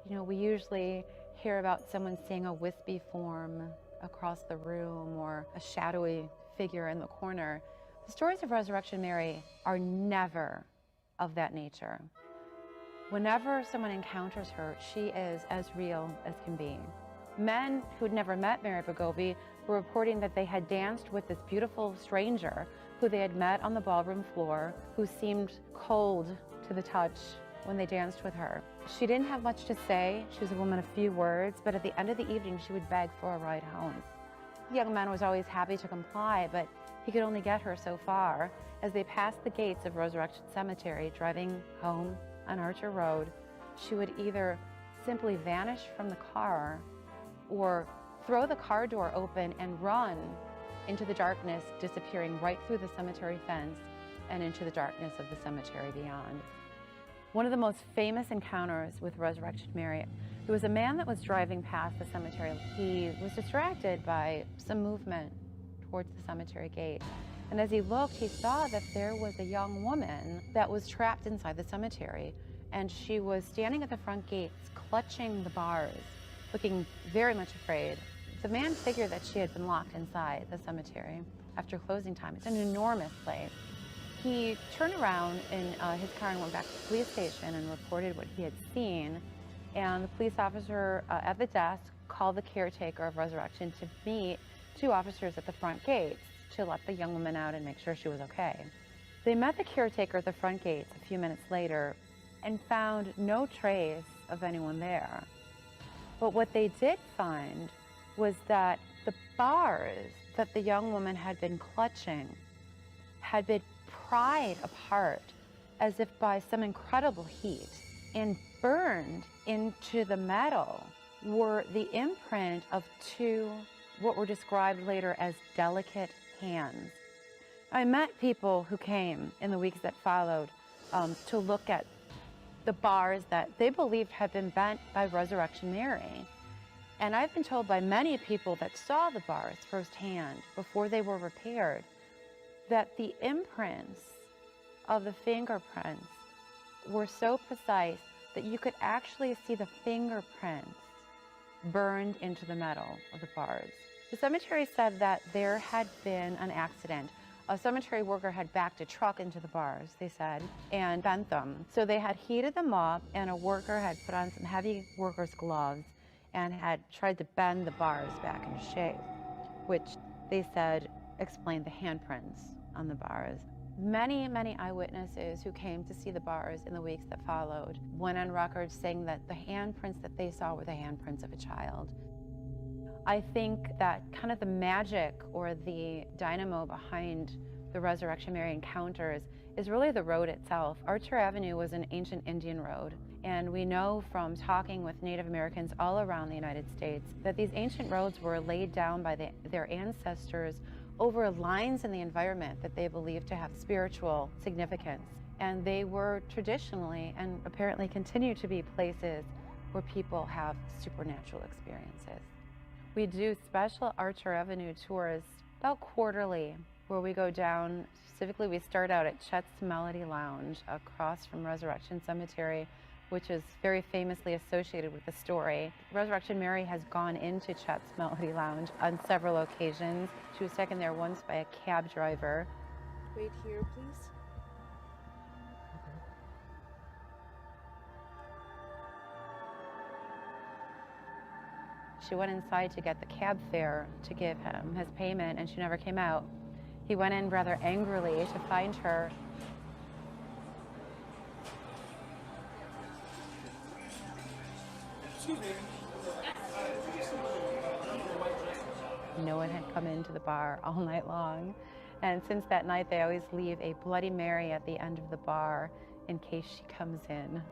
we usually hear about someone seeing a wispy form across the room or a shadowy figure in the corner. The stories of Resurrection Mary are never of that nature. Whenever someone encounters her, she is as real as can be. Men who'd never met Mary Boghobi were reporting that they had danced with this beautiful stranger who they had met on the ballroom floor, who seemed cold to the touch when they danced with her. She didn't have much to say. She was a woman of few words, but at the end of the evening, she would beg for a ride home. The young man was always happy to comply, but he could only get her so far. As they passed the gates of Resurrection Cemetery, driving home on Archer Road, she would either simply vanish from the car or throw the car door open and run into the darkness, disappearing right through the cemetery fence and into the darkness of the cemetery beyond. One of the most famous encounters with Resurrection Mary, there was a man that was driving past the cemetery. He was distracted by some movement towards the cemetery gate. And as he looked, he saw that there was a young woman that was trapped inside the cemetery. And she was standing at the front gates, clutching the bars, looking very much afraid. The man figured that she had been locked inside the cemetery after closing time. It's an enormous place. He turned around in his car and went back to the police station and reported what he had seen. And the police officer at the desk called the caretaker of Resurrection to meet 2 officers at the front gates to let the young woman out and make sure she was okay. They met the caretaker at the front gates a few minutes later and found no trace of anyone there. But what they did find was that the bars that the young woman had been clutching had been pried apart as if by some incredible heat, and burned into the metal were the imprint of 2 what were described later as delicate hands. I met people who came in the weeks that followed to look at the bars that they believed had been bent by Resurrection Mary. And I've been told by many people that saw the bars firsthand before they were repaired that the imprints of the fingerprints were so precise that you could actually see the fingerprints burned into the metal of the bars. The cemetery said that there had been an accident. A cemetery worker had backed a truck into the bars, they said, and bent them. So they had heated them up, and a worker had put on some heavy worker's gloves and had tried to bend the bars back into shape, which they said explained the handprints on the bars. Many, many eyewitnesses who came to see the bars in the weeks that followed went on record saying that the handprints that they saw were the handprints of a child. I think that kind of the magic or the dynamo behind the Resurrection Mary encounters is really the road itself. Archer Avenue was an ancient Indian road, and we know from talking with Native Americans all around the United States that these ancient roads were laid down by their ancestors over lines in the environment that they believed to have spiritual significance. And they were traditionally, and apparently continue to be, places where people have supernatural experiences. We do special Archer Avenue tours about quarterly, where we go down. Specifically, we start out at Chet's Melody Lounge across from Resurrection Cemetery, which is very famously associated with the story. Resurrection Mary has gone into Chet's Melody Lounge on several occasions. She was taken there once by a cab driver. Wait here, please. She went inside to get the cab fare to give him his payment, and she never came out. He went in rather angrily to find her. Excuse me. No one had come into the bar all night long. And since that night, they always leave a Bloody Mary at the end of the bar in case she comes in.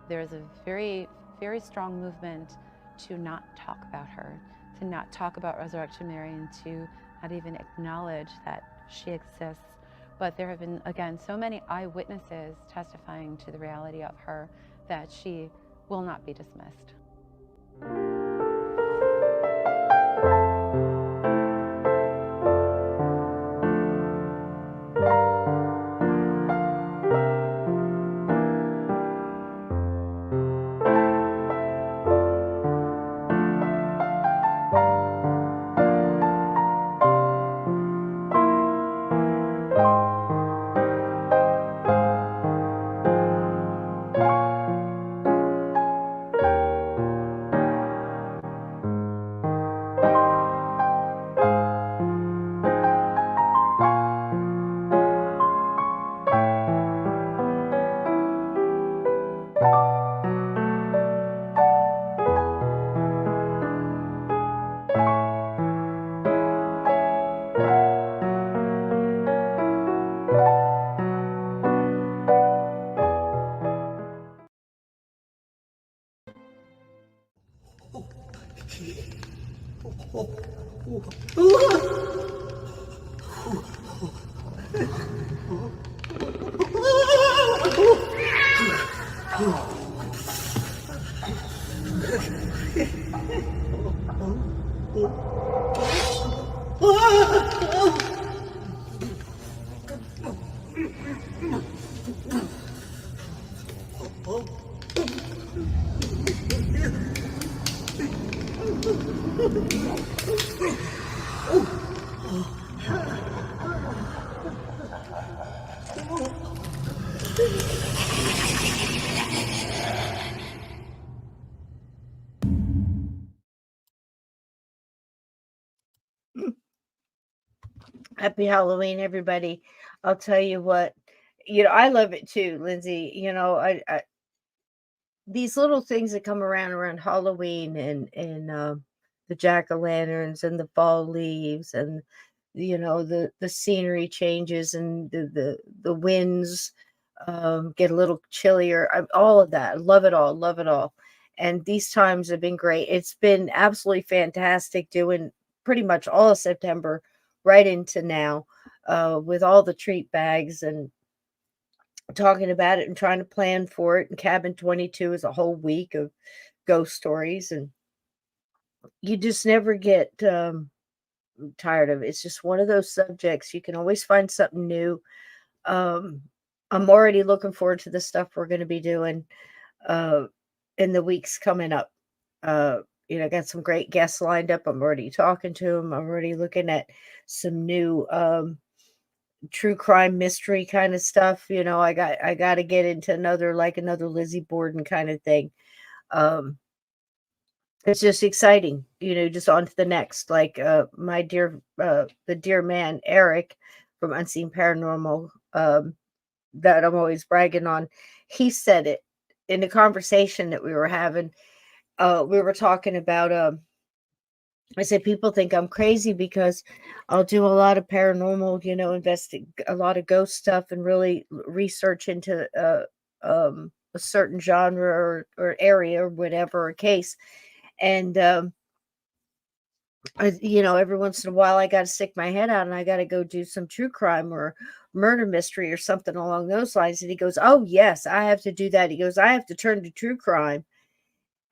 There's a very, very strong movement to not talk about her, to not talk about Resurrection Mary, and to not even acknowledge that she exists. But there have been, again, so many eyewitnesses testifying to the reality of her that she will not be dismissed. Happy Halloween, everybody. I'll tell you what, I love it too, Lindsay. I these little things that come around Halloween and the jack-o'-lanterns and the fall leaves and the scenery changes and the winds get a little chillier. All of that. Love it all. Love it all. And these times have been great. It's been absolutely fantastic doing pretty much all of September right into now with all the treat bags and talking about it and trying to plan for it. And Cabin 22 is a whole week of ghost stories, and you just never get tired of it. It's just one of those subjects. You can always find something new. I'm already looking forward to the stuff we're going to be doing in the weeks coming up. I got some great guests lined up. I'm already talking to them. I'm already looking at some new true crime mystery kind of stuff. I got to get into another Lizzie Borden kind of thing. It's just exciting, just on to the next. Like my dear, the dear man Eric from Unseen Paranormal, that I'm always bragging on. He said it in the conversation that we were having. We were talking about. I said people think I'm crazy because I'll do a lot of paranormal, a lot of ghost stuff and really research into a certain genre or area or whatever or case. And every once in a while I got to stick my head out and I got to go do some true crime or murder mystery or something along those lines. And he goes, "Oh yes, I have to do that." He goes, "I have to turn to true crime."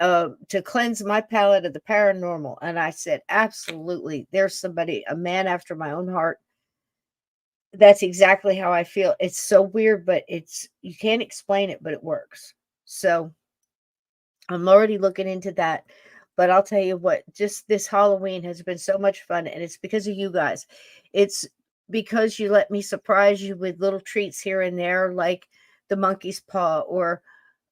to cleanse my palate of the paranormal. And I said, absolutely, there's somebody, a man after my own heart. That's exactly how I feel. It's so weird, but you can't explain it, but it works. So I'm already looking into that. But I'll tell you what, just this Halloween has been so much fun, and it's because of you guys. It's because you let me surprise you with little treats here and there, like the monkey's paw or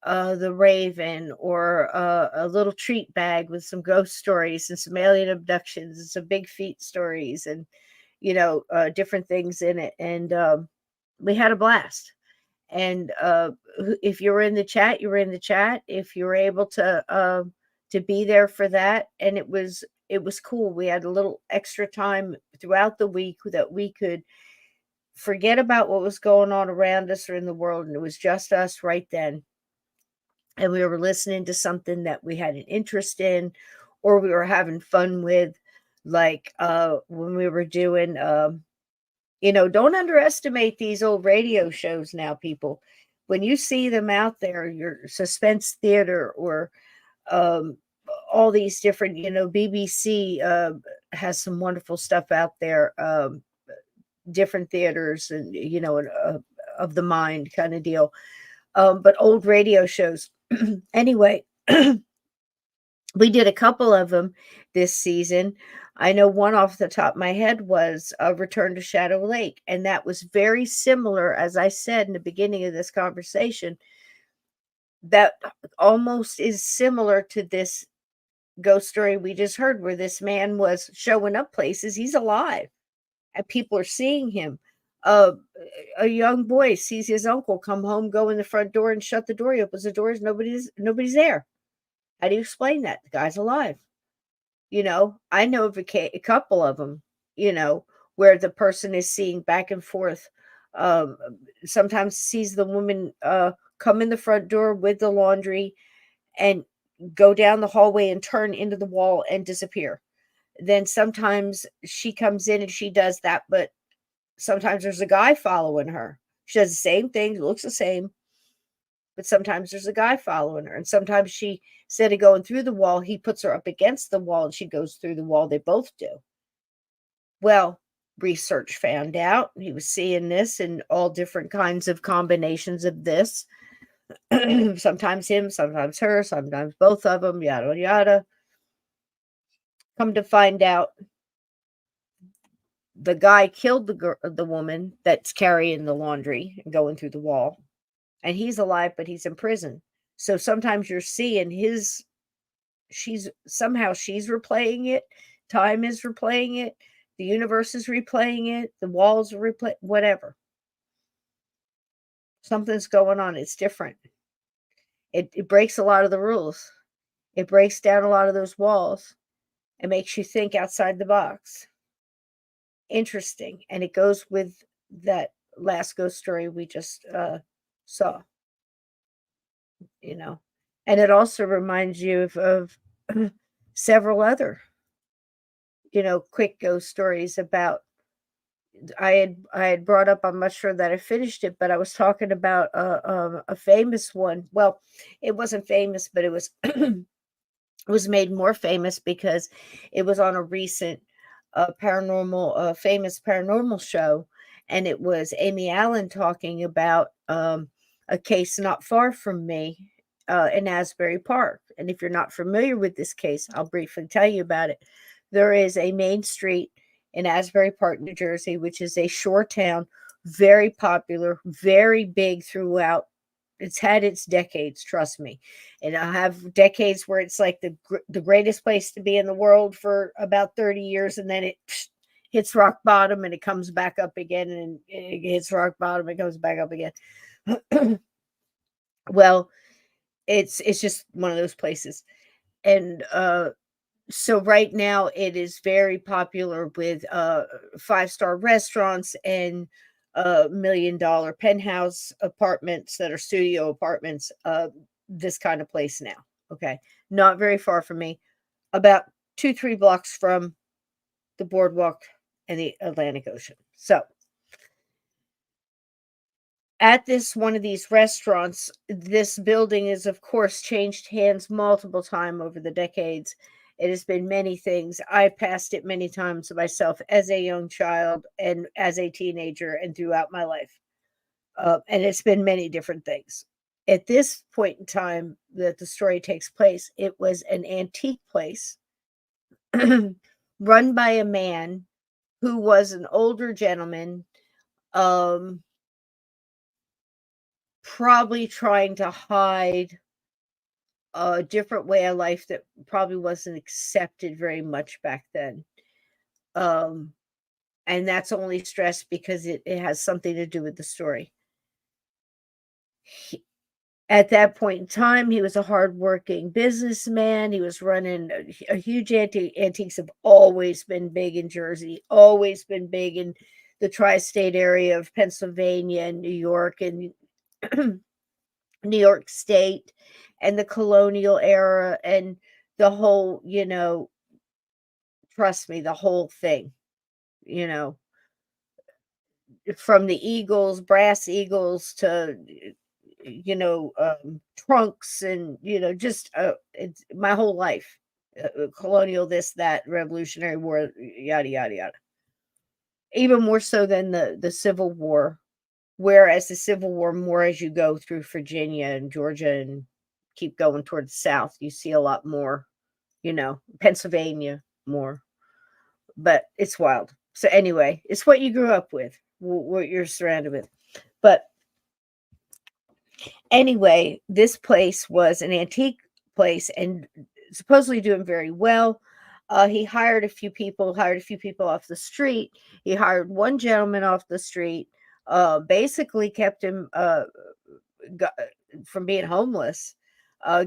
the raven, or a little treat bag with some ghost stories and some alien abductions and some big feet stories, and different things in it. And we had a blast. And if you were in the chat, you were in the chat. If you were able to be there for that, and it was cool. We had a little extra time throughout the week that we could forget about what was going on around us or in the world, and it was just us right then. And we were listening to something that we had an interest in, or we were having fun with, like when we were doing don't underestimate these old radio shows now, people. When you see them out there, your suspense theater, or um, all these different, BBC has some wonderful stuff out there, different theaters, and, of the mind kind of deal. But old radio shows. Anyway, we did a couple of them this season. I know one off the top of my head was Return to Shadow Lake. And that was very similar, as I said in the beginning of this conversation, that almost is similar to this ghost story we just heard, where this man was showing up places. He's alive and people are seeing him. Uh, a young boy sees his uncle come home, go in the front door and shut the door. He opens the doors. Nobody's there. How do you explain that? The guy's alive. I know of a couple of them, where the person is seeing back and forth. Um, Sometimes sees the woman come in the front door with the laundry and go down the hallway and turn into the wall and disappear. Then sometimes she comes in and she does that, but sometimes there's a guy following her. She does the same thing, looks the same, but sometimes there's a guy following her. And sometimes she, instead of going through the wall, he puts her up against the wall and she goes through the wall. They both do. Well, research found out he was seeing this in all different kinds of combinations of this. Sometimes him, sometimes her, sometimes both of them, yada, yada. Come to find out, the guy killed the woman that's carrying the laundry and going through the wall. And he's alive, but he's in prison. So sometimes you're seeing she's replaying it. Time is replaying it. The universe is replaying it. The walls are whatever. Something's going on. It's different. It breaks a lot of the rules. It breaks down a lot of those walls. It makes you think outside the box. Interesting. And it goes with that last ghost story we just saw. And it also reminds you of several other, quick ghost stories about. I had brought up, I'm not sure that I finished it, but I was talking about a famous one. Well, it wasn't famous, but it was was made more famous because it was on a recent famous paranormal show, and it was Amy Allen talking about a case not far from me in Asbury Park. And if you're not familiar with this case, I'll briefly tell you about it. There is a main street in Asbury Park, New Jersey, which is a shore town, very popular, very big throughout. It's had its decades, trust me. And I have decades where it's like the greatest place to be in the world for about 30 years, and then it hits rock bottom and it comes back up again, and it hits rock bottom and comes back up again. Well, it's just one of those places. And so right now it is very popular with 5-star restaurants and $1 million penthouse apartments that are studio apartments, this kind of place now. Okay. Not very far from me, about 2-3 blocks from the boardwalk and the Atlantic Ocean. So at this one of these restaurants, this building is, of course, changed hands multiple times over the decades. It has been many things. I passed it many times myself as a young child and as a teenager and throughout my life. And it's been many different things. At this point in time that the story takes place, it was an antique place run by a man who was an older gentleman, um, probably trying to hide a different way of life that probably wasn't accepted very much back then. Um, and that's only stressed because it has something to do with the story. He, at that point in time, he was a hardworking businessman. He was running a huge antiques have always been big in Jersey, always been big in the tri-state area of Pennsylvania and New York and New York State and the colonial era and the whole, trust me, the whole thing, you know, from the Eagles, brass Eagles to, trunks and, just it's my whole life. Colonial, this, that, Revolutionary War, yada, yada, yada. Even more so than the Civil War. Whereas the Civil War, more as you go through Virginia and Georgia and keep going towards the South, you see a lot more, Pennsylvania more. But it's wild. So anyway, it's what you grew up with, what you're surrounded with. But anyway, this place was an antique place and supposedly doing very well. He hired a few people off the street. He hired one gentleman off the street, basically kept him got, from being homeless,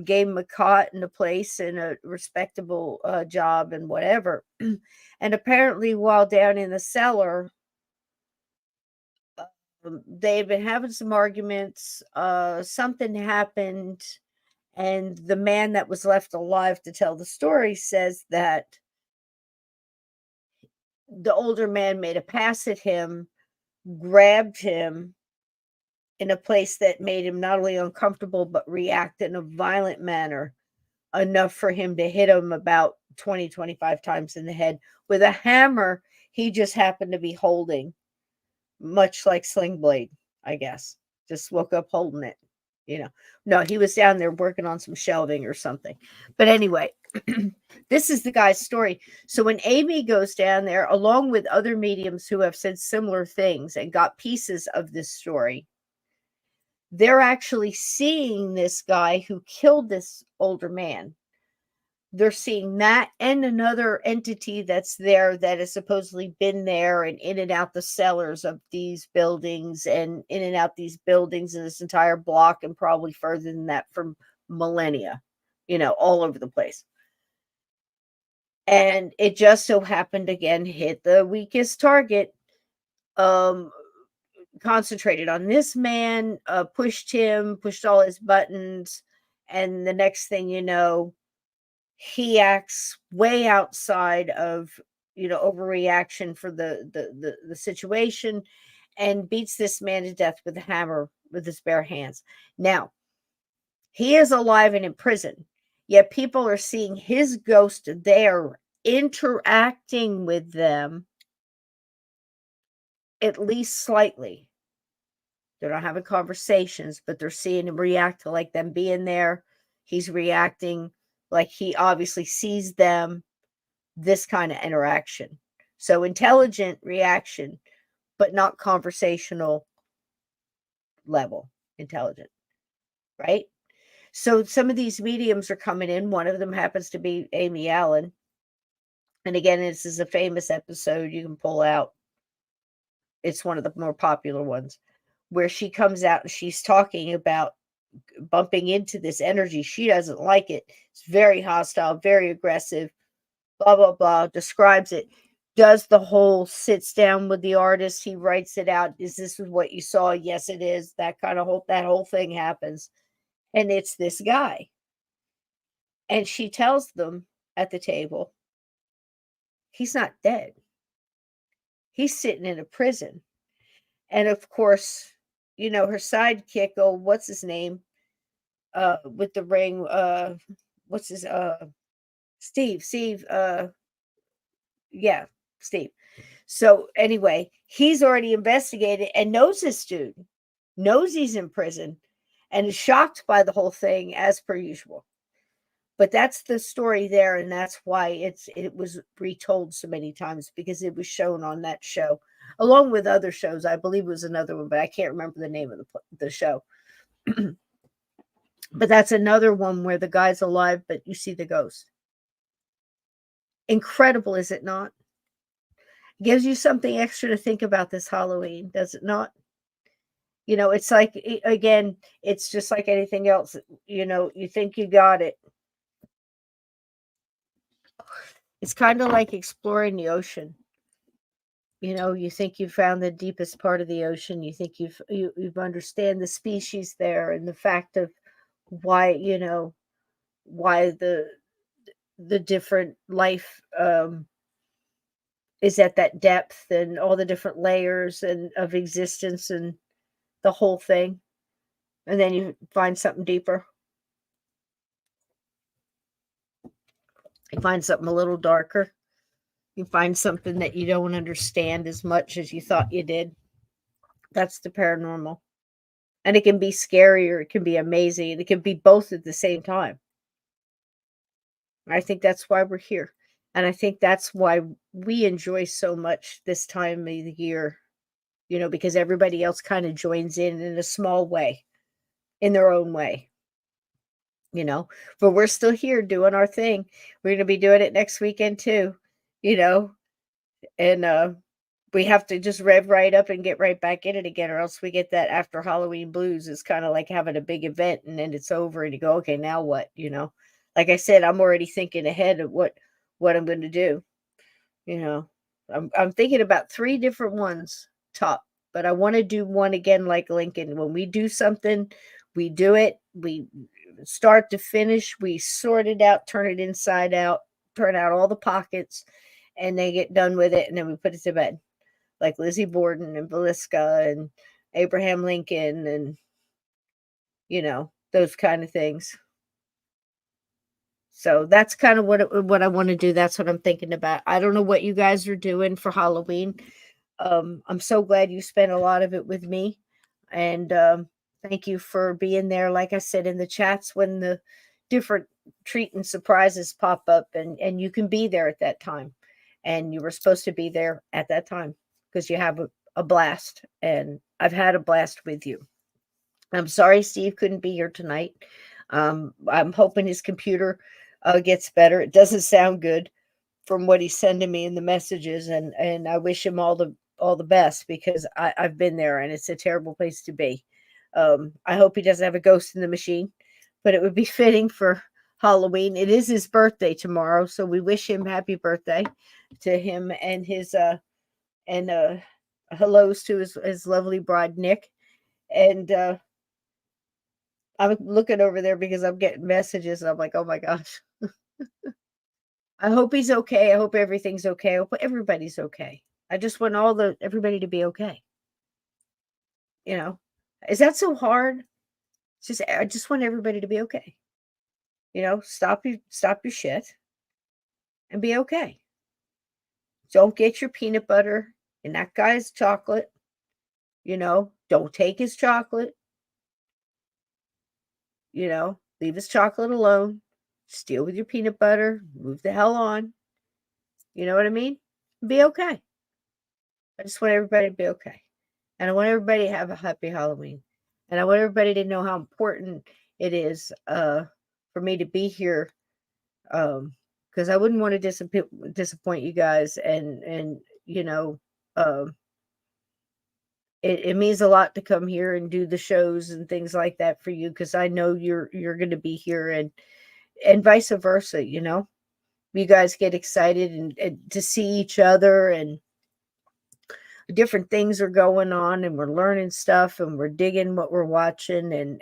gave him a cot and a place and a respectable job and whatever. And apparently, while down in the cellar, they had been having some arguments. Something happened, and the man that was left alive to tell the story says that the older man made a pass at him, grabbed him in a place that made him not only uncomfortable, but react in a violent manner, enough for him to hit him about 20, 25 times in the head with a hammer he just happened to be holding, much like Sling Blade, I guess. Just woke up holding it, No, he was down there working on some shelving or something. But anyway, this is the guy's story. So when Amy goes down there, along with other mediums who have said similar things and got pieces of this story, they're actually seeing this guy who killed this older man. They're seeing that and another entity that's there that has supposedly been there and in and out the cellars of these buildings and in and out these buildings in this entire block and probably further than that for millennia, all over the place. And it just so happened again hit the weakest target. Concentrated on this man, pushed all his buttons, and the next thing you know, he acts way outside of, overreaction for the situation and beats this man to death with a hammer with his bare hands. Now, he is alive and in prison, yet people are seeing his ghost there interacting with them at least slightly. They're not having conversations, but they're seeing him react to like them being there. He's reacting like he obviously sees them, this kind of interaction. So intelligent reaction, but not conversational level intelligent, right? So some of these mediums are coming in. One of them happens to be Amy Allen. And again, this is a famous episode you can pull out. It's one of the more popular ones where she comes out and she's talking about bumping into this energy. She doesn't like it. It's very hostile, very aggressive, blah, blah, blah, describes it, does the whole, sits down with the artist. He writes it out. Is this what you saw? Yes, it is. That whole thing happens. And it's this guy. And she tells them at the table, he's not dead. He's sitting in a prison. And of course, her sidekick, oh, what's his name? With the ring, what's his Steve, yeah, Steve. So anyway, he's already investigated and knows this dude, knows he's in prison, and is shocked by the whole thing as per usual. But that's the story there, and that's why it was retold so many times, because it was shown on that show, along with other shows. I believe it was another one, but I can't remember the name of the show. But that's another one where the guy's alive, but you see the ghost. Incredible, is it not? Gives you something extra to think about this Halloween, does it not? It's like, again, it's just like anything else. You think you got it. It's kind of like exploring the ocean. You think you found the deepest part of the ocean. You think you've understand the species there, and the fact of why, why the different life is at that depth, and all the different layers and of existence, and the whole thing. And then you find something deeper. You find something a little darker. You find something that you don't understand as much as you thought you did. That's the paranormal. And it can be scary, or it can be amazing. And it can be both at the same time. I think that's why we're here. And I think that's why we enjoy so much this time of the year, because everybody else kind of joins in a small way, in their own way. But we're still here doing our thing. We're going to be doing it next weekend too, and we have to just rev right up and get right back in it again, or else we get that after Halloween blues. It's kind of like having a big event and then it's over and you go, okay, now what? Like I said, I'm already thinking ahead of what I'm going to do. I'm thinking about 3 different ones top, but I want to do one again like Lincoln. When we do something, we do it. We start to finish, we sort it out, turn it inside out, turn out all the pockets, and they get done with it, and then we put it to bed. Like Lizzie Borden and Velisca and Abraham Lincoln, and those kind of things. So that's kind of what I want to do. That's what I'm thinking about. I don't know what you guys are doing for Halloween. I'm so glad you spent a lot of it with me, and thank you for being there. Like I said, in the chats, when the different treat and surprises pop up, and you can be there at that time, and you were supposed to be there at that time because you have a blast, and I've had a blast with you. I'm sorry Steve couldn't be here tonight. I'm hoping his computer gets better. It doesn't sound good from what he's sending me in the messages, and I wish him all the best, because I've been there and it's a terrible place to be. I hope he doesn't have a ghost in the machine, but it would be fitting for Halloween. It is his birthday tomorrow, so we wish him happy birthday to him, and his hellos to his lovely bride Nick. And I'm looking over there because I'm getting messages, and I'm like, oh my gosh. I hope he's okay. I hope everything's okay. I hope everybody's okay. I just want everybody to be okay. Is that so hard? I just want everybody to be okay. Stop your shit and be okay. Don't get your peanut butter in that guy's chocolate. Don't take his chocolate. Leave his chocolate alone. Steal with your peanut butter. Move the hell on. You know what I mean? Be okay. I just want everybody to be okay. And I want everybody to have a happy Halloween. And I want everybody to know how important it is for me to be here. Because I wouldn't want to disappoint you guys. And it means a lot to come here and do the shows and things like that for you, because I know you're going to be here, and vice versa. You guys get excited and to see each other, and different things are going on, and we're learning stuff, and we're digging what we're watching, and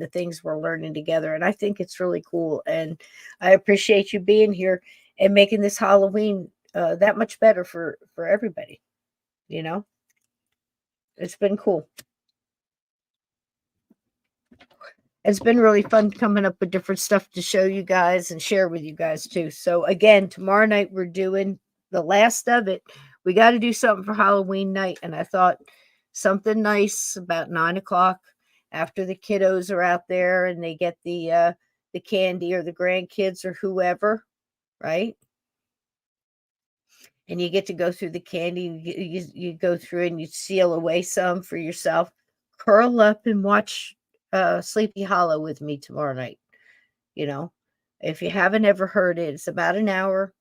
the things we're learning together. And I think it's really cool, and I appreciate you being here and making this Halloween that much better for everybody. It's been cool. It's been really fun coming up with different stuff to show you guys and share with you guys too. So again, tomorrow night we're doing the last of it. We got to do something for Halloween night, and I thought something nice about 9 o'clock after the kiddos are out there and they get the candy, or the grandkids or whoever, right? And you get to go through the candy. You go through and you seal away some for yourself. Curl up and watch Sleepy Hollow with me tomorrow night. You know, if you haven't ever heard it, it's about an hour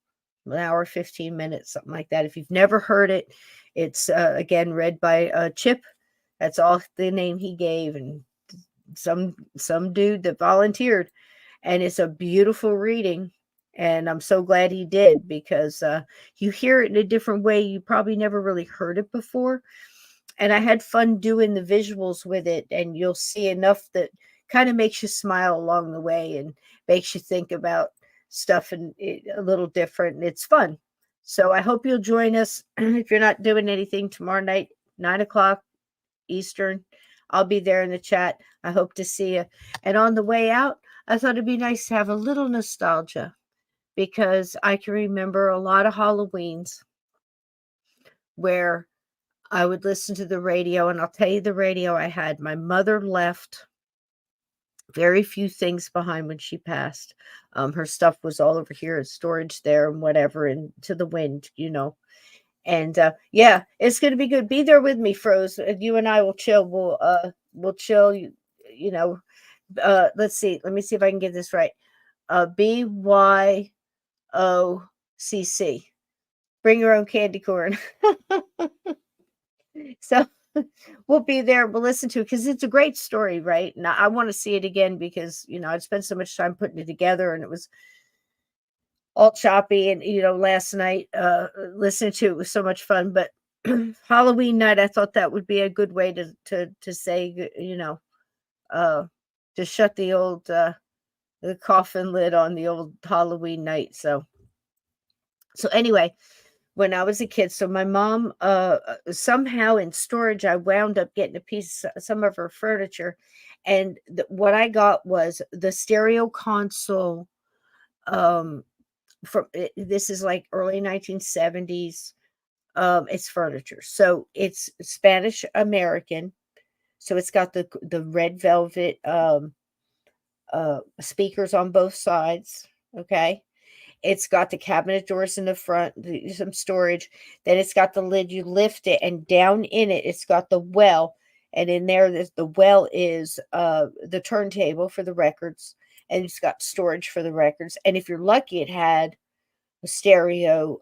15 minutes, something like that. If you've never heard it, it's again read by Chip. That's all the name he gave, and some dude that volunteered, and it's a beautiful reading. And I'm so glad he did, because you hear it in a different way. You probably never really heard it before. And I had fun doing the visuals with it, and you'll see enough that kind of makes you smile along the way and makes you think about stuff and a little different. And it's fun. So I hope you'll join us if you're not doing anything tomorrow night, 9 o'clock Eastern. I'll be there in the chat. I hope to see you. And on the way out, I thought it'd be nice to have a little nostalgia, because I can remember a lot of Halloweens where I would listen to the radio, and I'll tell you the radio I had. My mother left very few things behind when she passed. Her stuff was all over here, storage there and whatever, and to the wind, And yeah, it's gonna be good. Be there with me, Froze. You and I will chill. We'll chill. You know. Let's see. Let me see if I can get this right. BYOCC. Bring your own candy corn. So we'll be there. We'll listen to it because it's a great story, right? And I want to see it again because I'd spent so much time putting it together, and it was all choppy. And last night listening to it was so much fun. But Halloween night, I thought that would be a good way to say, to shut the old the coffin lid on the old Halloween night. So anyway, when I was a kid, so my mom somehow in storage, I wound up getting a piece, some of her furniture, and what I got was the stereo console. From this is like early 1970s. It's furniture, so it's Spanish American. So it's got the red velvet speakers on both sides. Okay. It's got the cabinet doors in the front, some storage. Then it's got the lid. You lift it, and down in it, it's got the well. And in there, the well is the turntable for the records. And it's got storage for the records. And if you're lucky, it had a stereo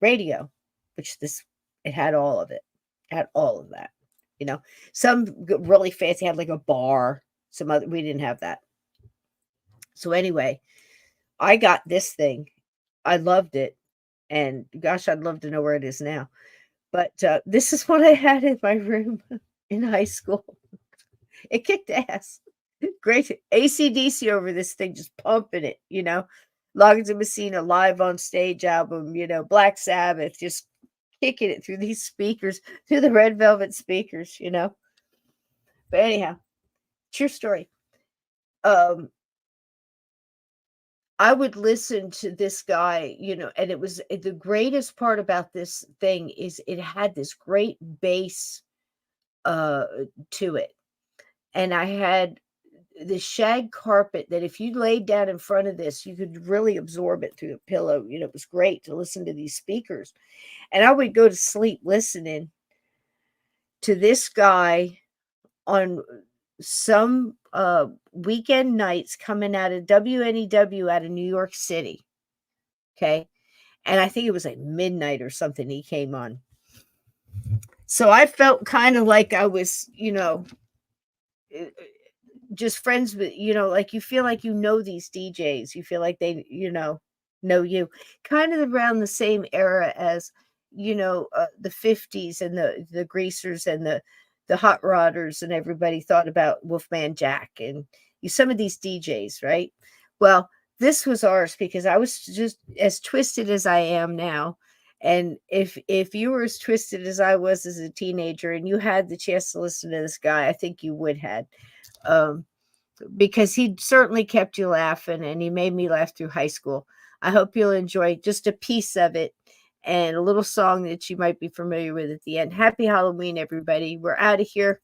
radio, which it had all of it. It had all of that. Some really fancy had like a bar. Some other, we didn't have that. So anyway, I got this thing. I loved it. And gosh, I'd love to know where it is now. But this is what I had in my room in high school. It kicked ass. Great AC/DC over this thing, just pumping it, Loggins and Messina live on stage album, Black Sabbath, just kicking it through these speakers, through the red velvet speakers, But anyhow, true story. I would listen to this guy, and it was the greatest part about this thing is it had this great bass to it. And I had the shag carpet that if you laid down in front of this, you could really absorb it through the pillow. It was great to listen to these speakers. And I would go to sleep listening to this guy on some weekend nights coming out of WNEW out of New York City. Okay. And I think it was like midnight or something he came on. So I felt kind of like I was, just friends with, like you feel like these DJs. You feel like they, know you. Kind of around the same era as, the 50s and the greasers and the hot rodders, and everybody thought about Wolfman Jack and some of these DJs, right? Well, this was ours because I was just as twisted as I am now. And if you were as twisted as I was as a teenager and you had the chance to listen to this guy, I think you would had. because he certainly kept you laughing, and he made me laugh through high school. I hope you'll enjoy just a piece of it and a little song that you might be familiar with at the end. Happy Halloween, everybody. We're out of here.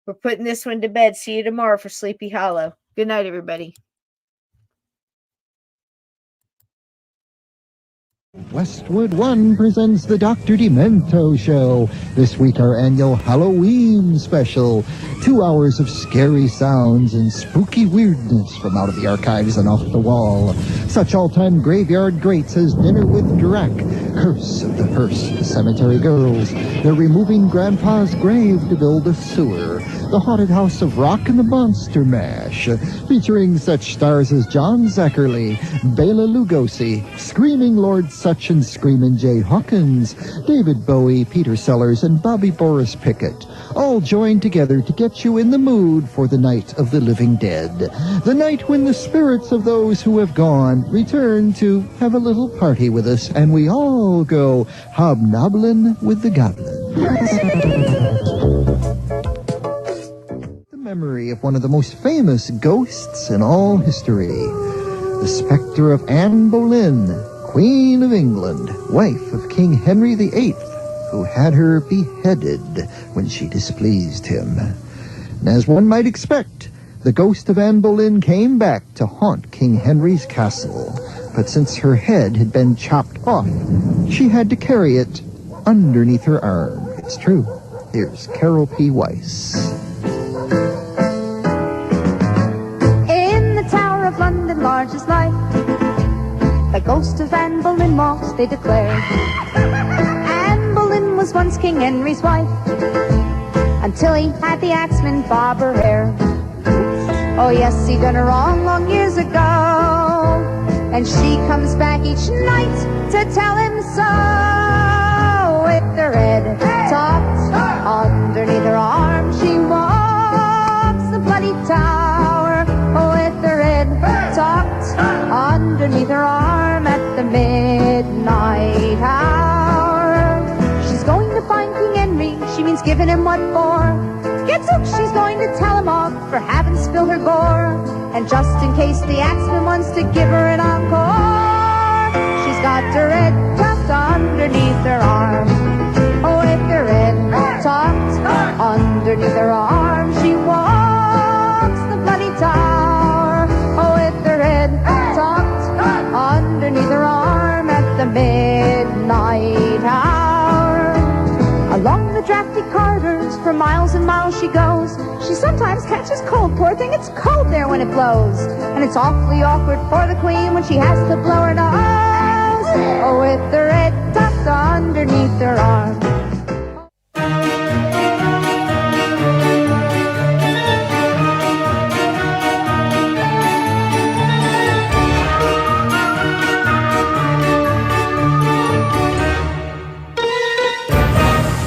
We're putting this one to bed. See you tomorrow for Sleepy Hollow. Good night, everybody. Westwood One presents the Dr. Demento Show. This week, our annual Halloween special. 2 hours of scary sounds and spooky weirdness from out of the archives and off the wall. Such all-time graveyard greats as Dinner with Drac, Curse of the Hearst Cemetery Girls, They're Removing Grandpa's Grave to Build a Sewer, The Haunted House of Rock and the Monster Mash, featuring such stars as John Zachary, Bela Lugosi, Screaming Lord Such and Screamin' Jay Hawkins, David Bowie, Peter Sellers, and Bobby Boris Pickett, all joined together to get you in the mood for the night of the living dead. The night when the spirits of those who have gone return to have a little party with us, and we all go hobnobbling with the goblin. The memory of one of the most famous ghosts in all history, the specter of Anne Boleyn, Queen of England, wife of King Henry VIII, who had her beheaded when she displeased him. And as one might expect, the ghost of Anne Boleyn came back to haunt King Henry's castle. But since her head had been chopped off, she had to carry it underneath her arm. It's true. Here's Carol P. Weiss. In the Tower of London, large as life, the ghost of Anne Boleyn walks, they declare. Anne Boleyn was once King Henry's wife, until he had the axeman bob her hair. Oh yes, he done her wrong long years ago, and she comes back each night to tell him so. With her head tucked underneath her arm, she walks the bloody tower. With her head tucked underneath her arm at the midnight hour. She's going to find King Henry, she means giving him what for. Gadzooks, she's going to tell him off for having spilled her gore. And just in case the axeman wants to give her an encore, she's got her head tucked underneath her arm. With her head tucked underneath her arm, she walks the bloody tower. With her head tucked underneath her arm at the midnight hour. Along the drafty corridors for miles and miles she goes. She sometimes catches cold, poor thing, it's cold there when it blows. And it's awfully awkward for the queen when she has to blow her nose. With her head tucked underneath her arm.